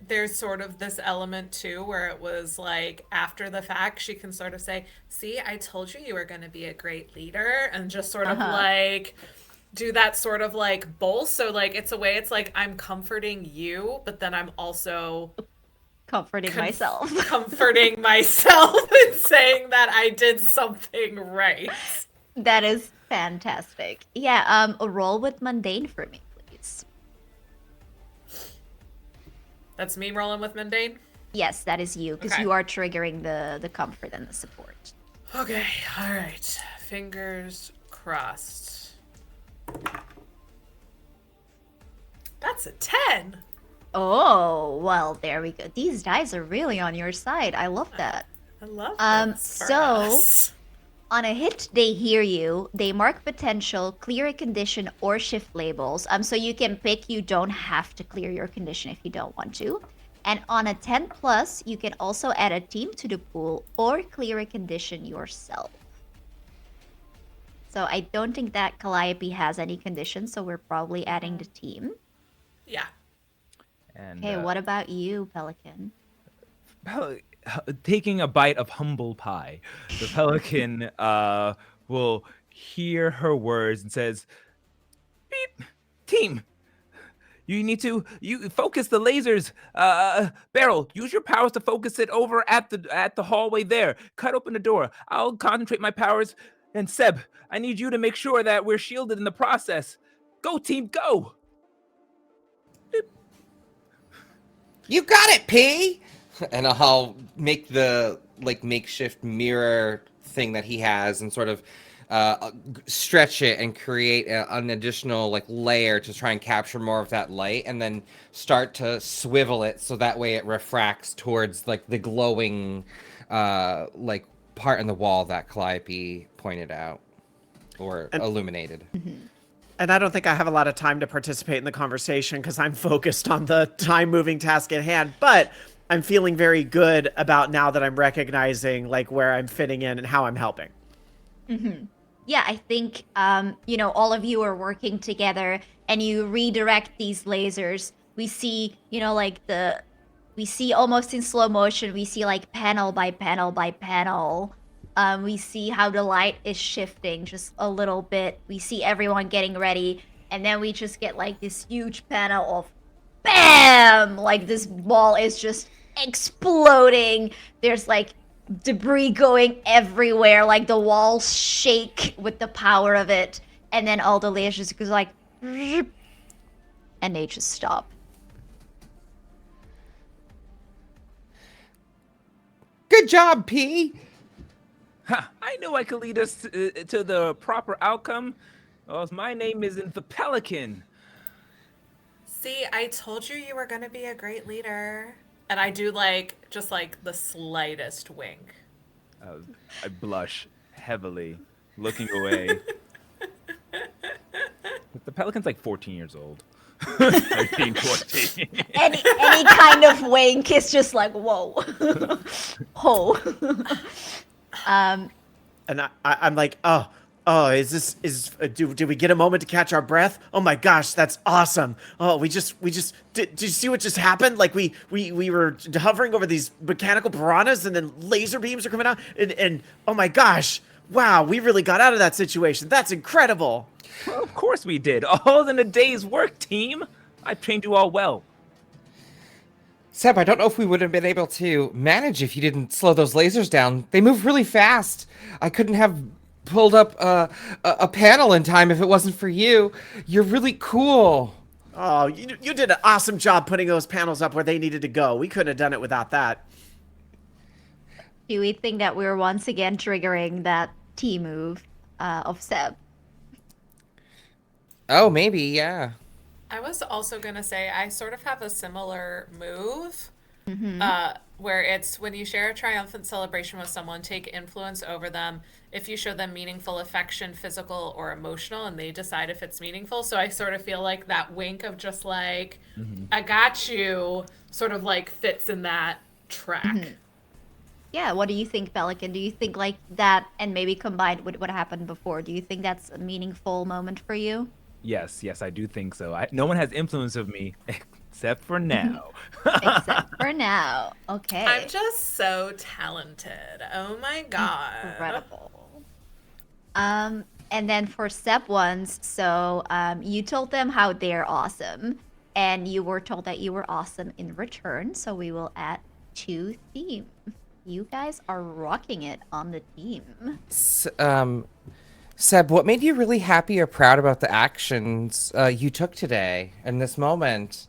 there's sort of this element too where it was like after the fact she can sort of say, see, I told you you were going to be a great leader, and just sort of like do that sort of like both. So like it's a way, it's like I'm comforting you, but then I'm also Comforting myself. comforting myself and saying that I did something right. That is fantastic. Yeah, a roll with mundane for me, please. That's me rolling with mundane. Yes, that is you, because Okay. you are triggering the comfort and the support. Okay, all right. Fingers crossed. That's a 10. Oh, well, there we go. These dice are really on your side. I love that. I love this for So us. on a hit, they hear you. They mark potential, clear a condition, or shift labels. So you can pick. You don't have to clear your condition if you don't want to. And on a 10 plus, you can also add a team to the pool or clear a condition yourself. So I don't think that Calliope has any conditions, so we're probably adding the team. Yeah. And Okay, what about you, Pelican? taking a bite of humble pie, the pelican will hear her words and says, "Beep, team. You focus the lasers. Beryl, use your powers to focus it over at the hallway there. Cut open the door. I'll concentrate my powers. And Seb, I need you to make sure that we're shielded in the process. Go, team, go!" You got it, P. And I'll make the makeshift mirror thing that he has and sort of stretch it and create an additional layer to try and capture more of that light, and then start to swivel it so that way it refracts towards the glowing part in the wall that Calliope pointed out or illuminated. And I don't think I have a lot of time to participate in the conversation because I'm focused on the time-moving task at hand. But I'm feeling very good about now that I'm recognizing where I'm fitting in and how I'm helping. Yeah, I think all of you are working together and you redirect these lasers. We see, we see almost in slow motion, we see panel by panel by panel. We see how the light is shifting just a little bit. We see everyone getting ready, and then we just get this huge panel of BAM! This ball is just exploding. There's debris going everywhere. The walls shake with the power of it, and then all the lasers goes and they just stop. Good job, P. Ha, I knew I could lead us to the proper outcome. Well, my name isn't the Pelican. See, I told you you were going to be a great leader. And I do just the slightest wink. I blush heavily, looking away. The Pelican's 14 years old. 13, 14. Any kind of wink is just whoa. Ho. And I'm like, oh, do we get a moment to catch our breath? Oh my gosh, that's awesome. Oh, did you see what just happened? We were hovering over these mechanical piranhas and then laser beams are coming out and oh my gosh, wow, we really got out of that situation. That's incredible. Well, of course we did. All in a day's work, team. I've trained you all well. Seb, I don't know if we would have been able to manage if you didn't slow those lasers down. They move really fast. I couldn't have pulled up a panel in time if it wasn't for you. You're really cool. Oh, you did an awesome job putting those panels up where they needed to go. We couldn't have done it without that. Do we think that we're once again triggering that T move of Seb? Oh, maybe, yeah. I was also going to say I sort of have a similar move where it's when you share a triumphant celebration with someone, take influence over them if you show them meaningful affection, physical or emotional, and they decide if it's meaningful. So I sort of feel like that wink of just I got you sort of fits in that track. Yeah, what do you think, Pelican? Do you think that, and maybe combined with what happened before, do you think that's a meaningful moment for you? Yes, I do think so. No one has influence of me except for now. Except for now. Okay. I'm just so talented. Oh my god. Incredible. And then for step ones, so you told them how they're awesome, and you were told that you were awesome in return, so we will add 2 themes. You guys are rocking it on the team. Seb, what made you really happy or proud about the actions you took today in this moment?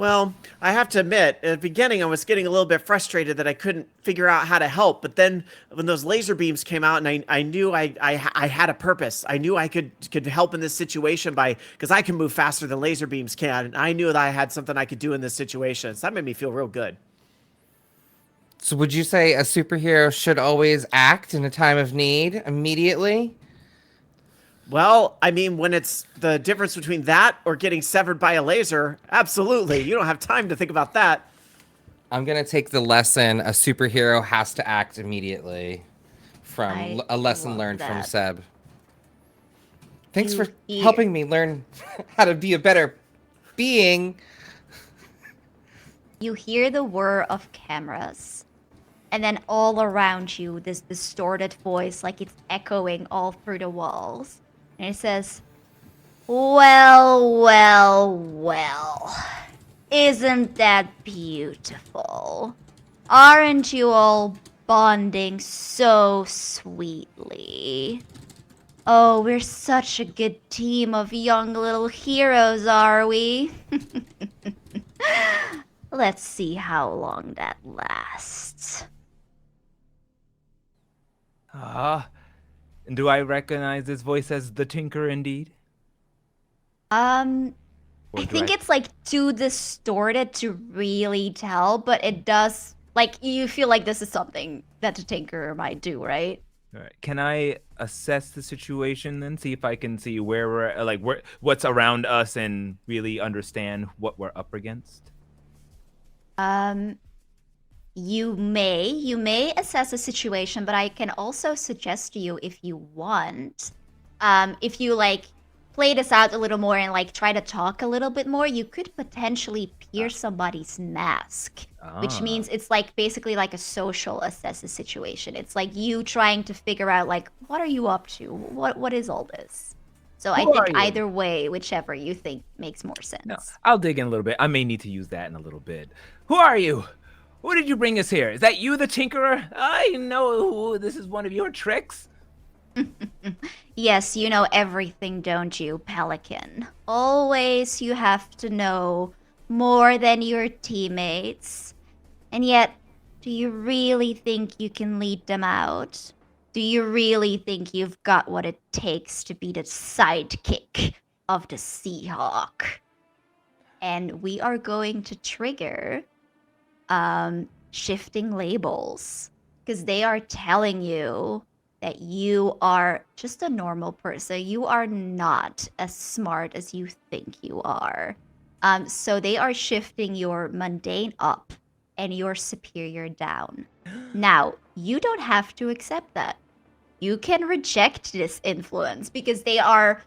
Well, I have to admit, at the beginning, I was getting a little bit frustrated that I couldn't figure out how to help. But then, when those laser beams came out, and I knew I had a purpose. I knew I could help in this situation because I can move faster than laser beams can. And I knew that I had something I could do in this situation. So that made me feel real good. So would you say a superhero should always act in a time of need immediately? Well, I mean, when it's the difference between that or getting severed by a laser, absolutely. You don't have time to think about that. I'm going to take the lesson a superhero has to act immediately from I a lesson love learned from that. Seb. Thanks You for hear- helping me learn how to be a better being. You hear the whir of cameras. And then all around you, this distorted voice, like it's echoing all through the walls. And it says, well, well, well. Isn't that beautiful? Aren't you all bonding so sweetly? Oh, we're such a good team of young little heroes, are we? Let's see how long that lasts. Ah, and do I recognize this voice as the Tinker indeed? I Or do think it's like too distorted to really tell, but it does like you feel like this is something that the Tinkerer might do, right? All right. Can I assess the situation then? See if I can see where we're what's around us and really understand what we're up against. Um, you may assess a situation, but I can also suggest to you if you want, if you like play this out a little more and like try to talk a little bit more, you could potentially pierce somebody's mask, which means it's like basically like a social assess a situation. It's like you trying to figure out like what are you up to? What is all this? So I Who think are you? either way, whichever you think makes more sense. No, I'll dig in a little bit. I may need to use that in a little bit. Who are you? Who did you bring us here? Is that you, the Tinkerer? I know this is one of your tricks. Yes, you know everything, don't you, Pelican? Always you have to know more than your teammates. And yet, do you really think you can lead them out? Do you really think you've got what it takes to be the sidekick of the Seahawk? And we are going to trigger shifting labels because they are telling you that you are just a normal person. You are not as smart as you think you are. So they are shifting your mundane up and your superior down. Now, you don't have to accept that. You can reject this influence because they are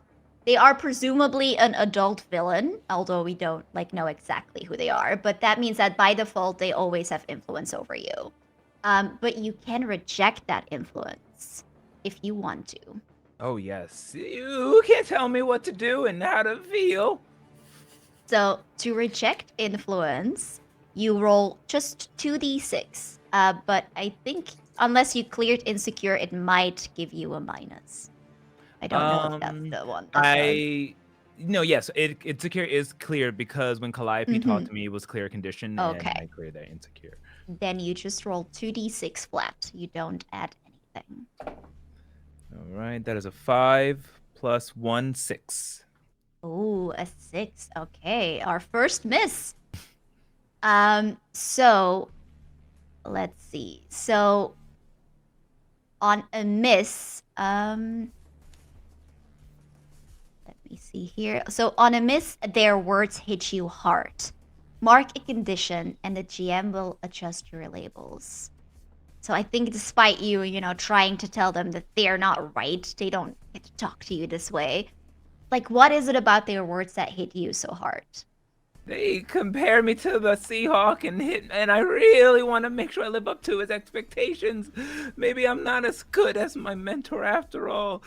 presumably an adult villain, although we don't like know exactly who they are. But that means that by default, they always have influence over you. But you can reject that influence if you want to. Oh yes, you can't tell me what to do and how to feel. So to reject influence, you roll just 2d6. But I think unless you cleared insecure, it might give you a minus. I don't know if that's the one. Yes, insecure is clear because when Calliope talked to me, it was clear condition, and Okay. I cleared that insecure. Then you just roll 2d6 flat. You don't add anything. All right, that is a 5 plus 1, 6. Ooh, a 6. Okay, our first miss. So let's see. So on a miss, let me see here. So on a miss, their words hit you hard. Mark a condition, and the GM will adjust your labels. So I think despite you, trying to tell them that they're not right, they don't get to talk to you this way. Like, what is it about their words that hit you so hard? They compare me to the Seahawk and I really want to make sure I live up to his expectations. Maybe I'm not as good as my mentor after all.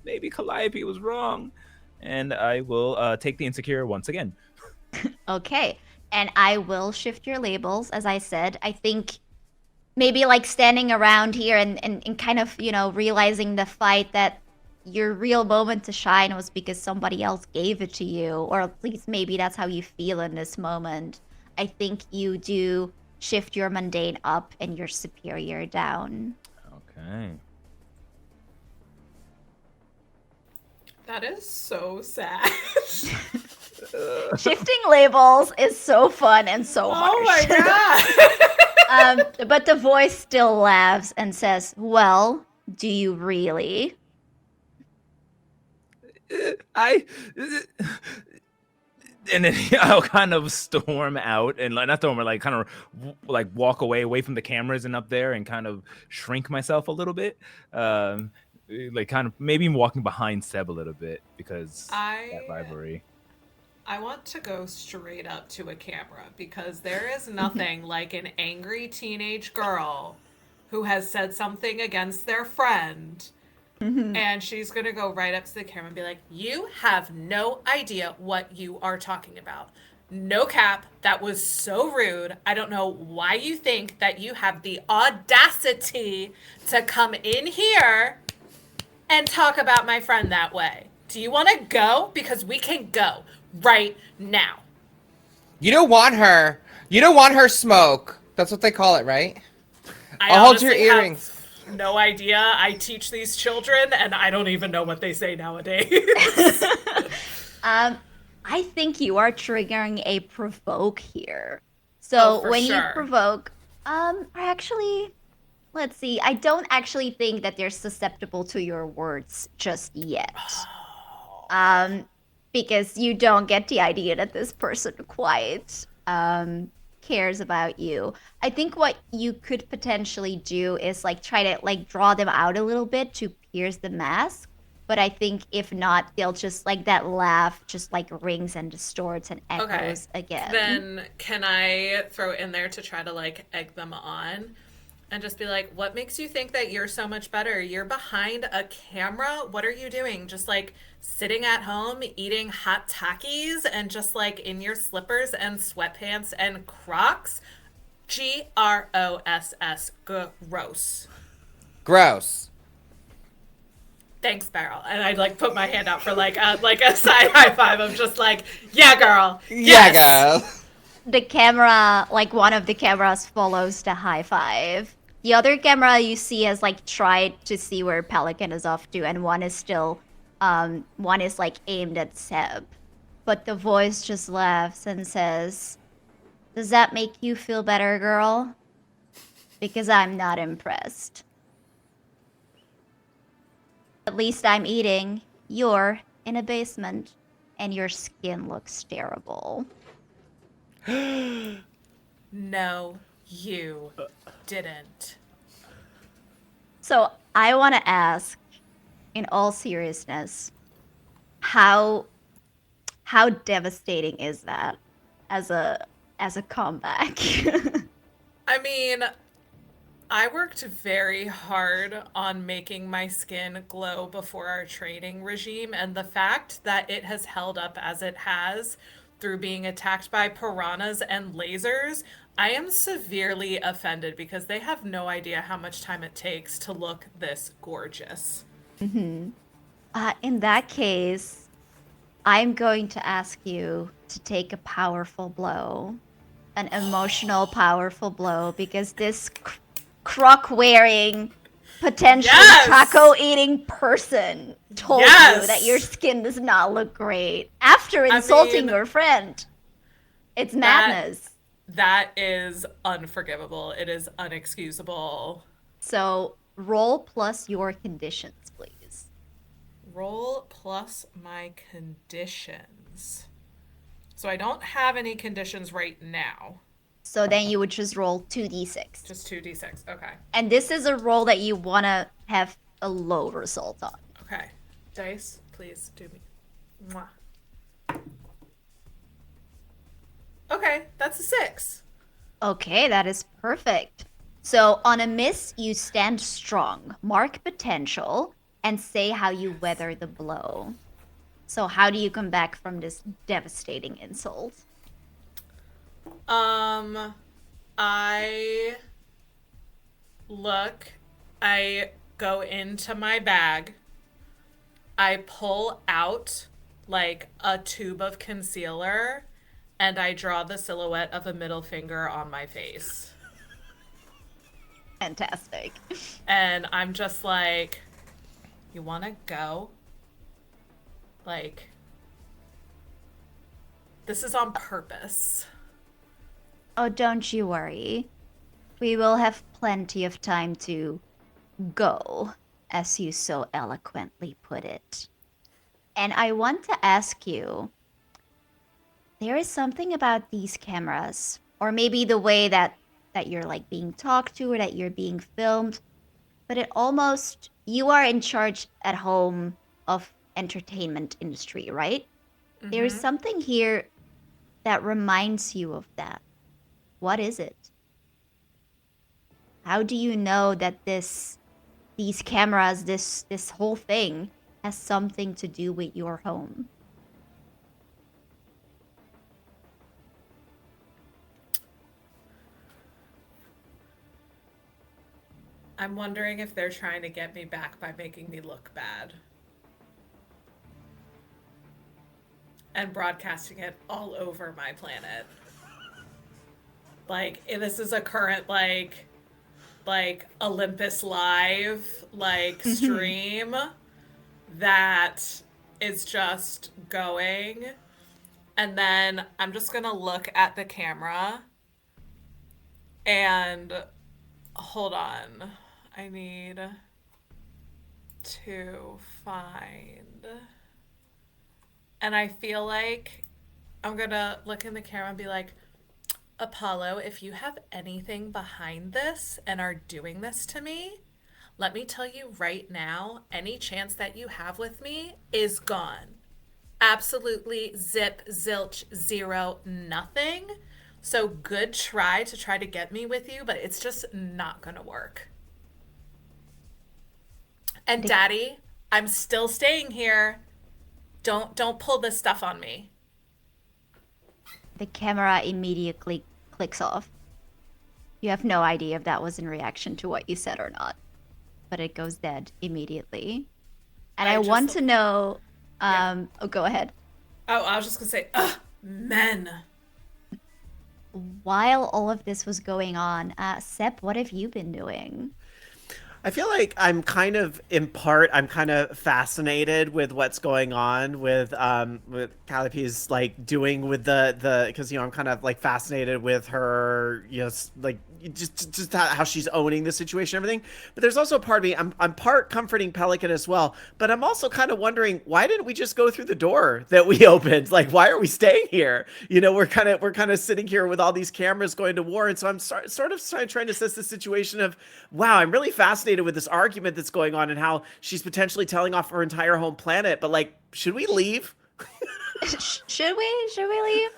Maybe Calliope was wrong. And I will take the insecure once again. Okay, and I will shift your labels, as I said. I think maybe like standing around here and kind of, realizing the fight that your real moment to shine was because somebody else gave it to you, or at least maybe that's how you feel in this moment. I think you do shift your mundane up and your superior down. Okay. That is so sad. Shifting labels is so fun and so Oh my harsh. god. But the voice still laughs and says, "Well, do you really?" I and then I'll kind of storm out and not storm, but like kind of like walk away from the cameras and up there and kind of shrink myself a little bit. Um, like kind of maybe walking behind Seb a little bit because that I rivalry. I want to go straight up to a camera because there is nothing like an angry teenage girl who has said something against their friend, and she's going to go right up to the camera and be like, "You have no idea what you are talking about. No cap, that was so rude. I don't know why you think that you have the audacity to come in here and talk about my friend that way. Do you want to go? Because we can go right now." You don't want her. You don't want her smoke. That's what they call it, right? I I'll hold your honestly earrings. have no idea. I teach these children and I don't even know what they say nowadays. I think you are triggering a provoke here. Oh, So for when you sure. provoke, actually, let's see. I don't actually think that they're susceptible to your words just yet. Um, because you don't get the idea that this person quite cares about you. I think what you could potentially do is like try to like draw them out a little bit to pierce the mask. But I think if not, they'll just like that laugh just like rings and distorts and Okay. echoes again. Then can I throw in there to try to like egg them on and just be like, "What makes you think that you're so much better? You're behind a camera. What are you doing? Just like sitting at home eating hot Takis and just like in your slippers and sweatpants and Crocs? Gross. Gross." Gross. Thanks, Beryl. And I'd like put my hand out for like a side high five of just like, "Yeah, girl. Yeah, Yes." girl. The camera, like one of the cameras follows the high five. The other camera you see has like tried to see where Pelican is off to, and one is still, one is like aimed at Seb. But the voice just laughs and says, "Does that make you feel better, girl? Because I'm not impressed. At least I'm eating. You're in a basement, and your skin looks terrible." No, you didn't. So I want to ask, in all seriousness, how how devastating is that as a comeback? I mean, I worked very hard on making my skin glow before our training regime, and the fact that it has held up as it has through being attacked by piranhas and lasers, I am severely offended because they have no idea how much time it takes to look this gorgeous. Mhm. In that case, I'm going to ask you to take a powerful blow, an emotional powerful blow, because this croc wearing, potentially Yes! taco eating person told you that your Yes! skin does not look great after I insulting mean, your friend. It's that madness. that is unforgivable. It is unexcusable. So roll plus your conditions, please. Roll plus my conditions. So I don't have any conditions right now. So then you would just roll 2d6. Just 2d6. Okay. And this is a roll that you want to have a low result on. Okay. Dice, please do me. Mwah. Okay, that's a 6. Okay, that is perfect. So on a miss, you stand strong, mark potential, and say how you weather the blow. So how do you come back from this devastating insult? I look, I go into my bag I pull out like a tube of concealer and I draw the silhouette of a middle finger on my face. Fantastic. And I'm just like, you want to go? Like, this is on purpose. Oh, don't you worry. We will have plenty of time to go, as you so eloquently put it. And I want to ask you, there is something about these cameras, or maybe the way that you're like being talked to or that you're being filmed, but it almost you are in charge at home of entertainment industry, right? There is Mm-hmm. something here that reminds you of that. What is it? How do you know that these cameras, this whole thing has something to do with your home? I'm wondering if they're trying to get me back by making me look bad and broadcasting it all over my planet. Like, if this is a current like Olympus Live like stream that is just going, and then I'm just gonna look at the camera and hold on. I need to find, and I feel like I'm gonna look in the camera and be like, Apollo, if you have anything behind this and are doing this to me, let me tell you right now, any chance that you have with me is gone. Absolutely zip, zilch, zero, nothing. So good try to get me with you, but it's just not gonna work. And The, Daddy, I'm still staying here. Don't pull this stuff on me. the camera immediately clicks off. You have no idea if that was in reaction to what you said or not, but it goes dead immediately. And I I want just to know, yeah. oh, go ahead. Oh, I was just gonna say, ugh, men. While all of this was going on, Sep, what have you been doing? I feel like I'm kind of in part I'm kind of fascinated with what's going on with Calliope's like doing with the because I'm kind of like fascinated with her like just how she's owning the situation and everything. But there's also a part of me I'm part comforting Pelican as well, but I'm also kind of wondering why didn't we just go through the door that we opened? Like why are we staying here? We're kind of sitting here with all these cameras going to war, and so I'm sort of trying to assess the situation of wow, I'm really fascinated with this argument that's going on and how she's potentially telling off her entire home planet. But like, should we leave? Should we? Should we leave?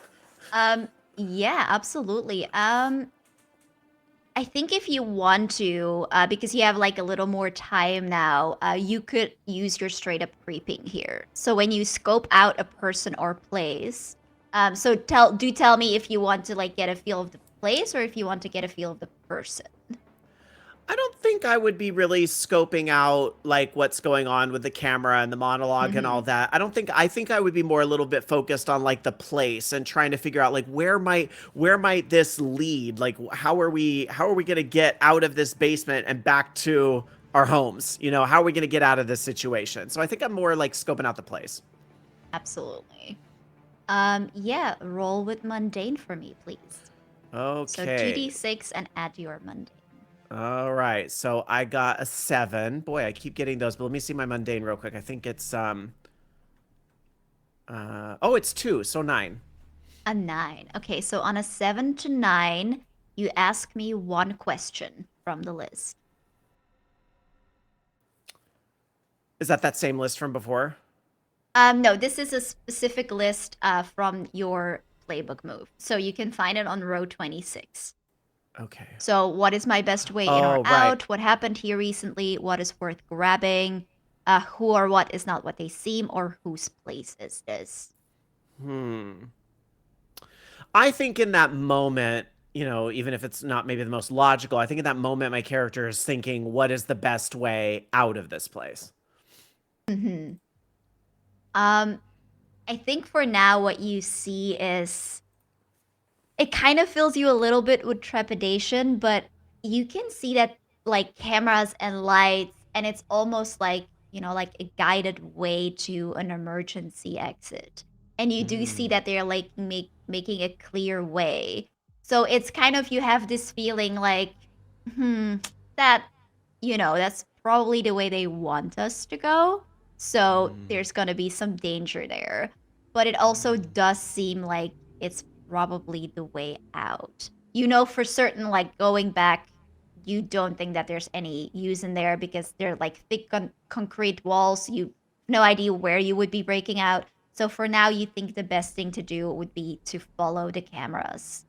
Um, yeah, absolutely. I think if you want to, because you have like a little more time now, you could use your straight up creeping here. So when you scope out a person or place, so tell me if you want to like get a feel of the place or if you want to get a feel of the person. I don't think I would be really scoping out like what's going on with the camera and the monologue and all Hmm. that. I think I would be more a little bit focused on like the place and trying to figure out like where might this lead? Like how are we going to get out of this basement and back to our homes? How are we going to get out of this situation? So I think I'm more like scoping out the place. Absolutely. Yeah, roll with mundane for me, please. So Okay. 2d6 and add your mundane. All right. So I got a 7. Boy, I keep getting those, but let me see my mundane real quick. I think it's oh, it's 2, so 9. A 9. Okay, so on a 7 to 9, you ask me one question from the list. Is that same list from before? No, this is a specific list from your playbook move. So you can find it on row 26. Okay. So, what is my best way in or Oh, right. out? What happened here recently? What is worth grabbing? Who or what is not what they seem? Or whose place is this? Hmm. I think in that moment, even if it's not maybe the most logical, I think in that moment my character is thinking, what is the best way out of this place? Hmm. Um, I think for now, what you see is it kind of fills you a little bit with trepidation, but you can see that like cameras and lights, and it's almost like, like a guided way to an emergency exit. And you do see Mm. that they're like making a clear way. So it's kind of, you have this feeling like, hmm, that, that's probably the way they want us to go. So Mm. there's going to be some danger there. But it also does seem like it's probably the way out. For certain, like going back, you don't think that there's any use in there because they're like thick concrete walls. You have no idea where you would be breaking out. So for now, you think the best thing to do would be to follow the cameras.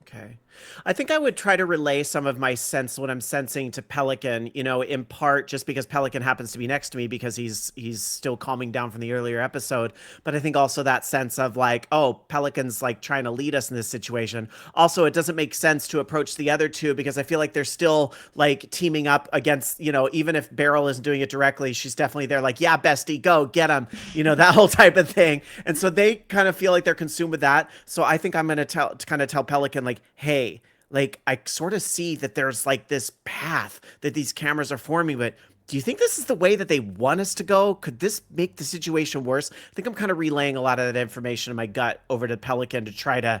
Okay. I think I would try to relay some of my sense, what I'm sensing, to Pelican, in part just because Pelican happens to be next to me because he's still calming down from the earlier episode. But I think also that sense of like, oh, Pelican's like trying to lead us in this situation. Also, it doesn't make sense to approach the other two because I feel like they're still like teaming up against, even if Beryl isn't doing it directly, she's definitely there like, yeah, bestie, go get him, that whole type of thing. And so they kind of feel like they're consumed with that. So I think I'm going to kind of tell Pelican like, hey, like I sort of see that there's like this path that these cameras are forming, but do you think this is the way that they want us to go? Could this make the situation worse? I think I'm kind of relaying a lot of that information in my gut over to Pelican to try to,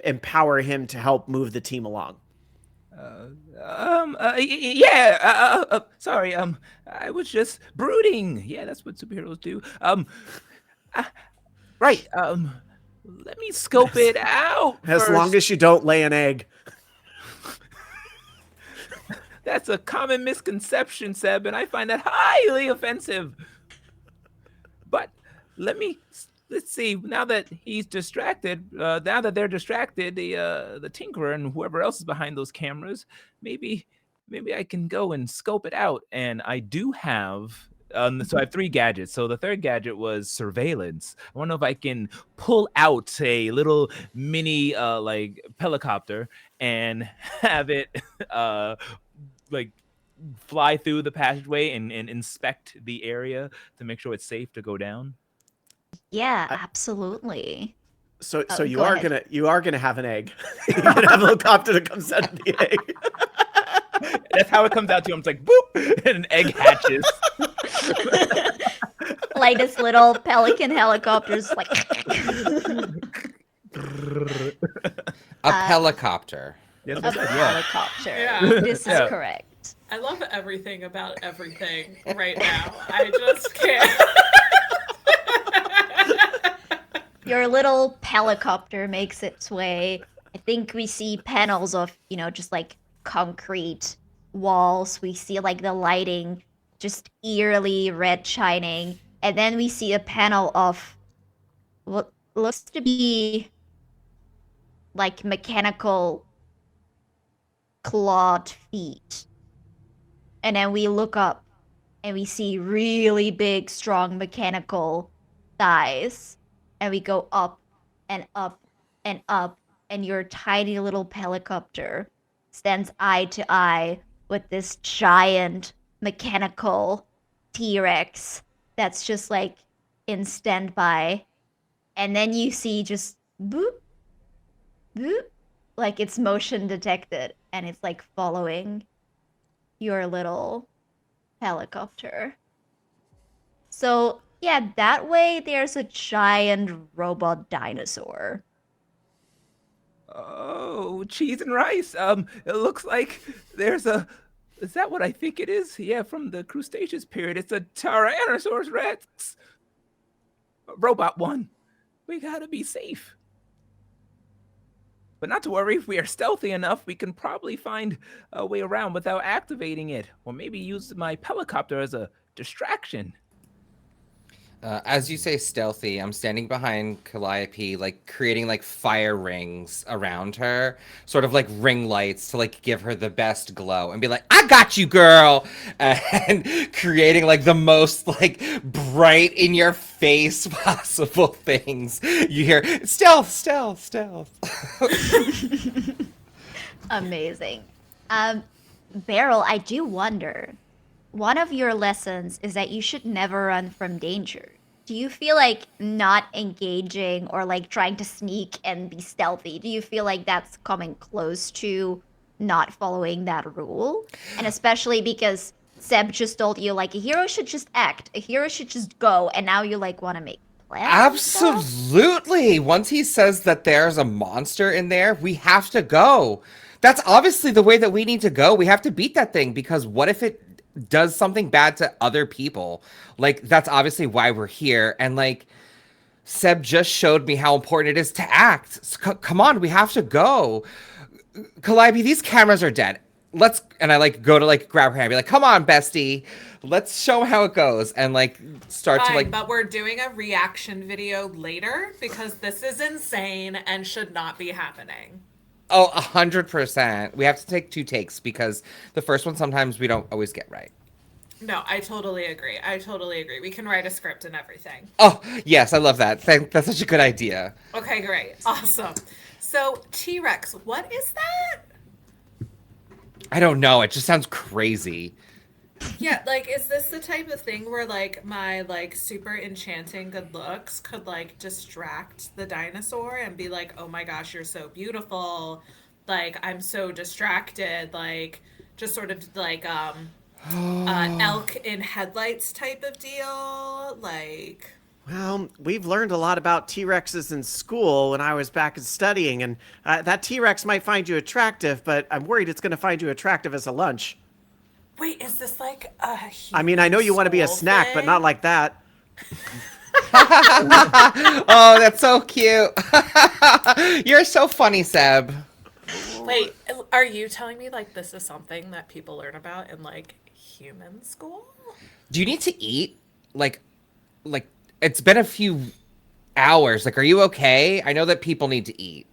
empower him to help move the team along. Yeah. Sorry. I was just brooding. Yeah, that's what superheroes do. Uh, right. Let me scope it out As long first. as you don't lay an egg. That's a common misconception, Seb, and I find that highly offensive. But let's see. Now that he's distracted, now that they're distracted, the Tinkerer and whoever else is behind those cameras, maybe I can go and scope it out. And I do have. So I have 3 gadgets. So the third gadget was surveillance. I want to know if I can pull out a little mini like helicopter and have it like fly through the passageway and inspect the area to make sure it's safe to go down. Yeah, I, absolutely. so Go ahead. you are gonna have an egg. You're gonna have a helicopter that comes out of the egg. That's how it comes out to him. It's like boop, and an egg hatches. Like this little pelican helicopter's like A helicopter. Yes, a helicopter. Yeah. This is Yeah. correct. I love everything about everything right now. I just can't. Your little helicopter makes its way. I think we see panels of, just like concrete walls. We see like the lighting just eerily red shining. And then we see a panel of what looks to be like mechanical clawed feet. And then we look up and we see really big, strong mechanical thighs. And we go up and up and up. And your tiny little helicopter stands eye to eye with this giant mechanical T Rex that's just like in standby. And then you see just boop, boop, like it's motion detected and it's like following your little helicopter. So, yeah, that way there's a giant robot dinosaur. Oh, cheese and rice. It looks like there's a. Is that what I think it is? Yeah, from the Cretaceous period. It's a Tyrannosaurus Rex. Robot one. We gotta be safe. But not to worry, if we are stealthy enough, we can probably find a way around without activating it. Or maybe use my helicopter as a distraction. As you say stealthy, I'm standing behind Calliope, like creating like fire rings around her, sort of like ring lights to like give her the best glow and be like, I got you, girl. And creating like the most like bright in your face possible things. You hear stealth, stealth, stealth. Amazing. Um, Beryl, I do wonder, one of your lessons is that you should never run from danger. Do you feel like not engaging or like trying to sneak and be stealthy? Do you feel like that's coming close to not following that rule? And especially because Seb just told you like a hero should just act, a hero should just go, and now you like want to make plans and stuff? Absolutely. Once he says that there's a monster in there, we have to go. That's obviously the way that we need to go. We have to beat that thing because what if it does something bad to other people? Like, that's obviously why we're here. And, like, Seb just showed me how important it is to act. Come on, we have to go. Calliope, these cameras are dead. Let's, and I like go to like grab her hand, be like, come on, bestie, let's show how it goes, and like start to Fine, like. but we're doing a reaction video later because this is insane and should not be happening. Oh, 100%. We have to take 2 takes because the first one sometimes we don't always get right. No, I totally agree. I totally agree. We can write a script and everything. Oh, yes, I love that. That's such a good idea. Okay, great. Awesome. So, T-Rex, what is that? I don't know. It just sounds crazy. Yeah, like, is this the type of thing where, like, my, like, super enchanting good looks could, like, distract the dinosaur and be like, oh my gosh, you're so beautiful. Like, I'm so distracted. Like, just sort of like, elk in headlights type of deal. Like, Well, we've learned a lot about T-Rexes in school when I was back studying, and that T-Rex might find you attractive, but I'm worried it's going to find you attractive as a lunch. wait, is this like a I mean, I know human you want to be a school snack, but not thing? like that. Oh, that's so cute. You're so funny, Seb. Wait, are you telling me like this is something that people learn about in like human school? Do you need to eat? Like it's been a few hours. Like, are you okay? I know that people need to eat.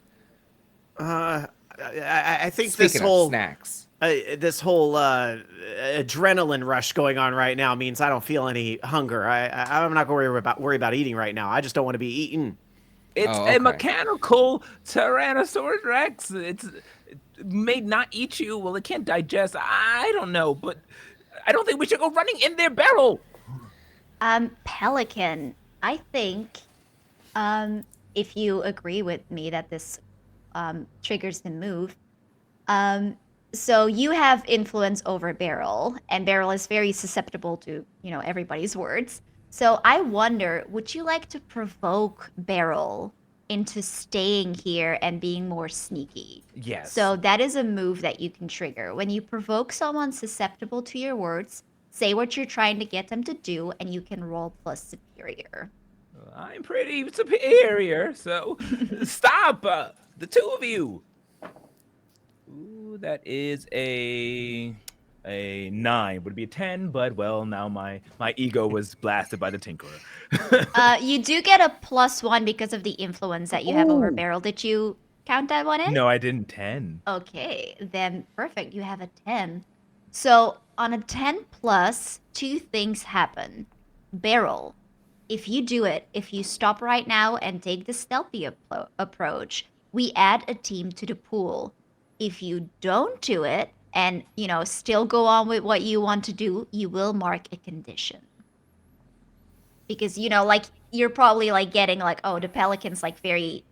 I think Speaking of snacks. this whole adrenaline rush going on right now means I don't feel any hunger. I'm not going to worry about eating right now. I just don't want to be eaten. It's Oh, a okay. mechanical Tyrannosaurus Rex. It may not eat you. Well, it can't digest. I don't know, but I don't think we should go running in their barrel. Pelican, I think, if you agree with me that this triggers the move, so you have influence over Beryl, and Beryl is very susceptible to, everybody's words. So I wonder, would you like to provoke Beryl into staying here and being more sneaky? Yes. So that is a move that you can trigger. When you provoke someone susceptible to your words, say what you're trying to get them to do, and you can roll plus superior. I'm pretty superior, so stop, the two of you. Ooh, that is a 9. Would be a 10, but well, now my ego was blasted by the Tinkerer. You do get a +1 because of the influence that you have over Ooh. Beryl. Did you count that one in? No, I didn't 10. Okay, then perfect. You have a 10. So on a 10 plus, 2 things happen. Beryl, if you do it, if you stop right now and take the stealthy approach, we add a team to the pool. If you don't do it and, still go on with what you want to do, you will mark a condition. Because, like, you're probably, like, getting, like, oh, the Pelican's, like, very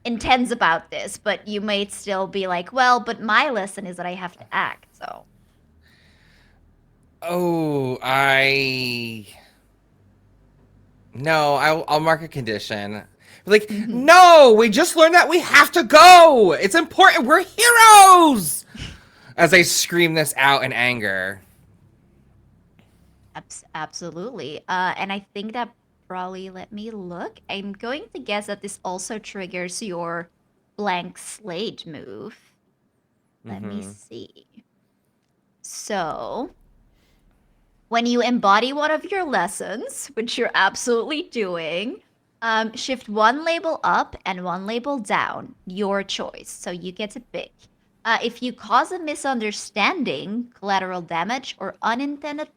intense about this, but you might still be like, well, but my lesson is that I have to act, so. Oh, no, I'll mark a condition. Like, no, we just learned that we have to go. It's important. We're heroes. As I scream this out in anger. Absolutely. And I think that probably, let me look. I'm going to guess that this also triggers your blank slate move. Let me see. So, when you embody one of your lessons, which you're absolutely doing, shift one label up and one label down, your choice. So you get to pick. If you cause a misunderstanding, collateral damage, or unintended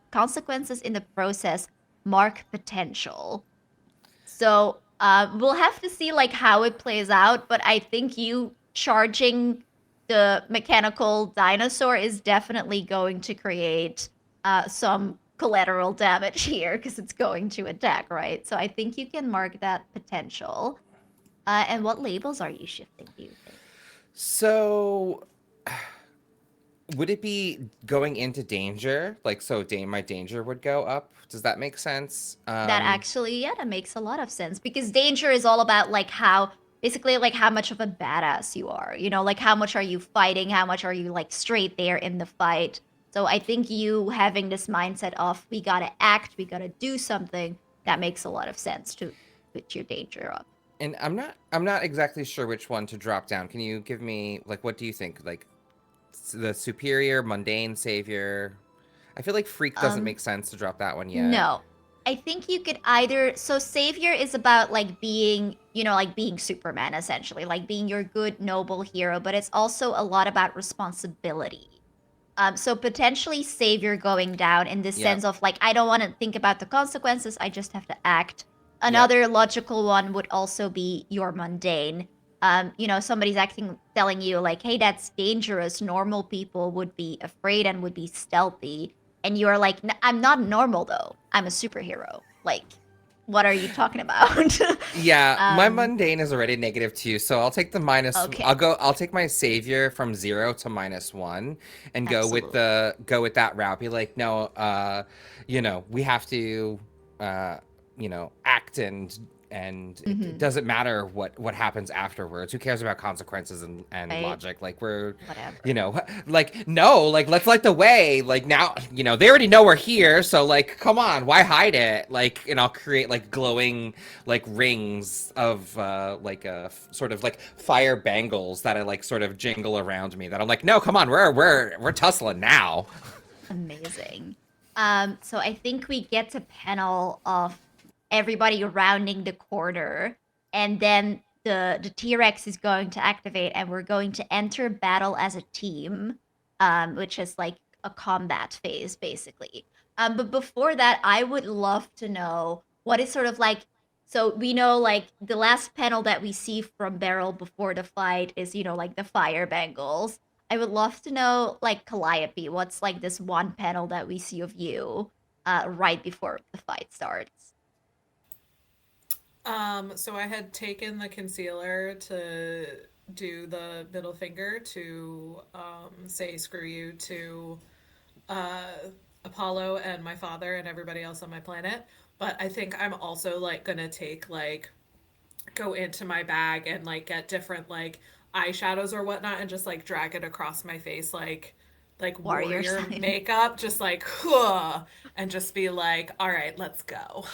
consequences in the process, mark potential. So we'll have to see like how it plays out, but I think you charging the mechanical dinosaur is definitely going to create some collateral damage here because it's going to attack, right? So I think you can mark that potential. And what labels are you shifting, do you think? So, would it be going into danger? Like, so my danger would go up? Does that make sense? That actually, yeah, that makes a lot of sense because danger is all about like how basically like how much of a badass you are, you know, like how much are you fighting, how much are you like straight there in the fight. So I think you having this mindset of we gotta act, we gotta do something, that makes a lot of sense to put your danger up. And I'm not exactly sure which one to drop down. Can you give me like what do you think? Like the superior, mundane, savior? I feel like freak doesn't Um, make sense to drop that one yet. No. I think you could either so savior is about like being, you know, like being Superman essentially, like being your good noble hero, but it's also a lot about responsibility. So potentially savior going down in the Yep. sense of like I don't want to think about the consequences, I just have to act. Yep. Another logical one would also be your mundane. You know, somebody's acting telling you like, hey, that's dangerous. Normal people would be afraid and would be stealthy. And you're like, I'm not normal though. I'm a superhero. Like, what are you talking about? Yeah, my um, mundane is already -2, so I'll take the minus. okay, I'll take my savior from 0 to -1, and absolutely. go with that route. Be like, no, we have to, uh, act and it Hmm. doesn't matter what happens afterwards. Who cares about consequences and Right? logic? Like we're, you Whatever. know, like no, like let's light the way. Like now, they already know we're here, so like, come on, why hide it? Like, and I'll create like glowing like rings of sort of like fire bangles that I like sort of jingle around me. That I'm like, no, come on, we're tussling now. Amazing. So I think we get a panel of everybody rounding the corner, and then the T-Rex is going to activate, and we're going to enter battle as a team, which is like a combat phase, basically. But before that, I would love to know what is sort of like. So we know like the last panel that we see from Beryl before the fight is, you know, like the fire bangles. I would love to know, like Calliope, what's like this one panel that we see of you right before the fight starts? So I had taken the concealer to do the middle finger to say screw you to uh, Apollo and my father and everybody else on my planet. But I think I'm also like gonna take like go into my bag and like get different like eyeshadows or whatnot and just like drag it across my face like Warrior warrior sign. makeup, just like huh, and just be like, all right, let's go.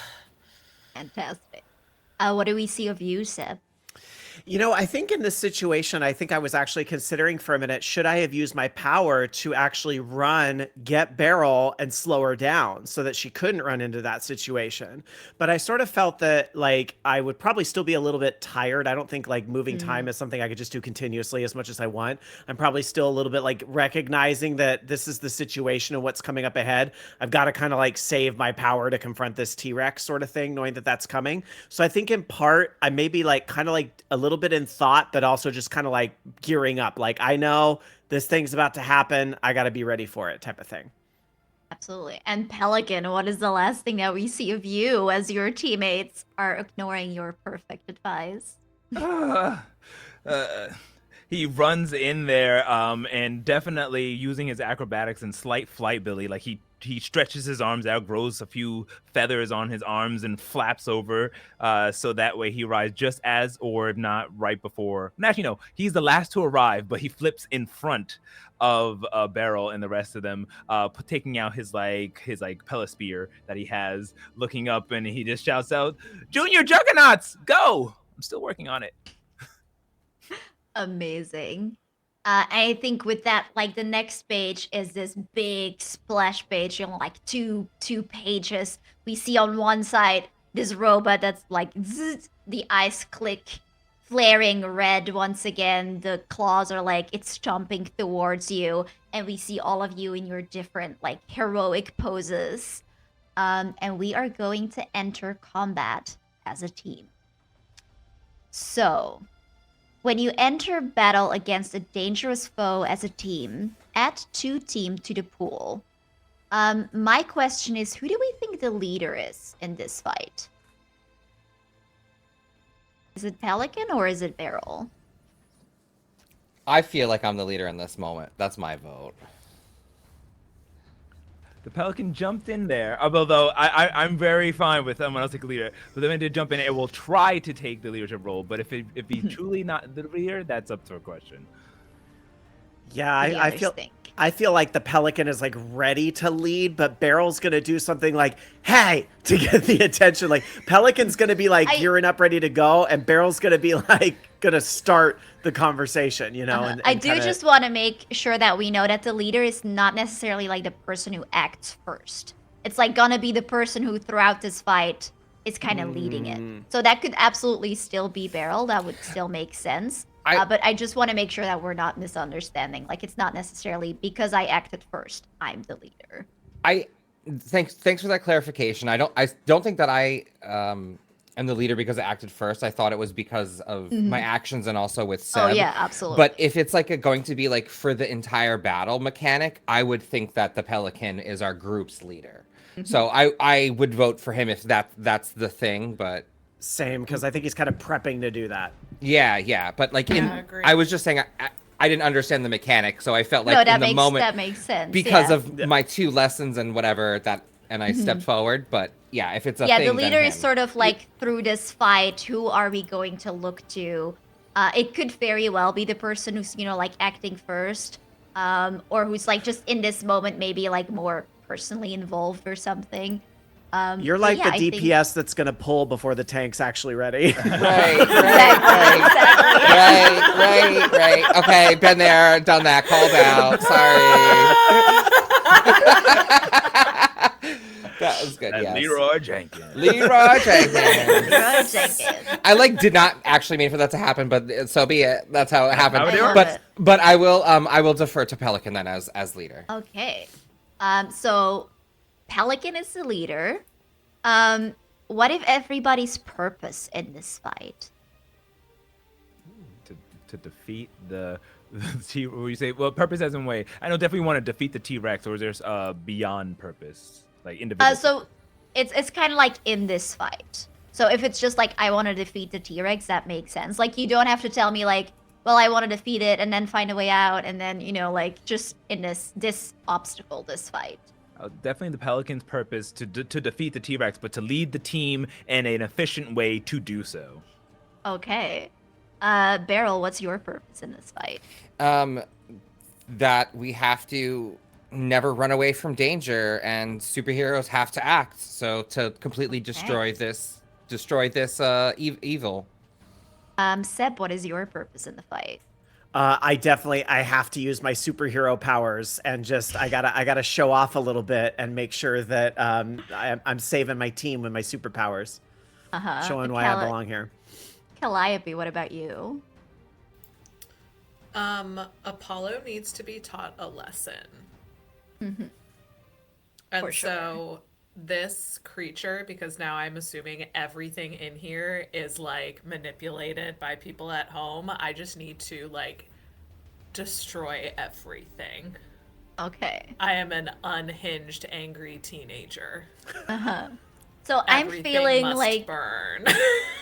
Fantastic. What do we see of you, Seb? You know, I think in this situation, I think I was actually considering for a minute, should I have used my power to actually run, get Beryl, and slow her down so that she couldn't run into that situation? But I sort of felt that, like, I would probably still be a little bit tired. I don't think, like, moving time Mm, is something I could just do continuously as much as I want. I'm probably still a little bit, like, recognizing that this is the situation and what's coming up ahead. I've got to kind of, like, save my power to confront this T-Rex sort of thing, knowing that that's coming. So I think in part, I may be, like, kind of, like, a little bit in thought, but also just kind of like gearing up. Like, I know this thing's about to happen. I got to be ready for it, type of thing. absolutely. And Pelican, what is the last thing that we see of you as your teammates are ignoring your perfect advice? Uh, uh, he runs in there and definitely using his acrobatics and slight flight ability. Like he stretches his arms out, grows a few feathers on his arms, and flaps over so that way he arrives just as, or if not, right before. Actually, no, he's the last to arrive, but he flips in front of Beryl and the rest of them, taking out his Pelosphere that he has, looking up, and he just shouts out, "Junior Juggernauts, go!" I'm still working on it. Amazing. I think with that, like the next page is this big splash page, you know, like two pages. We see on one side this robot that's like zzz, the eyes click, flaring red once again. The claws are like it's jumping towards you, and we see all of you in your different like heroic poses. And we are going to enter combat as a team. So When you enter battle against a dangerous foe as a team, add 2 team to the pool. My question is, who do we think the leader is in this fight? Is it Pelican or is it Beryl? I feel like I'm the leader in this moment. That's my vote. The Pelican jumped in there, although I'm very fine with someone else take the leader. But then to jump in, it will try to take the leadership role. But if he's truly not the leader, that's up to a question. Yeah, What do the I others feel think? I feel like the Pelican is like ready to lead, but Beryl's gonna do something like "Hey" to get the attention. Like Pelican's gonna be like gearing up, ready to go, and Beryl's gonna be like gonna start the conversation, you know. And I do kinda... just want to make sure that we know that the leader is not necessarily like the person who acts first. It's like gonna be the person who throughout this fight is kind of leading it. So that could absolutely still be Beryl. That would still make sense. But I just want to make sure that we're not misunderstanding. Like it's not necessarily because I acted first, I'm the leader. Thanks for that clarification. I don't think that I am the leader because I acted first. I thought it was because of my actions and also with Seb. Oh yeah, absolutely. But if it's like going to be like for the entire battle mechanic, I would think that the Pelican is our group's leader. So I would vote for him if that's the thing, but Same, because I think he's kind of prepping to do that. yeah. But like agree. I was just saying I didn't understand the mechanic, so I felt like no, that in the makes moment that makes sense because yeah. of my 2 lessons and whatever and I stepped forward. But yeah, if it's a thing, the leader then is him. sort of like through this fight. Who are we going to look to? It could very well be the person who's like acting first, or who's like just in this moment maybe like more personally involved or something. You're but like yeah, the I DPS think... that's gonna pull before the tank's actually ready. Right. Exactly. Right. Okay, been there, done that, called out. Sorry. That was good, And yes. Leroy Jenkins. Leroy Jenkins. Leroy Jenkins. I did not actually mean for that to happen, but so be it. That's how it happened. how it works. But I will defer to Pelican then as leader. Okay. So Pelican is the leader. What if everybody's purpose in this fight? To defeat the T. Where you say, well, purpose as in way. I know definitely want to defeat the T-Rex, or is there beyond purpose, like individual? So it's kind of like in this fight. So if it's just like I want to defeat the T-Rex, that makes sense. Like you don't have to tell me like, well, I want to defeat it and then find a way out, and then like just in this obstacle, this fight. Definitely the Pelican's purpose to defeat the T-Rex, but to lead the team in an efficient way to do so. Okay. Beryl, what's your purpose in this fight? That we have to never run away from danger, and superheroes have to act. So to completely destroy this evil. Seb, what is your purpose in the fight? I have to use my superhero powers and just I gotta show off a little bit and make sure that I'm saving my team with my superpowers, showing why I belong here. Calliope, what about you? Apollo needs to be taught a lesson. Mm-hmm. And For sure. so this creature, because now I'm assuming everything in here is like manipulated by people at home, I just need to like destroy everything. Okay. I am an unhinged, angry teenager. So I'm Everything feeling must like burn.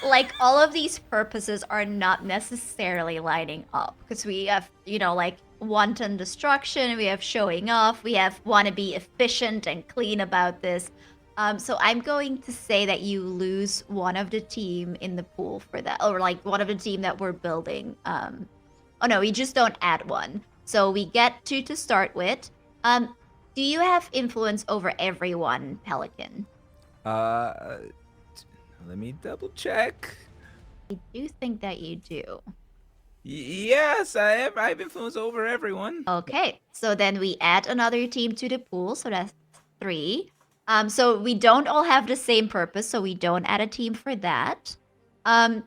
like all of these purposes are not necessarily lining up because we have like wanton destruction, we have showing off, we have want to be efficient and clean about this. So I'm going to say that you lose one of the team in the pool for that, or like one of the team that we're building. Oh no, we just don't add one. So we get two to start with. Do you have influence over everyone, Pelican? Let me double check. I do think that you do. Yes, I have influence over everyone. Okay, so then we add another team to the pool, so that's 3. So we don't all have the same purpose, so we don't add a team for that. How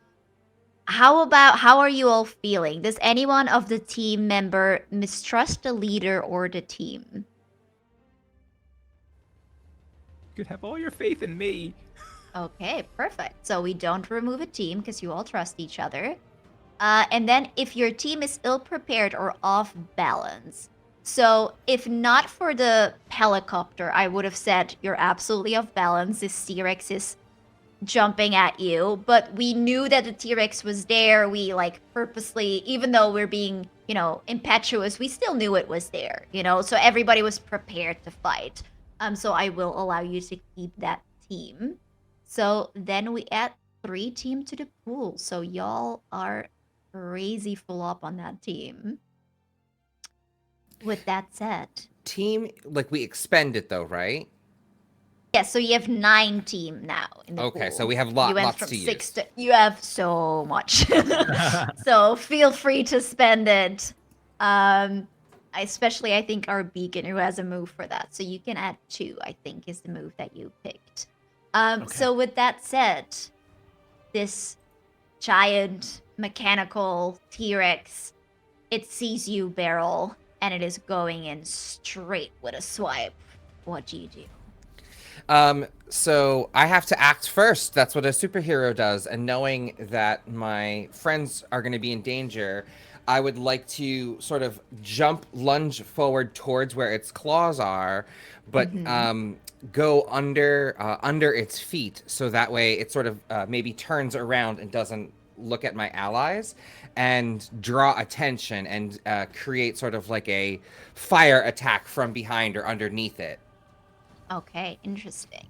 are you all feeling? Does anyone of the team member mistrust the leader or the team? You could have all your faith in me. Okay, perfect. So we don't remove a team because you all trust each other. And then if your team is ill prepared or off balance. So if not for the helicopter, I would have said you're absolutely off balance. This T-Rex is jumping at you, but we knew that the T-Rex was there. We like purposely, even though we're being, impetuous, we still knew it was there, so everybody was prepared to fight. So I will allow you to keep that team. So then we add 3 team to the pool. So y'all are crazy full up on that team. With that said, Team, like we expend it though, right? yeah, so you have 9 team now in the Okay, pool. so we have You went lots from to 6 use. to you have so much. So feel free to spend it. Especially I think our beacon who has a move for that. So you can add 2, I think, is the move that you picked. So with that said, this giant mechanical T-Rex, it sees you, Barrel, and it is going in straight with a swipe. What do you do? So I have to act first. That's what a superhero does. And knowing that my friends are going to be in danger, I would like to sort of lunge forward towards where its claws are, but go under its feet, so that way it sort of maybe turns around and doesn't look at my allies, and draw attention and create sort of like a fire attack from behind or underneath it. Okay, interesting.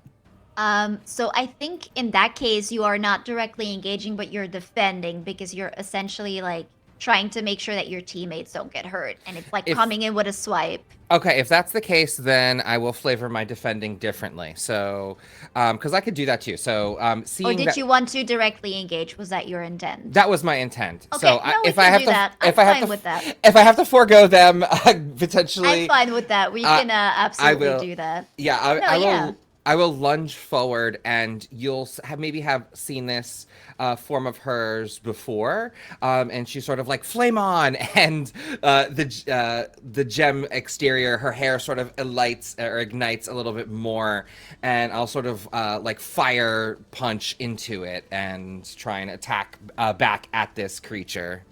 So I think in that case you are not directly engaging, but you're defending because you're essentially like trying to make sure that your teammates don't get hurt, and it's like If coming in with a swipe. Okay, if that's the case, then I will flavor my defending differently. So, because I could do that too. So, Or seeing did that you want to directly engage? Was that your intent? that was my intent. Okay, So, no, we if I can have do to, that. if I'm I have fine to, with that. if I have to forego them, potentially, I'm fine with that. We can I absolutely will. do that. Yeah, No, I yeah. will. I will lunge forward, and you'll maybe have seen this form of hers before, and she's sort of like flame on, and the gem exterior, her hair sort of lights or ignites a little bit more, and I'll sort of like fire punch into it and try and attack back at this creature.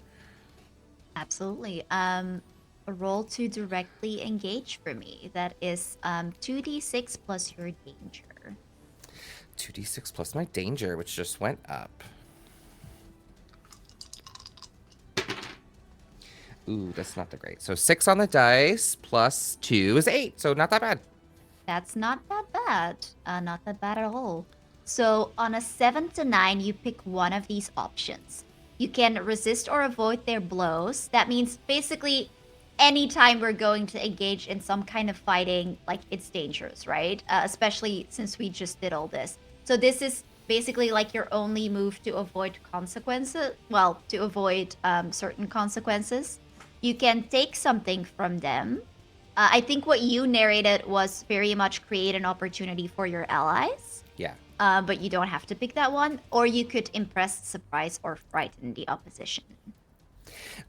Absolutely. Roll to directly engage for me. That is 2d6 plus your danger. 2d6 plus my danger, which just went up. Ooh, that's not that great. So 6 on the dice plus 2 is 8. So not that bad. That's not that bad. Not that bad at all. So on a 7 to 9, you pick one of these options. You can resist or avoid their blows. That means basically anytime we're going to engage in some kind of fighting, like it's dangerous, right? Especially since we just did all this. So this is basically like your only move to avoid consequences. Well, to avoid certain consequences. You can take something from them. I think what you narrated was very much create an opportunity for your allies. Yeah. But you don't have to pick that one. Or you could impress, surprise, or frighten the opposition.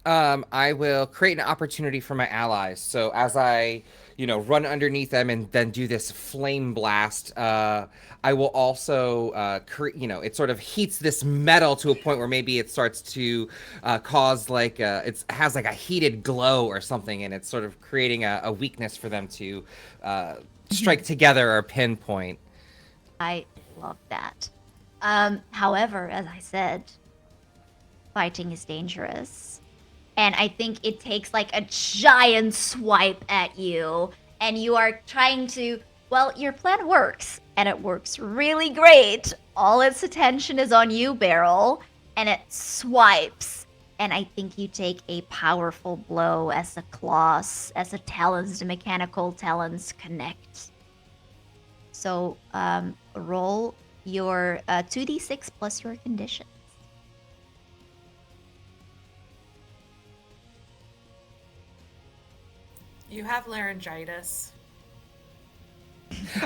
I will create an opportunity for my allies. So as I, run underneath them and then do this flame blast, I will also, it sort of heats this metal to a point where maybe it starts to cause like, it has like a heated glow or something, and it's sort of creating a weakness for them to strike together or pinpoint. I love that. However, as I said, fighting is dangerous. And I think it takes like a giant swipe at you. And you are trying to, well, your plan works. And it works really great. All its attention is on you, Beryl. And it swipes. And I think you take a powerful blow as the claws, as the talons, the mechanical talons connect. So roll your 2d6 plus your condition. You have laryngitis.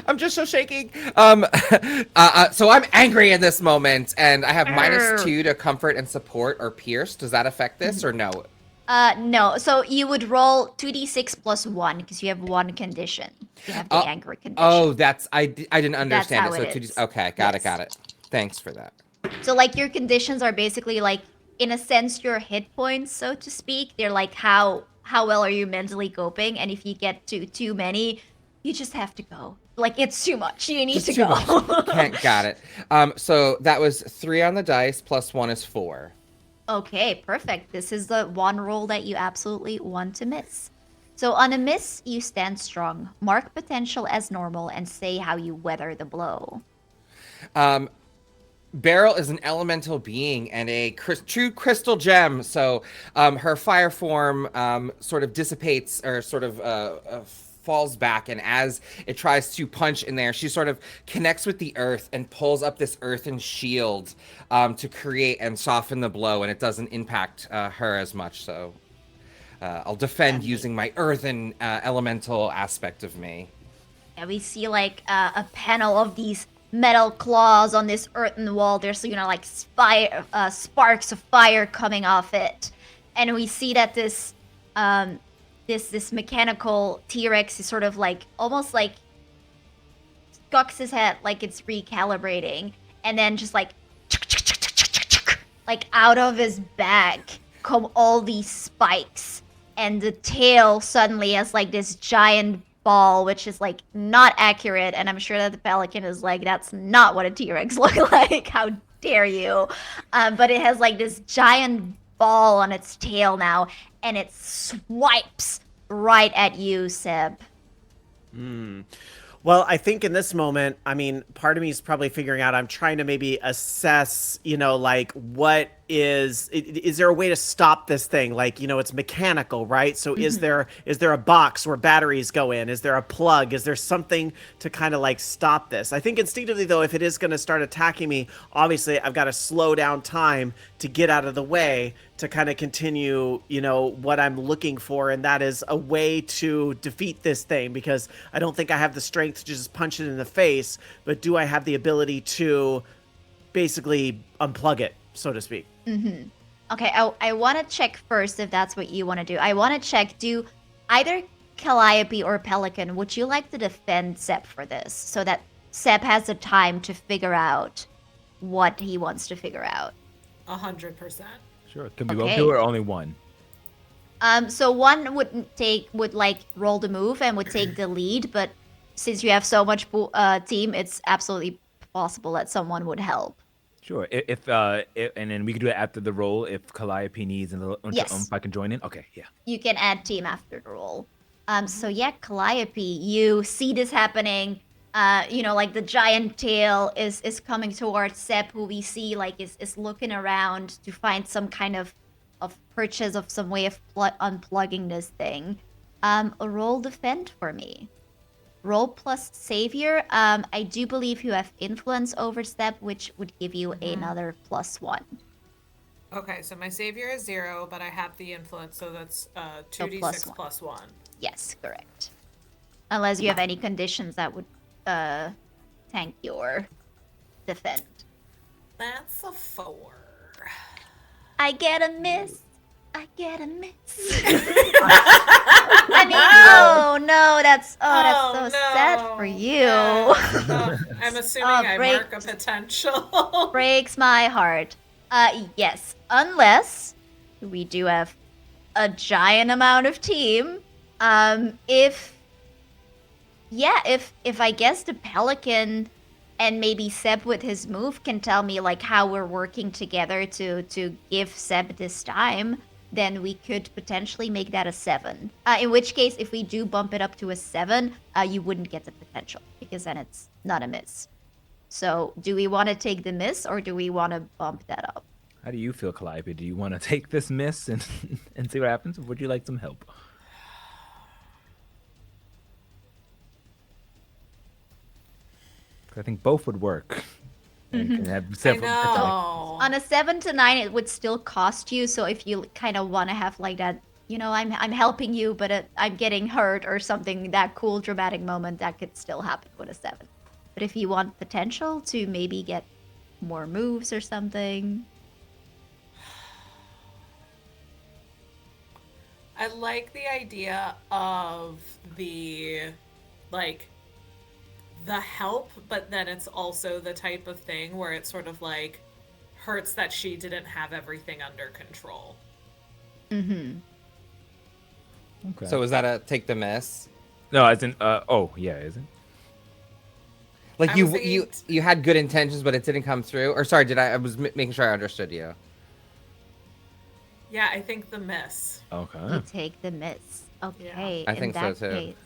I'm just so shaking. So I'm angry in this moment, and I have -2 to comfort and support or pierce. Does that affect this or no? No. So you would roll 2d6 plus 1 because you have one condition. You have the anger condition. Oh, I didn't understand That's how it. it is. Okay, got Yes. it. Thanks for that. So like your conditions are basically like in a sense, your hit points, so to speak. They're like how well are you mentally coping, and if you get to too many, you just have to go. Like it's too much. You need Just to too go. much. Can't got it. So that was 3 on the dice plus 1 is 4. Okay, perfect. This is the one roll that you absolutely want to miss. So on a miss, you stand strong, mark potential as normal, and say how you weather the blow. Beryl is an elemental being and a true crystal gem. So her fire form sort of dissipates or sort of falls back. And as it tries to punch in there, she sort of connects with the earth and pulls up this earthen shield to create and soften the blow. And it doesn't impact her as much. So I'll defend using my earthen elemental aspect of me. Yeah, we see like a panel of these metal claws on this earthen wall. There's like sparks of fire coming off it, and we see that this mechanical T-Rex is sort of like almost like cocks his head like it's recalibrating, and then just like out of his back come all these spikes, and the tail suddenly has like this giant ball, which is like not accurate, and I'm sure that the pelican is like, that's not what a T-Rex look like. How dare you? But it has like this giant ball on its tail now, and it swipes right at you, Seb. Well, I think in this moment, I mean, part of me is probably figuring out, I'm trying to maybe assess, like what is there a way to stop this thing? Like, it's mechanical, right? So is there a box where batteries go in? Is there a plug? Is there something to kind of like stop this? I think instinctively though, if it is going to start attacking me, obviously I've got to slow down time to get out of the way to kind of continue, what I'm looking for, and that is a way to defeat this thing, because I don't think I have the strength to just punch it in the face, but do I have the ability to basically unplug it, so to speak? Okay, I want to check first if that's what you want to do. I want to check, do either Calliope or Pelican, would you like to defend Seb for this so that Seb has the time to figure out what he wants to figure out? 100%. Sure. Can we both do it or only one? So one would like roll the move and would take the lead, but since you have so much team, it's absolutely possible that someone would help. Sure. And then we can do it after the roll if Calliope needs and Yes. if I can join in. Okay, yeah. You can add team after the roll. So yeah, Calliope, you see this happening. Like the giant tail is coming towards Seb, who we see like is looking around to find some kind of purchase of some way of unplugging this thing. A roll defend for me. Roll plus savior. I do believe you have influence over Seb, which would give you another +1. Okay, so my savior is 0, but I have the influence, so that's So 2d6 +1. +1. Yes, correct. Unless you have any conditions that would tank your defend. That's a 4. I get a miss. I get a miss. I mean, oh no, that's so sad for you. I'm assuming I mark a potential. Breaks my heart. Yes, unless we do have a giant amount of team. If I guess the Pelican and maybe Seb with his move can tell me like how we're working together to give Seb this time, then we could potentially make that a 7. In which case, if we do bump it up to a 7, you wouldn't get the potential, because then it's not a miss. So do we want to take the miss, or do we want to bump that up? How do you feel, Calliope? Do you want to take this miss and see what happens, or would you like some help? I think both would work. And can have I several know. On a 7 to 9, it would still cost you. So if you kind of want to have like that, I'm helping you, but I'm getting hurt or something, that cool dramatic moment, that could still happen with a 7. But if you want potential to maybe get more moves or something. I like the idea of the help, but then it's also the type of thing where it's sort of like, hurts that she didn't have everything under control. Mm-hmm. Okay. So is that a take the miss? No, as in oh yeah, is it? Like I was thinking, you had good intentions, but it didn't come through. Or sorry, did I? I was making sure I understood you. yeah, I think the miss. You Okay. take the miss. Yeah. Okay, I in think so that too. case.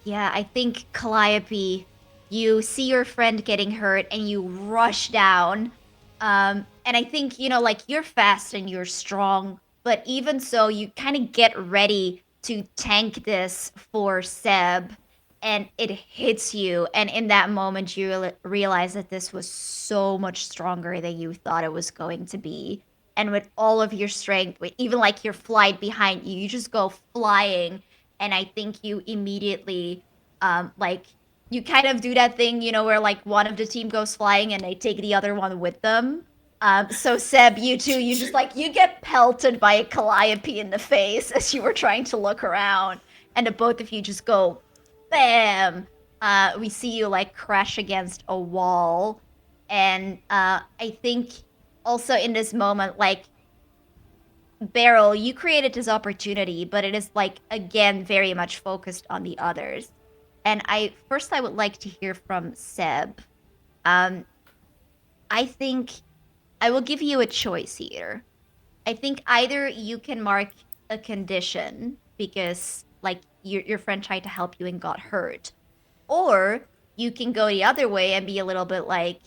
Yeah, I think Calliope, you see your friend getting hurt and you rush down. And I think, like you're fast and you're strong, but even so, you kind of get ready to tank this for Seb and it hits you. And in that moment, you realize that this was so much stronger than you thought it was going to be. And with all of your strength, with even like your flight behind you, you just go flying. And I think you immediately like you kind of do that thing, where like one of the team goes flying and they take the other one with them. So Seb, you too, you just like you get pelted by a calliope in the face as you were trying to look around, and the both of you just go bam. We see you like crash against a wall, and I think also in this moment, like Beryl, you created this opportunity, but it is like again very much focused on the others. And I would like to hear from Seb. Um, I think I will give you a choice here. I think either you can mark a condition because like your friend tried to help you and got hurt, or you can go the other way and be a little bit like,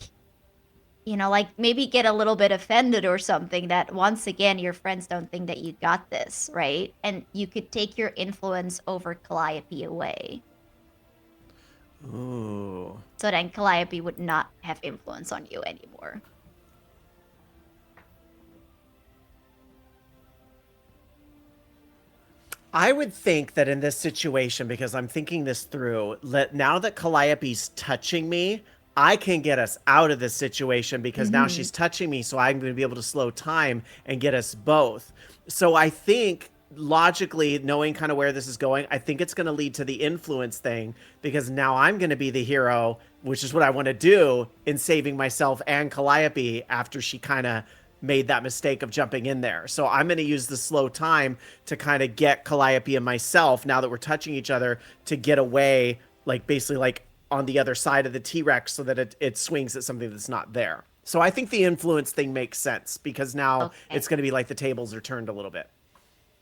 like maybe get a little bit offended or something that once again your friends don't think that you got this, right? And you could take your influence over Calliope away. Ooh. So then Calliope would not have influence on you anymore. I would think that in this situation, because I'm thinking this through, now that Calliope's touching me, I can get us out of this situation because now Mm-hmm. she's touching me, so I'm going to be able to slow time and get us both. So I think logically, knowing kind of where this is going, I think it's going to lead to the influence thing because now I'm going to be the hero, which is what I want to do in saving myself and Calliope after she kind of made that mistake of jumping in there. So I'm going to use the slow time to kind of get Calliope and myself, now that we're touching each other, to get away, like basically like on the other side of the T-Rex so that it swings at something that's not there. So I think the influence thing makes sense because now Okay. it's going to be like the tables are turned a little bit.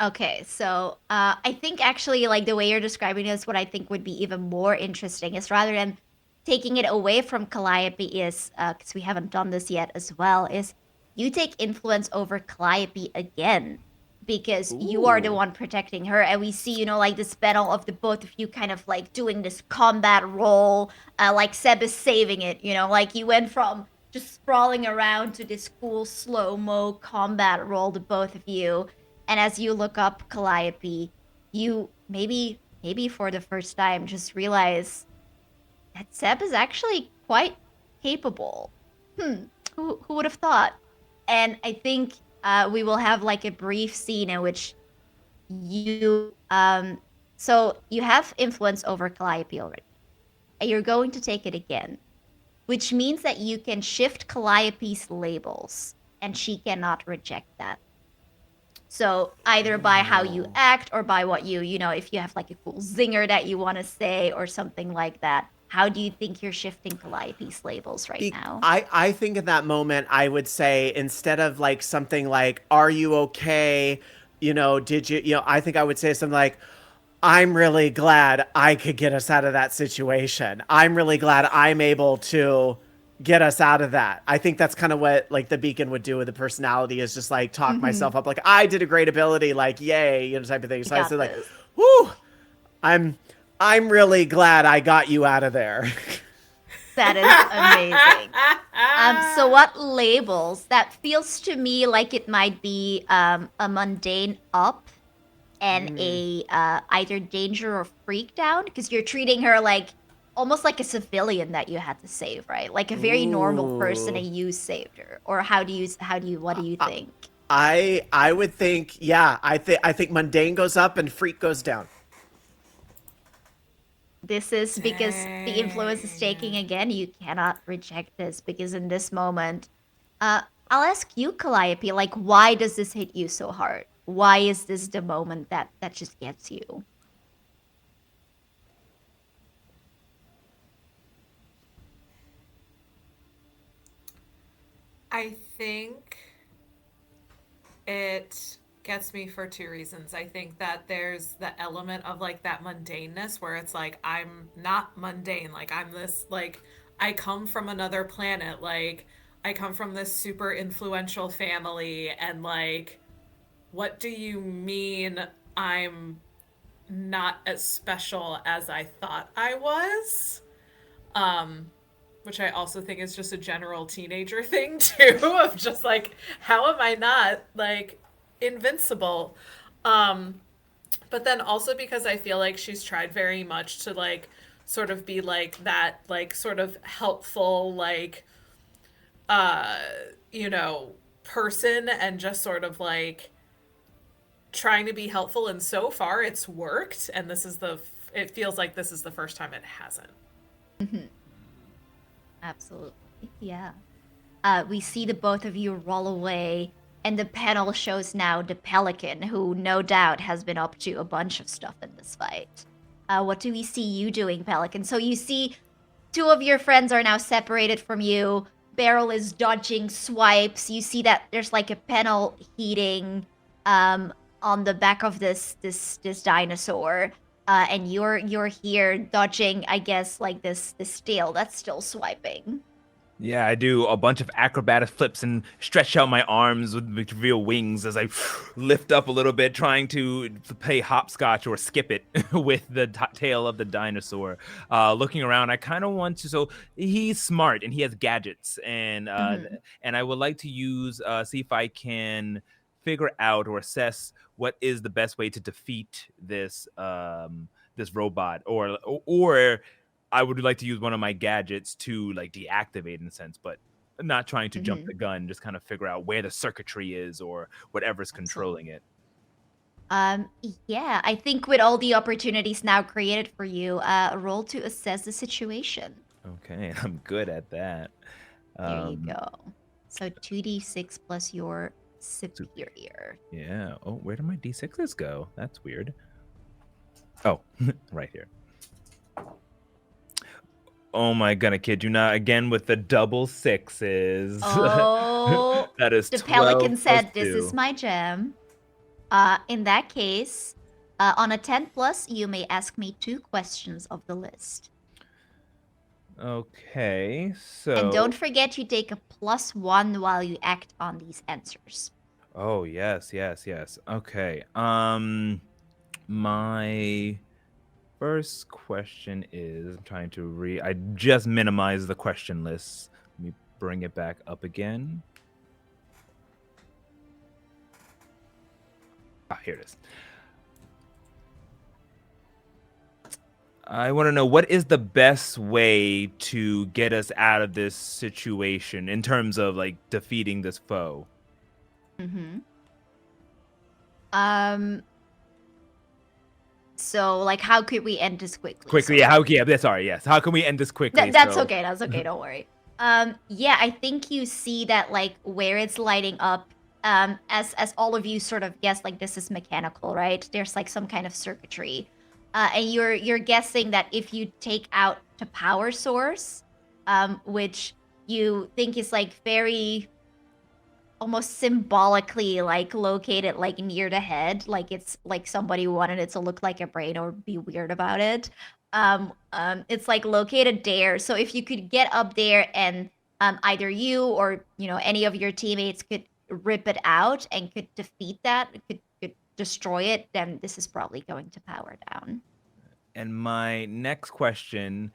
Okay, so I think actually, like the way you're describing this, what I think would be even more interesting is rather than taking it away from Calliope, is because we haven't done this yet as well, is you take influence over Calliope again because you are the Ooh. one protecting her, and we see, like this battle of the both of you kind of like doing this combat role, like Seb is saving it, like you went from just sprawling around to this cool slow mo combat role, the both of you, and as you look up Calliope, you maybe for the first time just realize that Seb is actually quite capable. Hmm, who would have thought? And I think we will have like a brief scene in which you so you have influence over Calliope already. And you're going to take it again, which means that you can shift Calliope's labels and she cannot reject that. So either by how you Oh. act or by what if you have like a cool zinger that you want to say or something like that. How do you think you're shifting Calliope's labels right now? I think in that moment I would say, instead of like something like "Are you okay?" Did you I think I would say something like, "I'm really glad I could get us out of that situation. I'm really glad I'm able to get us out of that." I think that's kind of what like the beacon would do with the personality, is just like talk Mm-hmm. myself up, like I did a great ability, like yay, type of thing. You So I got said like, this. "Whoo, I'm I'm really glad I got you out of there." That is amazing. So what labels? That feels to me like it might be a mundane up and a either danger or freak down because you're treating her like almost like a civilian that you had to save, right? Like a very normal person Ooh. and you saved her. Or what do you think? I would think, yeah, I think mundane goes up and freak goes down. This is because the influence is taking Dang. again. You cannot reject this because in this moment, I'll ask you, Calliope, like, why does this hit you so hard? Why is this the moment that just gets you? I think it gets me for two reasons. I think that there's the element of like that mundaneness where it's like I'm not mundane. Like I'm this like I come from another planet. Like I come from this super influential family and like what do you mean I'm not as special as I thought I was? Um which I also think is just a general teenager thing too of just like how am I not like invincible? Um but then also because I feel like she's tried very much to like sort of be like that like sort of helpful like uh you know person and just sort of like trying to be helpful and so far it's worked and this is the it feels like this is the first time it hasn't. Mhm. Absolutely. Yeah. We see the both of you roll away, and the panel shows now the Pelican, who no doubt has been up to a bunch of stuff in this fight. What do we see you doing, Pelican? So you see two of your friends are now separated from you. Beryl is dodging swipes. You see that there's like a panel heating um on the back of this dinosaur. And you're here dodging, I guess, like this tail that's still swiping. Yeah, I do a bunch of acrobatic flips and stretch out my arms with real wings as I lift up a little bit, trying to play hopscotch or skip it with the tail of the dinosaur. Looking around, I kind of want to. So he's smart and he has gadgets, Mhm. and I would like to use see if I can figure out or assess what is the best way to defeat this robot, or I would like to use one of my gadgets to like deactivate in a sense, but not trying to jump Mhm. the gun, just kind of figure out where the circuitry is or whatever's controlling Absolutely. it. Yeah, I think with all the opportunities now created for you, roll to assess the situation. Okay, I'm good at that. There you Um, go. So 2d6 plus your super, superior. yeah. Oh, where did my d6s go? That's weird. Oh, right here. Oh my gonna kid you not again with the double sixes. Oh, That is the 12 pelican plus said, "This is 2. my gem." In that case, on a 10 plus, you may ask me two questions of the list. Okay, And so don't forget you take a +1 while you act on these answers. oh, yes, yes, yes. Okay. My first question is I'm trying to I just minimized the question list. Let me bring it back up again. Ah, here it is. I want to know what is the best way to get us out of this situation in terms of like defeating this foe. Mm-hmm. Um, so like how could we end this quickly? Quickly, So yeah, yeah, that's sorry, yes. How can we end this quickly? that's So okay, that's okay, don't worry. Yeah, I think you see that like where it's lighting up, as all of you sort of guess like this is mechanical, right? There's like some kind of circuitry. And you're guessing that if you take out the power source, which you think is like very almost symbolically like located like near the head, like it's like somebody wanted it to look like a brain or be weird about it. It's like located there, so if you could get up there and either you or any of your teammates could rip it out and could defeat that, could destroy it, then this is probably going to power down. and my next question,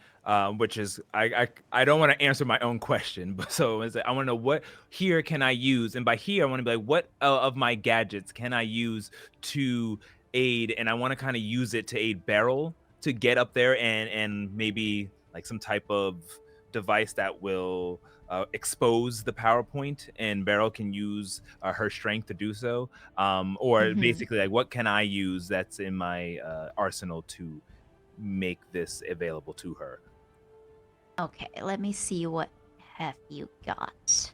which is I don't want to answer my own question, but so is I want to know what here can I use, and by here I want to be like what of my gadgets can I use to aid, and I want to kind of use it to aid Beryl to get up there and maybe like some type of device that will expose the PowerPoint, and Beryl can use her strength to do so. Or Hmm. basically like what can I use that's in my arsenal to make this available to her. Okay, let me see what have you got.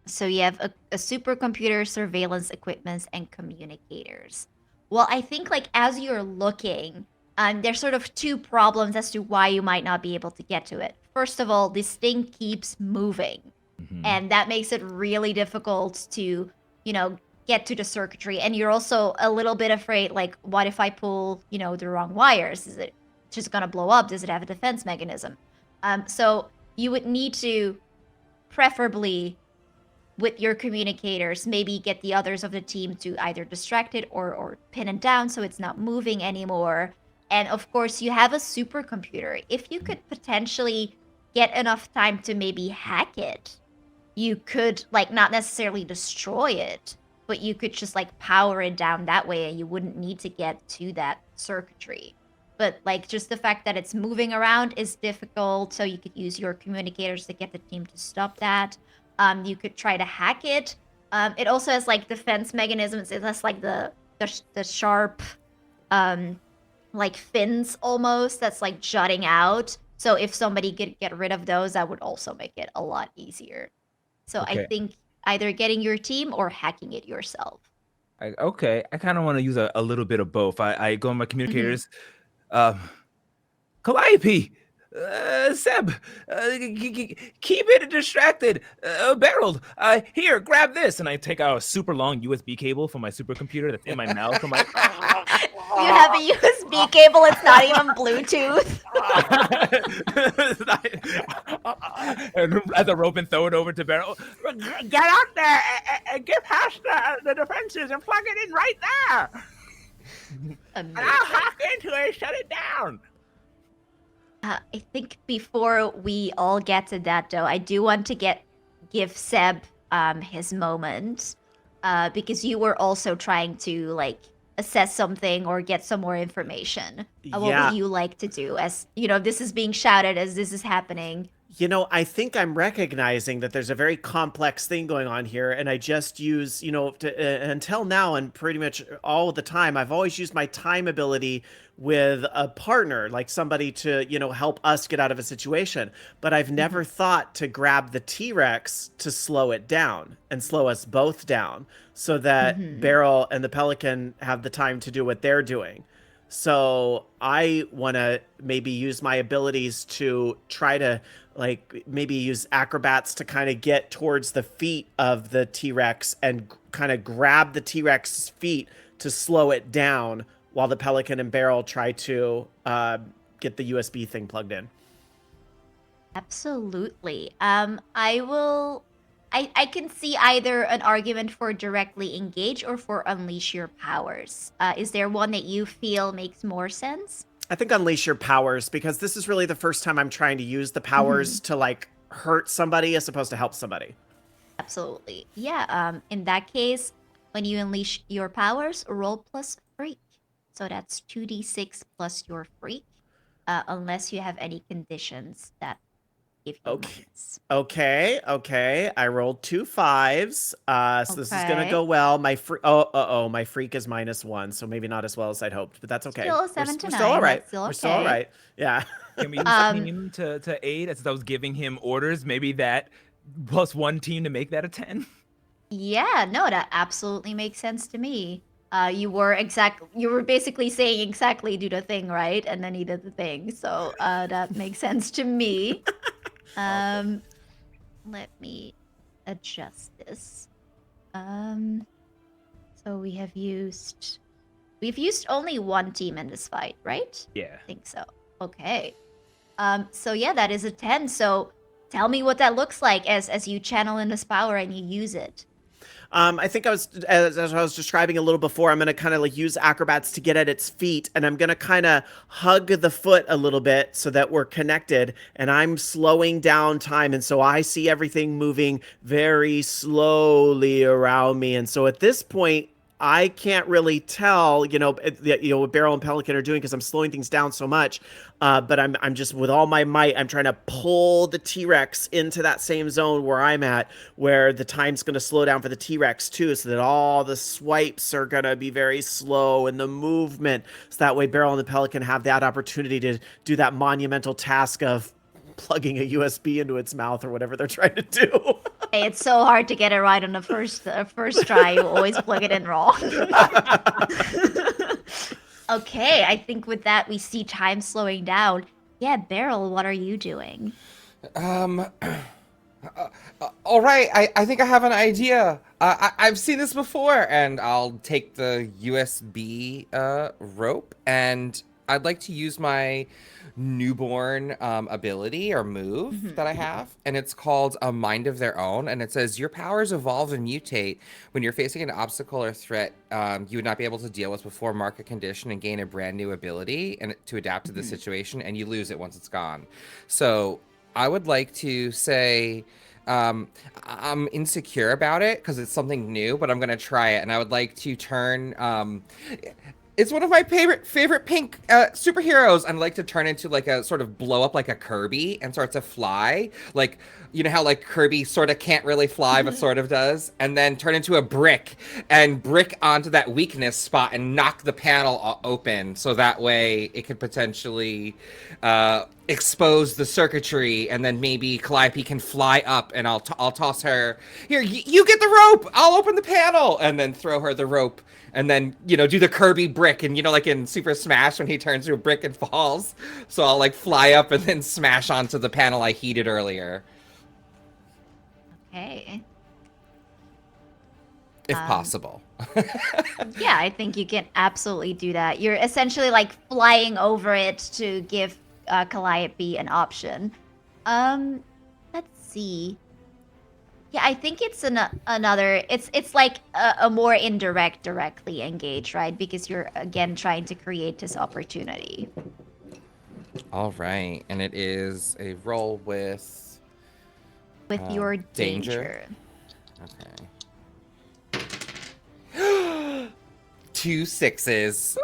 So you have a supercomputer, surveillance equipment, and communicators. Well, I think like as you're looking, there's sort of two problems as to why you might not be able to get to it. First of all, this thing keeps moving, Mhm. and that makes it really difficult to, you know, get to the circuitry. And you're also a little bit afraid, like, what if I pull, the wrong wires? Is it just gonna blow up? Does it have a defense mechanism? So you would need to preferably with your communicators, maybe get the others of the team to either distract it or pin it down so it's not moving anymore. And of course, you have a supercomputer. If you could potentially get enough time to maybe hack it, you could like not necessarily destroy it, but you could just like power it down that way and you wouldn't need to get to that circuitry. But like just the fact that it's moving around is difficult, so you could use your communicators to get the team to stop that. You could try to hack it. It also has like defense mechanisms. It has like the sharp um like fins almost that's like jutting out. So if somebody could get rid of those, that would also make it a lot easier. So I Okay. think either getting your team or hacking it yourself. Okay. I kind of want to use a little bit of both. I go on my Mhm. communicators. Um, Calliope, Seb, keep it distracted, barreled. Here, grab this, and I take out a super long USB cable from my supercomputer that's in my mouth. I'm like, You have a USB cable, it's not even Bluetooth. and as a rope and throw it over to Barrel. Get out there and get past the defenses and plug it in right there. And I'll Amazing. hack into it and shut it down. I think before we all get to that, though, I do want to give Seb his moment, because you were also trying to like assess something or get some more information. What would Yeah. you like to do? As you know, this is being shouted as this is happening. I think I'm recognizing that there's a very complex thing going on here, and I just use, until now and pretty much all the time, I've always used my time ability with a partner, like somebody to, help us get out of a situation. But I've never Mhm. thought to grab the T-Rex to slow it down and slow us both down so that Mhm. Beryl and the Pelican have the time to do what they're doing. So I want to maybe use my abilities to try to like maybe use acrobats to kind of get towards the feet of the T-Rex and kind of grab the T-Rex's feet to slow it down while the Pelican and Beryl try to get the USB thing plugged in. Absolutely. I will. I can see either an argument for directly engage or for unleash your powers. Is there one that you feel makes more sense? I think unleash your powers because this is really the first time I'm trying to use the Hmm. powers to like hurt somebody as opposed to help somebody. Absolutely. Yeah. In that case, when you unleash your powers, roll plus freak. So that's 2d6 plus your freak, unless you have any conditions that give you Okay. minus. Okay. I rolled 2 5s. So this is gonna Okay. go well. My freak is -1, so maybe not as well as I'd hoped, but that's okay. Still a We're 7 to we're still all 9. right. That's still We're still all okay. right. Yeah. Can we use Um, team to aid as I was giving him orders? Maybe that plus one team to make that a 10. Yeah, no, that absolutely makes sense to me. You were basically saying exactly do the thing, right? And then he did the thing. So that makes sense to me. Awesome. Um let me adjust this. Um so we've used only one team in this fight, right? Yeah. I think so. Okay. So yeah, that is a 10. So tell me what that looks like as you channel in this power and you use it. I think as I was describing a little before, I'm gonna kind of like use acrobats to get at its feet, and I'm gonna kind of hug the foot a little bit so that we're connected, and I'm slowing down time, and so I see everything moving very slowly around me, and so at this point, I can't really tell, what Barrel and Pelican are doing because I'm slowing things down so much. But I'm just with all my might, I'm trying to pull the T-Rex into that same zone where I'm at, where the time's going to slow down for the T-Rex too, so that all the swipes are going to be very slow and the movement, so that way Barrel and the Pelican have that opportunity to do that monumental task of plugging a USB into its mouth or whatever they're trying to do. Hey, it's so hard to get it right on the first try. You always plug it in wrong. Okay, I think with that we see time slowing down. Yeah, Beryl, what are you doing? Um, all right, I think I have an idea. I've seen this before, and I'll take the USB rope, and I'd like to use my newborn ability or move that I Mhm. have, and it's called a Mind of Their Own, and it says your powers evolve and mutate when you're facing an obstacle or threat you would not be able to deal with before. Mark a condition and gain a brand new ability and to adapt to the Mhm. situation, and you lose it once it's gone. So I would like to say um, I'm insecure about it because it's something new, but I'm gonna try it, and I would like to turn. It's one of my favorite pink superheroes. I'd like to turn into like a sort of blow up like a Kirby and start to fly. Like, you know how like Kirby sort of can't really fly but sort of does, and then turn into a brick and brick onto that weakness spot and knock the panel open so that way it could potentially expose the circuitry, and then maybe Calliope can fly up, and I'll toss her here. You get the rope. I'll open the panel, and then throw her the rope, and then do the Kirby brick, and like in Super Smash when he turns to a brick and falls. So I'll like fly up and then smash onto the panel I heated earlier, Okay. if Um, possible. yeah, I think you can absolutely do that. You're essentially like flying over it to give Calliope an option. Um, let's see. Yeah, I think it's another. It's like a more indirect, directly engage, right? Because you're again trying to create this opportunity All right, and it is a roll with with your danger. danger. Okay. 2 6s.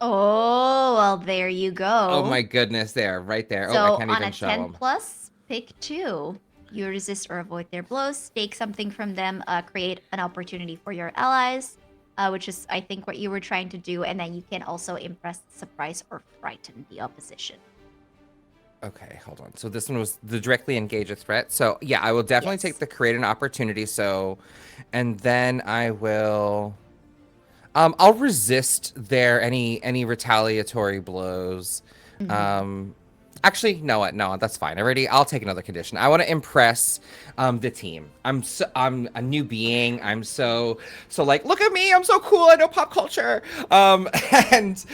Oh, well, there you Oh go. my goodness, there, right there. Oh, I So can't on even a show 10 them. plus, pick two. You resist or avoid their blows, take something from them, create an opportunity for your allies, which is, I think, what you were trying to do, and then you can also impress, surprise, or frighten the opposition. Okay, hold on. So this one was the directly engage a threat. So yeah, I will definitely take Yes. the create an opportunity. So, and then I will, I'll resist their any retaliatory blows. Mhm. Um, actually, no, no, that's fine. I'll take another condition. I want to impress the team. I'm a new being. I'm so like, look at me. I'm so cool. I know pop culture. And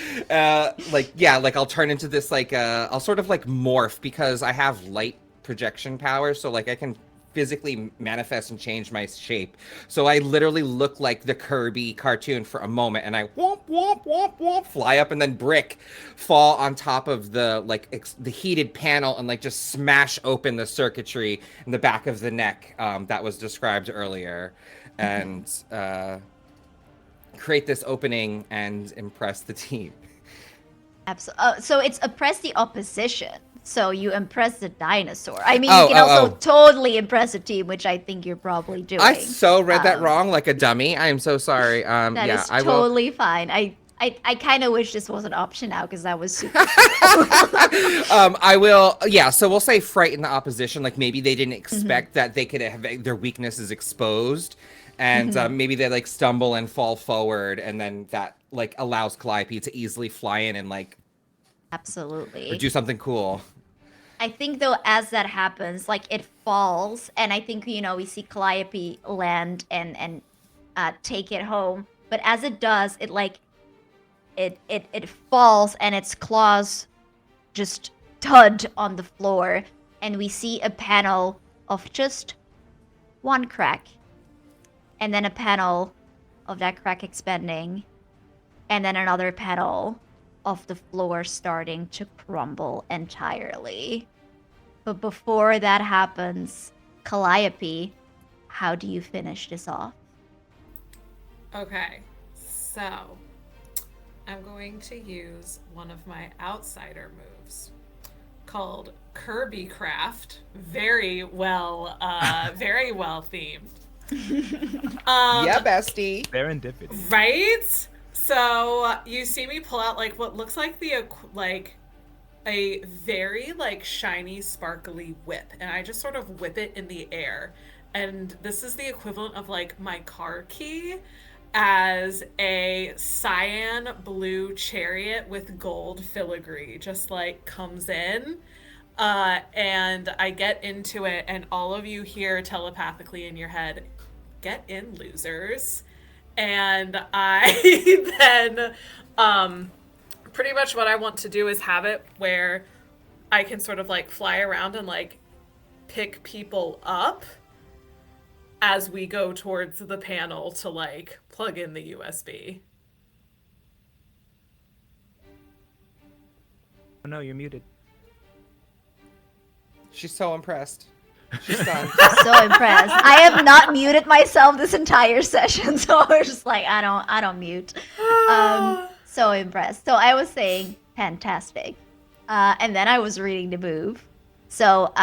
like yeah, like I'll turn into this like I'll sort of like morph because I have light projection power. So like I can physically manifest and change my shape. So I literally look like the Kirby cartoon for a moment, and I womp womp womp womp fly up, and then brick fall on top of the like the heated panel and like just smash open the circuitry in the back of the neck that was described earlier, Mhm. and create this opening and impress the team. So it's oppress the opposition. So you impress the dinosaur. I mean, you Oh, can oh, also oh. totally impress a team, which I think you're probably I doing. so read that Um, wrong like a dummy. I am so sorry. that Yeah, is I will. totally fine. I kind of wish this was an option now because that was super cool. I will. Yeah, so we'll say frighten the opposition. Like maybe they didn't Mhm. expect that they could have their weaknesses exposed, and Mhm. maybe they like stumble and fall forward, and then that like allows Calliope to easily fly in and like or Absolutely. do something cool. I think though, as that happens, like it falls, and I think we see Calliope land and take it home. But as it does, it like it falls, and its claws just thud on the floor, and we see a panel of just one crack, and then a panel of that crack expanding, and then another panel of the floor starting to crumble entirely. But before that happens, Calliope, how do you finish this off? Okay, so I'm going to use one of my outsider moves called Kirby Craft. Very well themed. Yeah, Um, bestie. Serendipity. right? So you see me pull out like what looks like like a very like shiny sparkly whip, and I just sort of whip it in the air, and this is the equivalent of like my car key, as a cyan blue chariot with gold filigree just like comes in. And I get into it, and all of you hear telepathically in your head, "Get in, losers." And I then, pretty much what I want to do is have it where I can sort of like fly around and like pick people up as we go towards the panel to like plug in the USB. Oh no, you're muted. She's so impressed. She's stunned. So impressed. I have not muted myself this entire session, so I was just like, I don't mute. So impressed. So I was saying fantastic, and then I was reading the move. So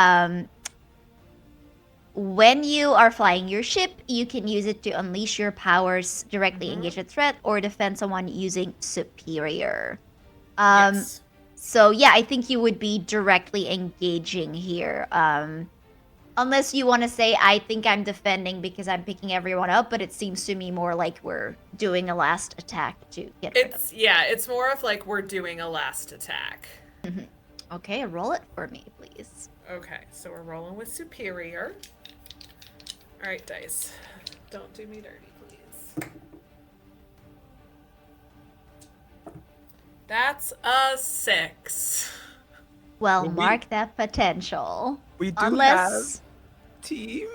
when you are flying your ship, you can use it to unleash your powers, directly engage a threat, or defend someone using superior. Yes. So yeah, I think you would be directly engaging here. Unless you want to say, I think I'm defending because I'm picking everyone up, but it seems to me more like we're doing a last attack to get rid of. It's more of like we're doing a last attack. Okay, roll it for me, please. Okay, so we're rolling with superior. All right, dice. Don't do me dirty, please. That's a 6. Well, Well, mark that potential. We do Unless, have team.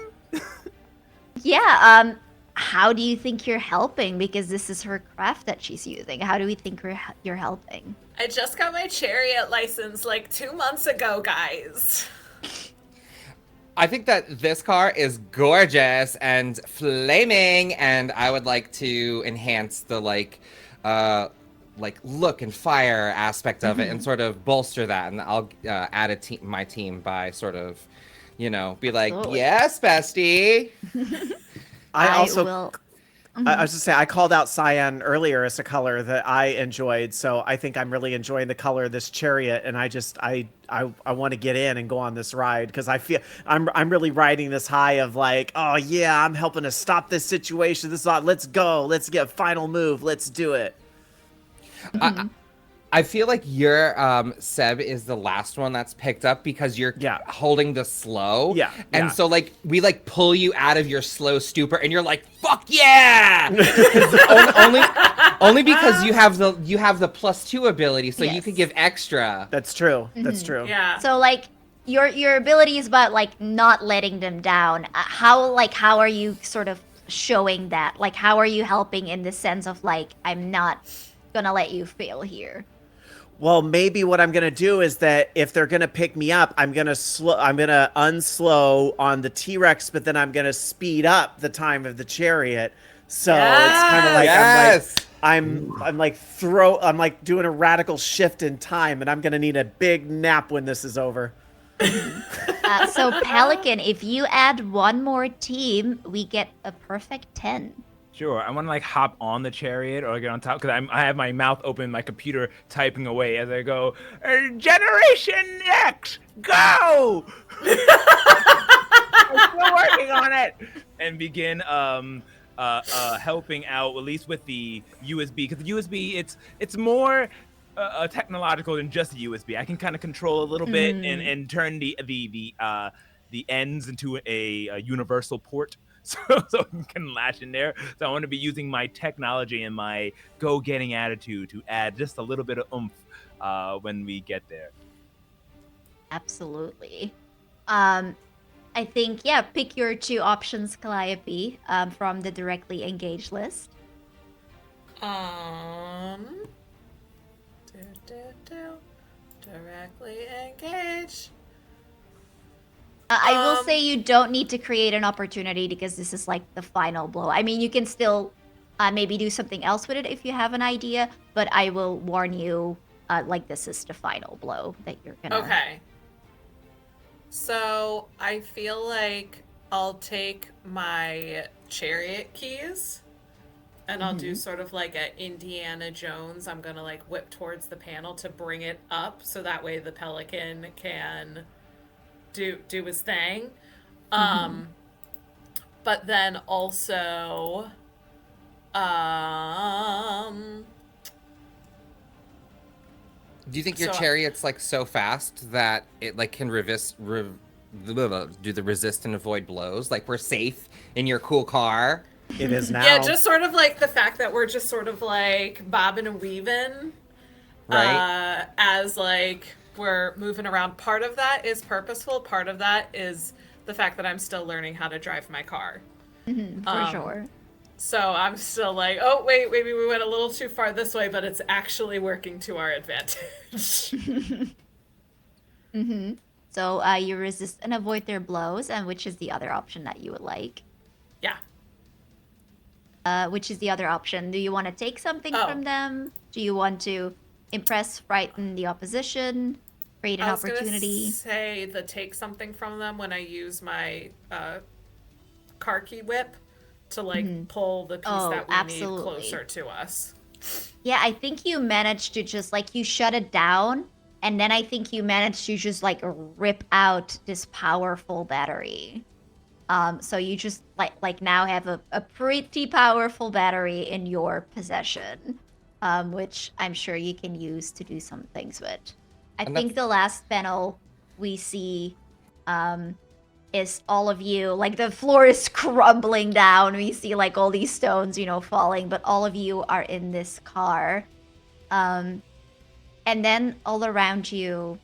yeah. How do you think you're helping? Because this is her craft that she's using. How do we think you're helping? I just got my chariot license like 2 months ago, guys. I think that this car is gorgeous and flaming, and I would like to enhance the like look and fire aspect of it, and sort of bolster that. And I'll add my team by sort of, be like, Absolutely. yes, bestie. I also will. I was just saying, I called out cyan earlier as a color that I enjoyed, so I think I'm really enjoying the color of this chariot, and I want to get in and go on this ride because I feel I'm really riding this high of like, oh yeah, I'm helping to stop this situation. This is let's go, let's get a final move, let's do it. I feel like your Seb is the last one that's picked up because you're holding the slow. Yeah. And so like we like pull you out of your slow stupor and you're like, fuck yeah! only because you have the +2 ability, so you could give extra. That's true. That's true. Yeah. So like your ability is about like not letting them down. How are you sort of showing that? Like how are you helping in the sense of like I'm not gonna let you fail here? Well, maybe what I'm gonna do is that if they're gonna pick me up, I'm gonna unslow on the T-Rex, but then I'm gonna speed up the time of the chariot. So it's kind of like I'm like doing a radical shift in time, and I'm gonna need a big nap when this is over. So Pelican, if you add one more team, we get a perfect 10. Sure, I want to like hop on the chariot or get on top because I have my mouth open, my computer typing away as I go. Generation X, go! I'm still working on it, and begin helping out at least with the USB because the USB it's more technological than just the USB. I can kind of control a little bit and turn the ends into a universal port. So you can latch in there. So I want to be using my technology and my go-getting attitude to add just a little bit of oomph when we get there. Absolutely. I think pick your 2 options, Calliope, from the directly engaged list. Directly engage. I will say you don't need to create an opportunity because this is like the final blow. I mean, you can still maybe do something else with it if you have an idea, but I will warn you, like this is the final blow that you're gonna. Okay. So I feel like I'll take my chariot keys and I'll do sort of like a Indiana Jones. I'm gonna like whip towards the panel to bring it up so that way the Pelican can do his thing. but then also, um, Do you think your so chariot's like so fast that it like can do the resist and avoid blows? Like we're safe in your cool car, It is yeah, now. just sort of like the fact that we're just sort of like bobbing and weaving, right? as like we're moving around. Part of that is purposeful. Part of that is the fact that I'm still learning how to drive my car. For sure. So I'm still like, oh wait, maybe we went a little too far this way, but it's actually working to our advantage. So you resist and avoid their blows, and which is the other option that you would like? Yeah. Which is the other option? Do you want to take something Oh, from them? Do you want to impress, frighten the opposition, create an I was gonna opportunity? say the take something from them when I use my car key whip to like pull the piece Oh, that we need absolutely. closer to us. Yeah, I think you managed to just like you shut it down, and then I think you managed to just like rip out this powerful battery. So you just like now have a pretty powerful battery in your possession, which I'm sure you can use to do some things with. I And think that's the last panel we see is all of you, like the floor is crumbling down. We see like all these stones, falling, but all of you are in this car. And then all around you,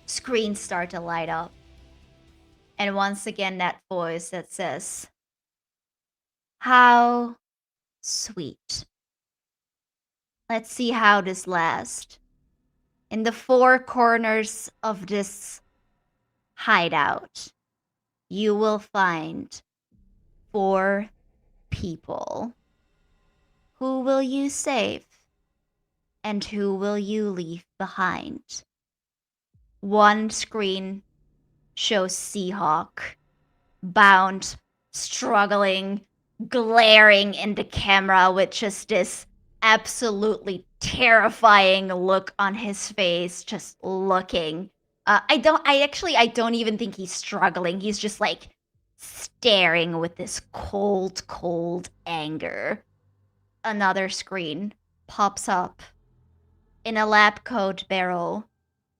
screens start to light up. And once again, that voice that says, "How sweet. Let's see how this lasts." In the four corners of this hideout, you will find four people. Who will you save? And who will you leave behind? One screen shows Seahawk, bound, struggling, glaring in the camera with just this absolutely terrifying look on his face, just looking. I don't even think he's struggling. He's just like staring with this cold, cold anger. Another screen pops up. In a lab coat barrel,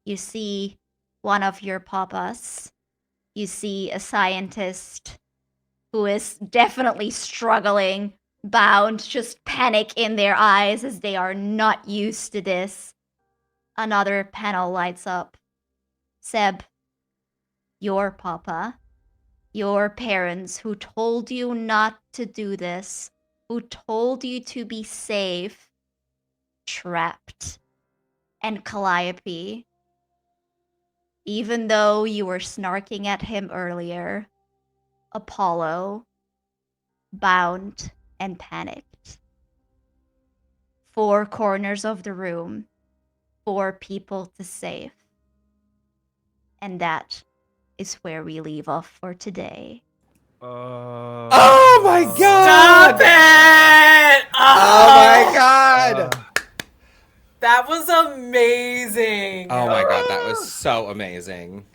you see one of your papas. You see a scientist who is definitely struggling, bound, just panic in their eyes as they are not used to this. Another panel lights up. Seb, your papa, your parents who told you not to do this, who told you to be safe, trapped. And Calliope, even though you were snarking at him earlier, Apollo, bound and panicked. Four corners of the room, four people to save. And that is where we leave off for today. Oh my Stop god! it! Oh my Oh, god! that was amazing. Oh my god, that was so amazing.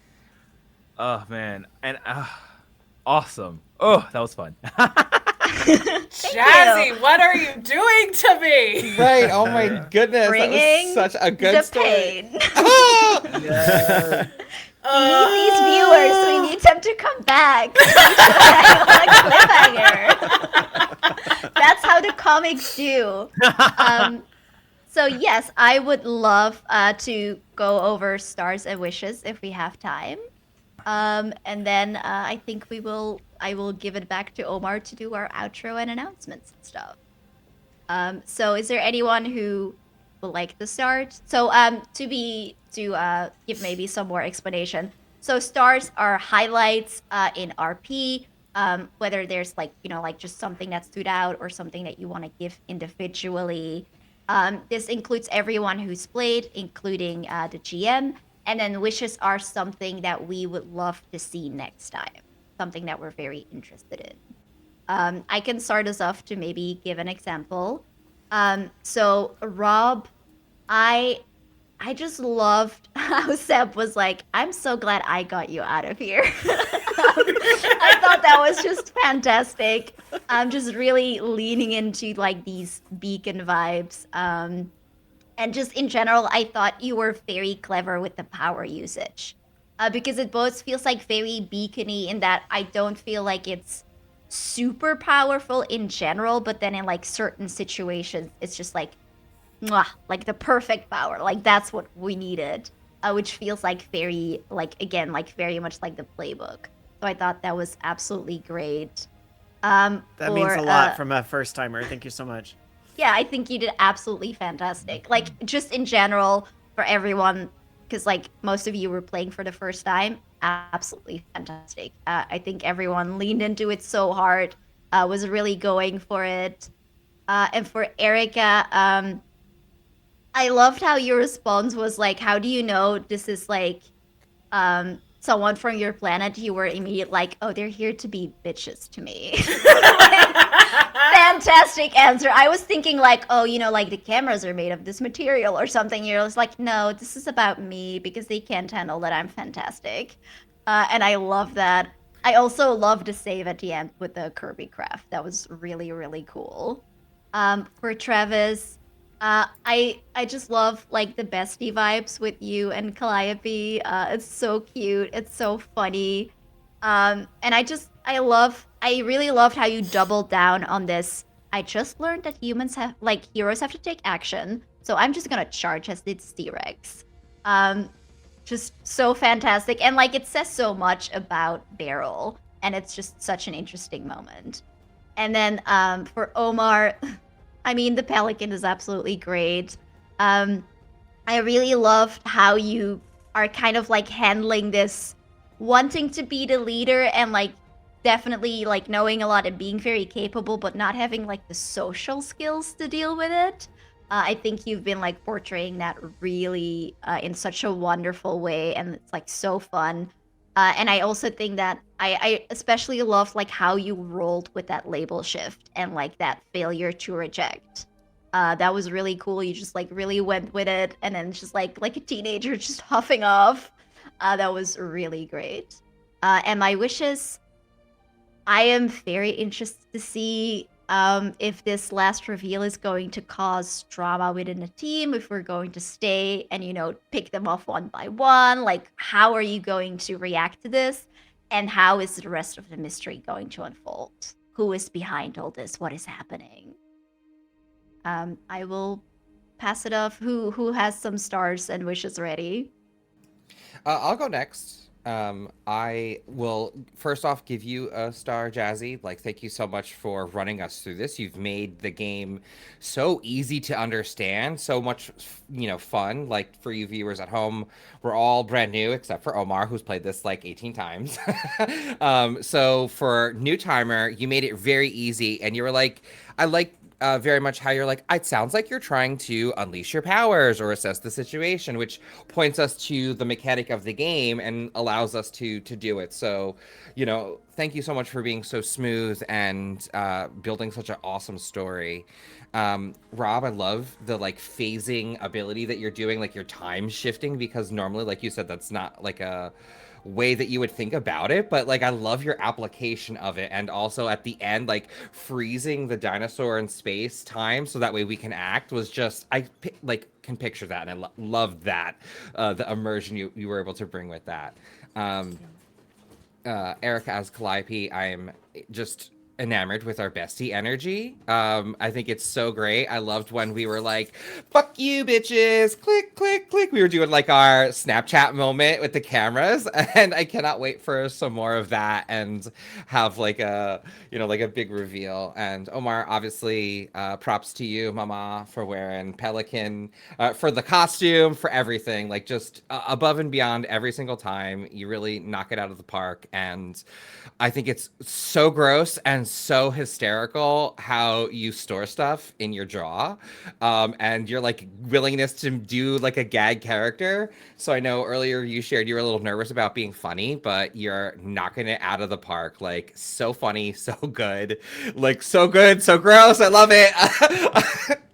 Oh man, and awesome. Oh, that was fun. Jazzy, what are you doing to me? Right, oh my goodness, that Bringing was such a good the story. pain. Ah! Yes. We need these viewers. We need them to come back. cliffhanger. That's how the comics do. So yes, I would love to go over stars and wishes if we have time. And then I think I will give it back to Omar to do our outro and announcements and stuff. So is there anyone who would like to start? So to give maybe some more explanation. So stars are highlights in RP. Whether there's like just something that stood out or something that you want to give individually. This includes everyone who's played, including the GM. And then wishes are something that we would love to see next time, something that we're very interested in. I can start us off to maybe give an example. So Rob, I just loved how Seb was like, I'm so glad I got you out of here. I thought that was just fantastic. Just really leaning into like these beacon vibes. And just in general, I thought you were very clever with the power usage. Because it both feels like very beacony in that I don't feel like it's super powerful in general, but then in like certain situations, it's just like, mwah, like the perfect power. Like that's what we needed, which feels like very, like, again, like very much like the playbook. So I thought that was absolutely great. That means For a lot from a first timer. Thank you so much. Yeah, I think you did absolutely fantastic. Like, just in general, for everyone, because like most of you were playing for the first time, absolutely fantastic. I think everyone leaned into it so hard, was really going for it. And for Erica, I loved how your response was like, "How do you know this is like someone from your planet?" You were immediate like, "Oh, they're here to be bitches to me." Like, fantastic answer. I was thinking like, oh, like the cameras are made of this material or something. You're just like, no, this is about me because they can't handle that I'm fantastic. And I love that. I also love the save at the end with the Kirby craft. That was really, really cool. For Travis, I just love like the bestie vibes with you and Calliope. It's so cute. It's so funny. And I really loved how you doubled down on this. I just learned that heroes have to take action, so I'm just gonna charge as its T-Rex. Um, just so fantastic, and like it says so much about Beryl, and it's just such an interesting moment. And then for Omar, I mean the Pelican is absolutely great. Um, I really loved how you are kind of like handling this wanting to be the leader and like definitely like knowing a lot and being very capable, but not having like the social skills to deal with it. I think you've been like portraying that really in such a wonderful way, and it's like so fun. And I also think that I especially loved like how you rolled with that label shift and like that failure to reject. That was really cool. You just like really went with it, and then just like a teenager just huffing off. That was really great. And my wishes, I am very interested to see if this last reveal is going to cause drama within the team, if we're going to stay and, pick them off one by one. Like, how are you going to react to this? And how is the rest of the mystery going to unfold? Who is behind all this? What is happening? I will pass it off. Who has some stars and wishes ready? I'll go next. I will first off give you a star, Jazzy. Like, thank you so much for running us through this. You've made the game so easy to understand, so much, fun. Like, for you viewers at home, we're all brand new except for Omar, who's played this like 18 times. So for new timer, you made it very easy, and you were like, I like very much how you're like, it sounds like you're trying to unleash your powers or assess the situation, which points us to the mechanic of the game and allows us to do it. So, thank you so much for being so smooth and building such an awesome story. Rob, I love the like phasing ability that you're doing, like your time shifting, because normally, like you said, that's not like a way that you would think about it, but like I love your application of it. And also at the end, like freezing the dinosaur in space time so that way we can act was just like can picture that, and I love that, the immersion you were able to bring with that. um Erica as Calliope, I am just enamored with our bestie energy. I think it's so great. I loved when we were like, fuck you, bitches, click, click, click. We were doing like our Snapchat moment with the cameras, and I cannot wait for some more of that and have like like a big reveal. And Omar, obviously, props to you, mama, for wearing Pelican, for the costume, for everything. Like just above and beyond every single time. You really knock it out of the park, and I think it's so gross and and so hysterical how you store stuff in your jaw, and your like willingness to do like a gag character. So I know earlier you shared you were a little nervous about being funny, but you're knocking it out of the park. Like so funny, so good, like so good, so gross. I love it.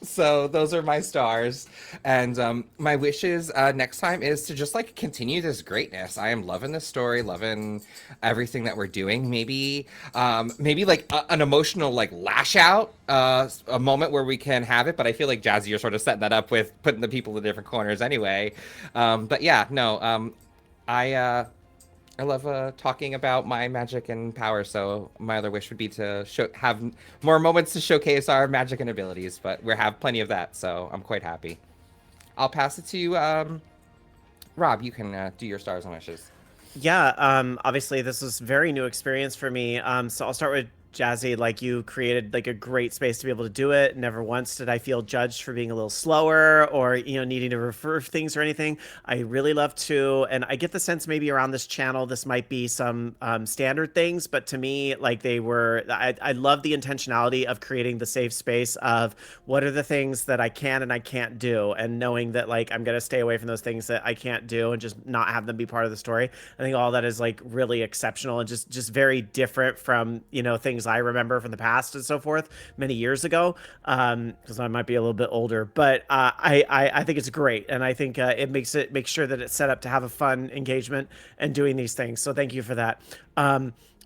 So those are my stars, and my wishes next time is to just like continue this greatness. I am loving this story, loving everything that we're doing. Maybe like an emotional like lash out, a moment where we can have it. But I feel like Jazy, you're sort of setting that up with putting the people in different corners anyway. But yeah, no, I I love talking about my magic and power. So my other wish would be to have more moments to showcase our magic and abilities. But we have plenty of that, so I'm quite happy. I'll pass it to you, Rob. You can do your stars and wishes. Yeah, obviously this was very new experience for me. So I'll start with Jazzy. Like you created like a great space to be able to do it. Never once did I feel judged for being a little slower or needing to refer things or anything. I really love to, and I get the sense maybe around this channel this might be some standard things, but to me like they were. I love the intentionality of creating the safe space of what are the things that I can and I can't do, and knowing that like I'm gonna stay away from those things that I can't do and just not have them be part of the story. I think all that is like really exceptional and just very different from things I remember from the past and so forth many years ago. Because I might be a little bit older, but I think it's great, and I think it makes sure that it's set up to have a fun engagement and doing these things. So thank you for that.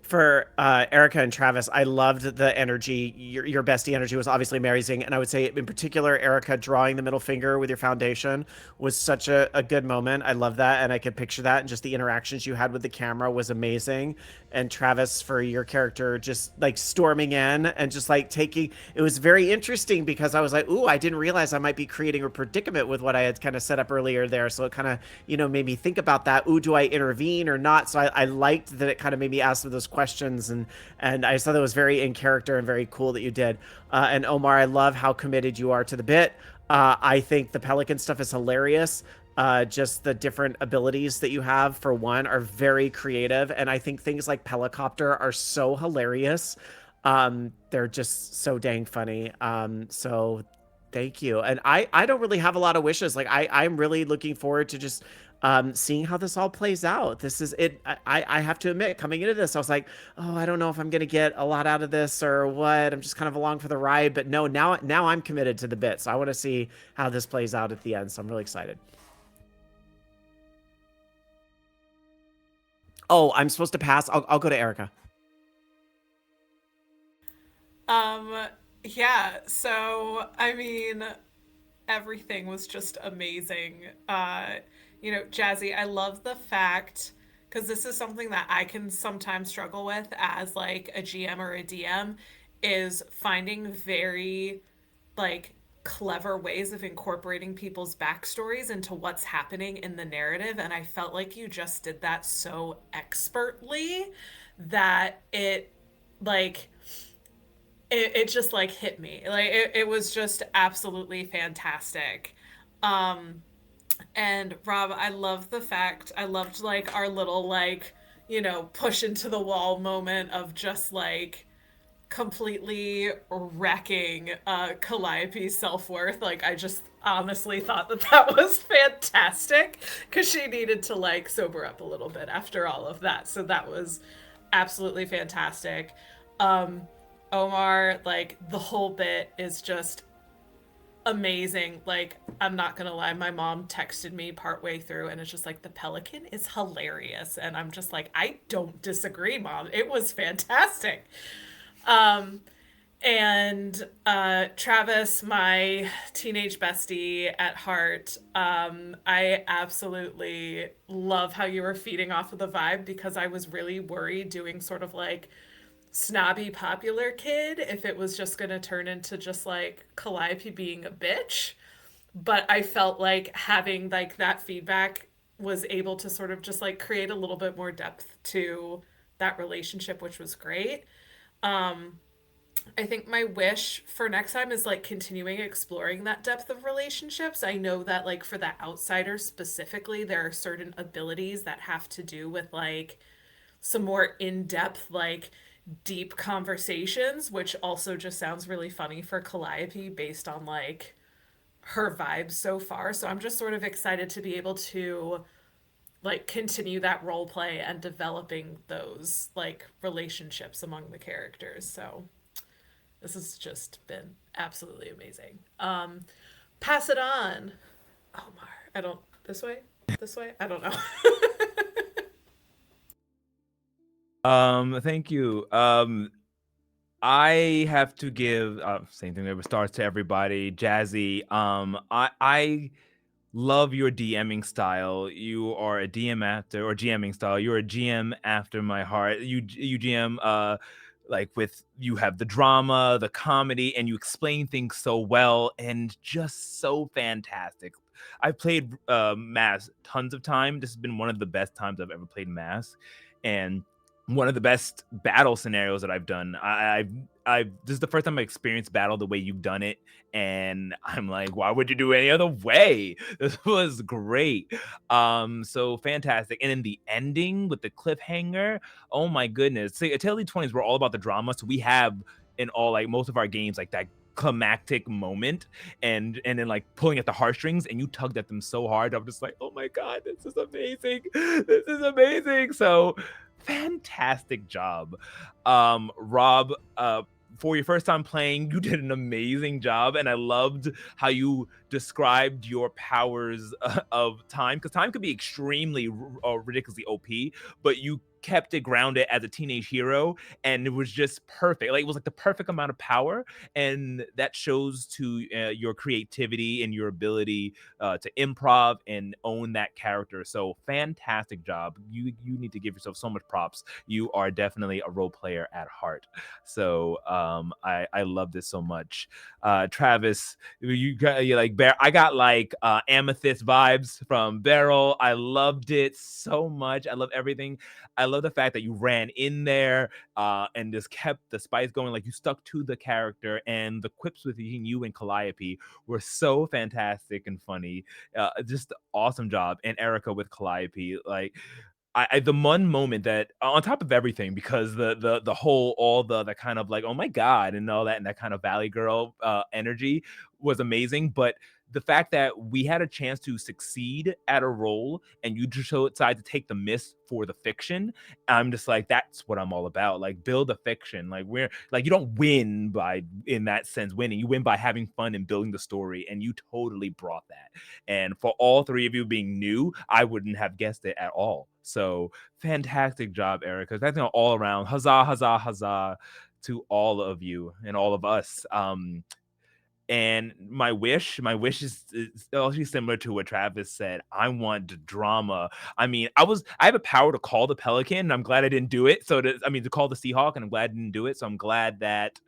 For Erica and Travis, I loved the energy. Your bestie energy was obviously amazing, and I would say in particular, Erica drawing the middle finger with your foundation was such a good moment. I love that, and I could picture that, and just the interactions you had with the camera was amazing. And Travis, for your character, just like storming in and just like taking, it was very interesting because I was like, ooh, I didn't realize I might be creating a predicament with what I had kind of set up earlier there. So it kind of, made me think about that. Ooh, do I intervene or not? So I liked that it kind of made me ask those questions, and I just thought that was very in character and very cool that you did. And Omar, I love how committed you are to the bit. I think the Pelican stuff is hilarious. Just the different abilities that you have, for one, are very creative. And I think things like Pelicopter are so hilarious. They're just so dang funny. So thank you. And I don't really have a lot of wishes. Like I'm really looking forward to just seeing how this all plays out. This is it. I have to admit, coming into this, I was like, oh, I don't know if I'm gonna get a lot out of this or what. I'm just kind of along for the ride. But no, now I'm committed to the bit. So I want to see how this plays out at the end. So I'm really excited. Oh, I'm supposed to pass. I'll go to Erica. Um, yeah, so I mean, everything was just amazing. Jazzy, I love the fact because this is something that I can sometimes struggle with as like a GM or a DM is finding very like clever ways of incorporating people's backstories into what's happening in the narrative. And I felt like you just did that so expertly that like it just like hit me. Like it was just absolutely fantastic. Um and Rob, I loved like our little like, push into the wall moment of just like completely wrecking Calliope's self-worth. Like I just honestly thought that that was fantastic because she needed to like sober up a little bit after all of that. So that was absolutely fantastic. Um Omar, like the whole bit is just amazing. Like, I'm not gonna lie, my mom texted me partway through and it's just like the pelican is hilarious. And I'm just like, I don't disagree, Mom. It was fantastic. Um and Travis, my teenage bestie at heart, I absolutely love how you were feeding off of the vibe because I was really worried doing sort of like snobby popular kid if it was just going to turn into just like Calliope being a bitch. But I felt like having like that feedback was able to sort of just like create a little bit more depth to that relationship, which was great. I think my wish for next time is like continuing exploring that depth of relationships. I know that like for the outsiders specifically, there are certain abilities that have to do with like some more in-depth like deep conversations, which also just sounds really funny for Calliope based on like her vibes so far. So I'm just sort of excited to be able to like continue that role play and developing those like relationships among the characters. So this has just been absolutely amazing. Pass it on. Omar. I don't this way? This way? I don't know. Thank you. I have to give same thing that stars to everybody. Jazzy. I love your DMing style. You are a DM after or GMing style. You're a GM after my heart. You GM like with you have the drama, the comedy, and you explain things so well and just so fantastic. I've played Mass tons of time. This has been one of the best times I've ever played Mass, and one of the best battle scenarios that I've done. I've this is the first time I experienced battle the way you've done it, and I'm like, why would you do any other way? This was great. So fantastic. And then the ending with the cliffhanger, oh my goodness. See, A Tale of the 20s, we're all about the drama. So we have in all like most of our games like that climactic moment and then like pulling at the heartstrings and you tugged at them so hard. I'm just like, oh my god, this is amazing. This is amazing. So fantastic job. Rob, for your first time playing, you did an amazing job, and I loved how you described your powers of time, because time could be extremely ridiculously OP, but you kept it grounded as a teenage hero, and it was just perfect. Like it was like the perfect amount of power, and that shows to your creativity and your ability to improv and own that character. So fantastic job. You need to give yourself so much props. You are definitely a role player at heart. So I love this so much. Travis, you like Bear. I got like Amethyst vibes from Beryl. I loved it so much. I love everything. I love the fact that you ran in there and just kept the spice going. Like you stuck to the character, and the quips between you and Calliope were so fantastic and funny. Just awesome job. And Erica with Calliope, like I the one moment that on top of everything, because the whole all the kind of like oh my god and all that and that kind of Valley Girl energy was amazing, but the fact that we had a chance to succeed at a role and you just decide to take the miss for the fiction, I'm just like that's what I'm all about. Like build a fiction. Like we're like you don't win by in that sense winning. You win by having fun and building the story, and you totally brought that. And for all three of you being new, I wouldn't have guessed it at all. So fantastic job, Erica. That's all around. Huzzah, huzzah, huzzah to all of you and all of us. And my wish is actually similar to what Travis said. I want drama. I mean, I have a power to call the Pelican, and I'm glad I didn't do it. To call the Seahawk, and I'm glad I didn't do it. So I'm glad that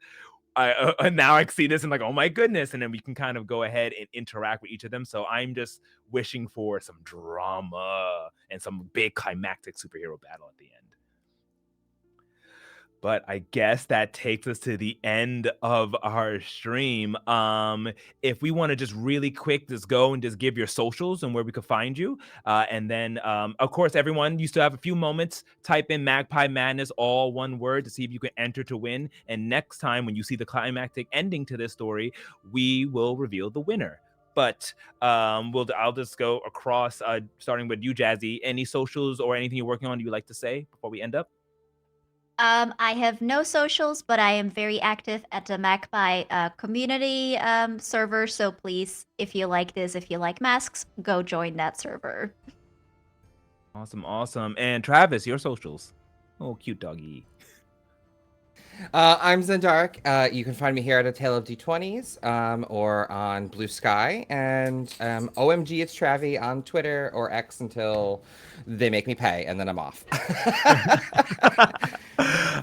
and now I see this and like, oh my goodness, and then we can kind of go ahead and interact with each of them. So I'm just wishing for some drama and some big climactic superhero battle at the end. But I guess that takes us to the end of our stream. If we want to just really quick, just go and just give your socials and where we could find you. And then, of course, everyone, you still have a few moments. Type in Magpie Madness, all one word, to see if you can enter to win. And next time, when you see the climactic ending to this story, we will reveal the winner. But I'll just go across, starting with you, Jazzy. Any socials or anything you're working on you'd like to say before we end up? I have no socials, but I am very active at the Magpie community server. So please, if you like this, if you like masks, go join that server. Awesome, awesome. And Travis, your socials. Oh, cute doggy. I'm Zendark. You can find me here at A Tale of D20s or on Blue Sky. And OMG, it's Travi on Twitter or X until they make me pay, and then I'm off.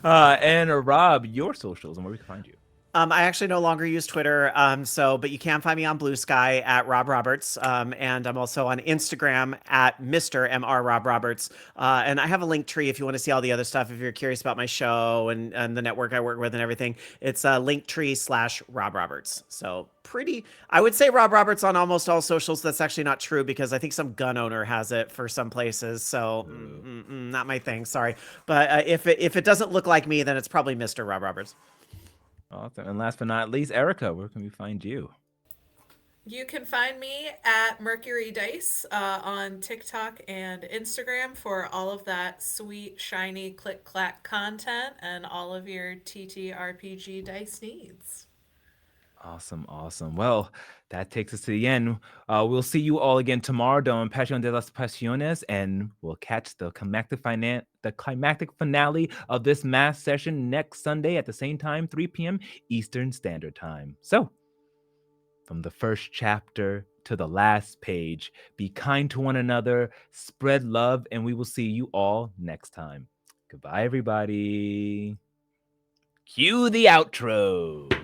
And Rob, your socials and where we can find you. I actually no longer use Twitter, but you can find me on Blue Sky at Rob Roberts, and I'm also on Instagram at Mr. Mr. Rob Roberts, and I have a link tree if you want to see all the other stuff. If you're curious about my show and the network I work with and everything, it's Linktree/Rob Roberts. So I would say Rob Roberts on almost all socials. That's actually not true because I think some gun owner has it for some places. So not my thing. Sorry, but if it doesn't look like me, then it's probably Mr. Rob Roberts. Awesome. And last but not least, Erica, where can we find you? You can find me at Mercury Dice on TikTok and Instagram for all of that sweet, shiny, click clack content and all of your TTRPG dice needs. Awesome. Well, that takes us to the end. We'll see you all again tomorrow on Pasión de las Pasiones, and we'll catch the climactic finale of this math session next Sunday at the same time, 3 p.m. Eastern Standard Time. So, from the first chapter to the last page, be kind to one another, spread love, and we will see you all next time. Goodbye, everybody. Cue the outro.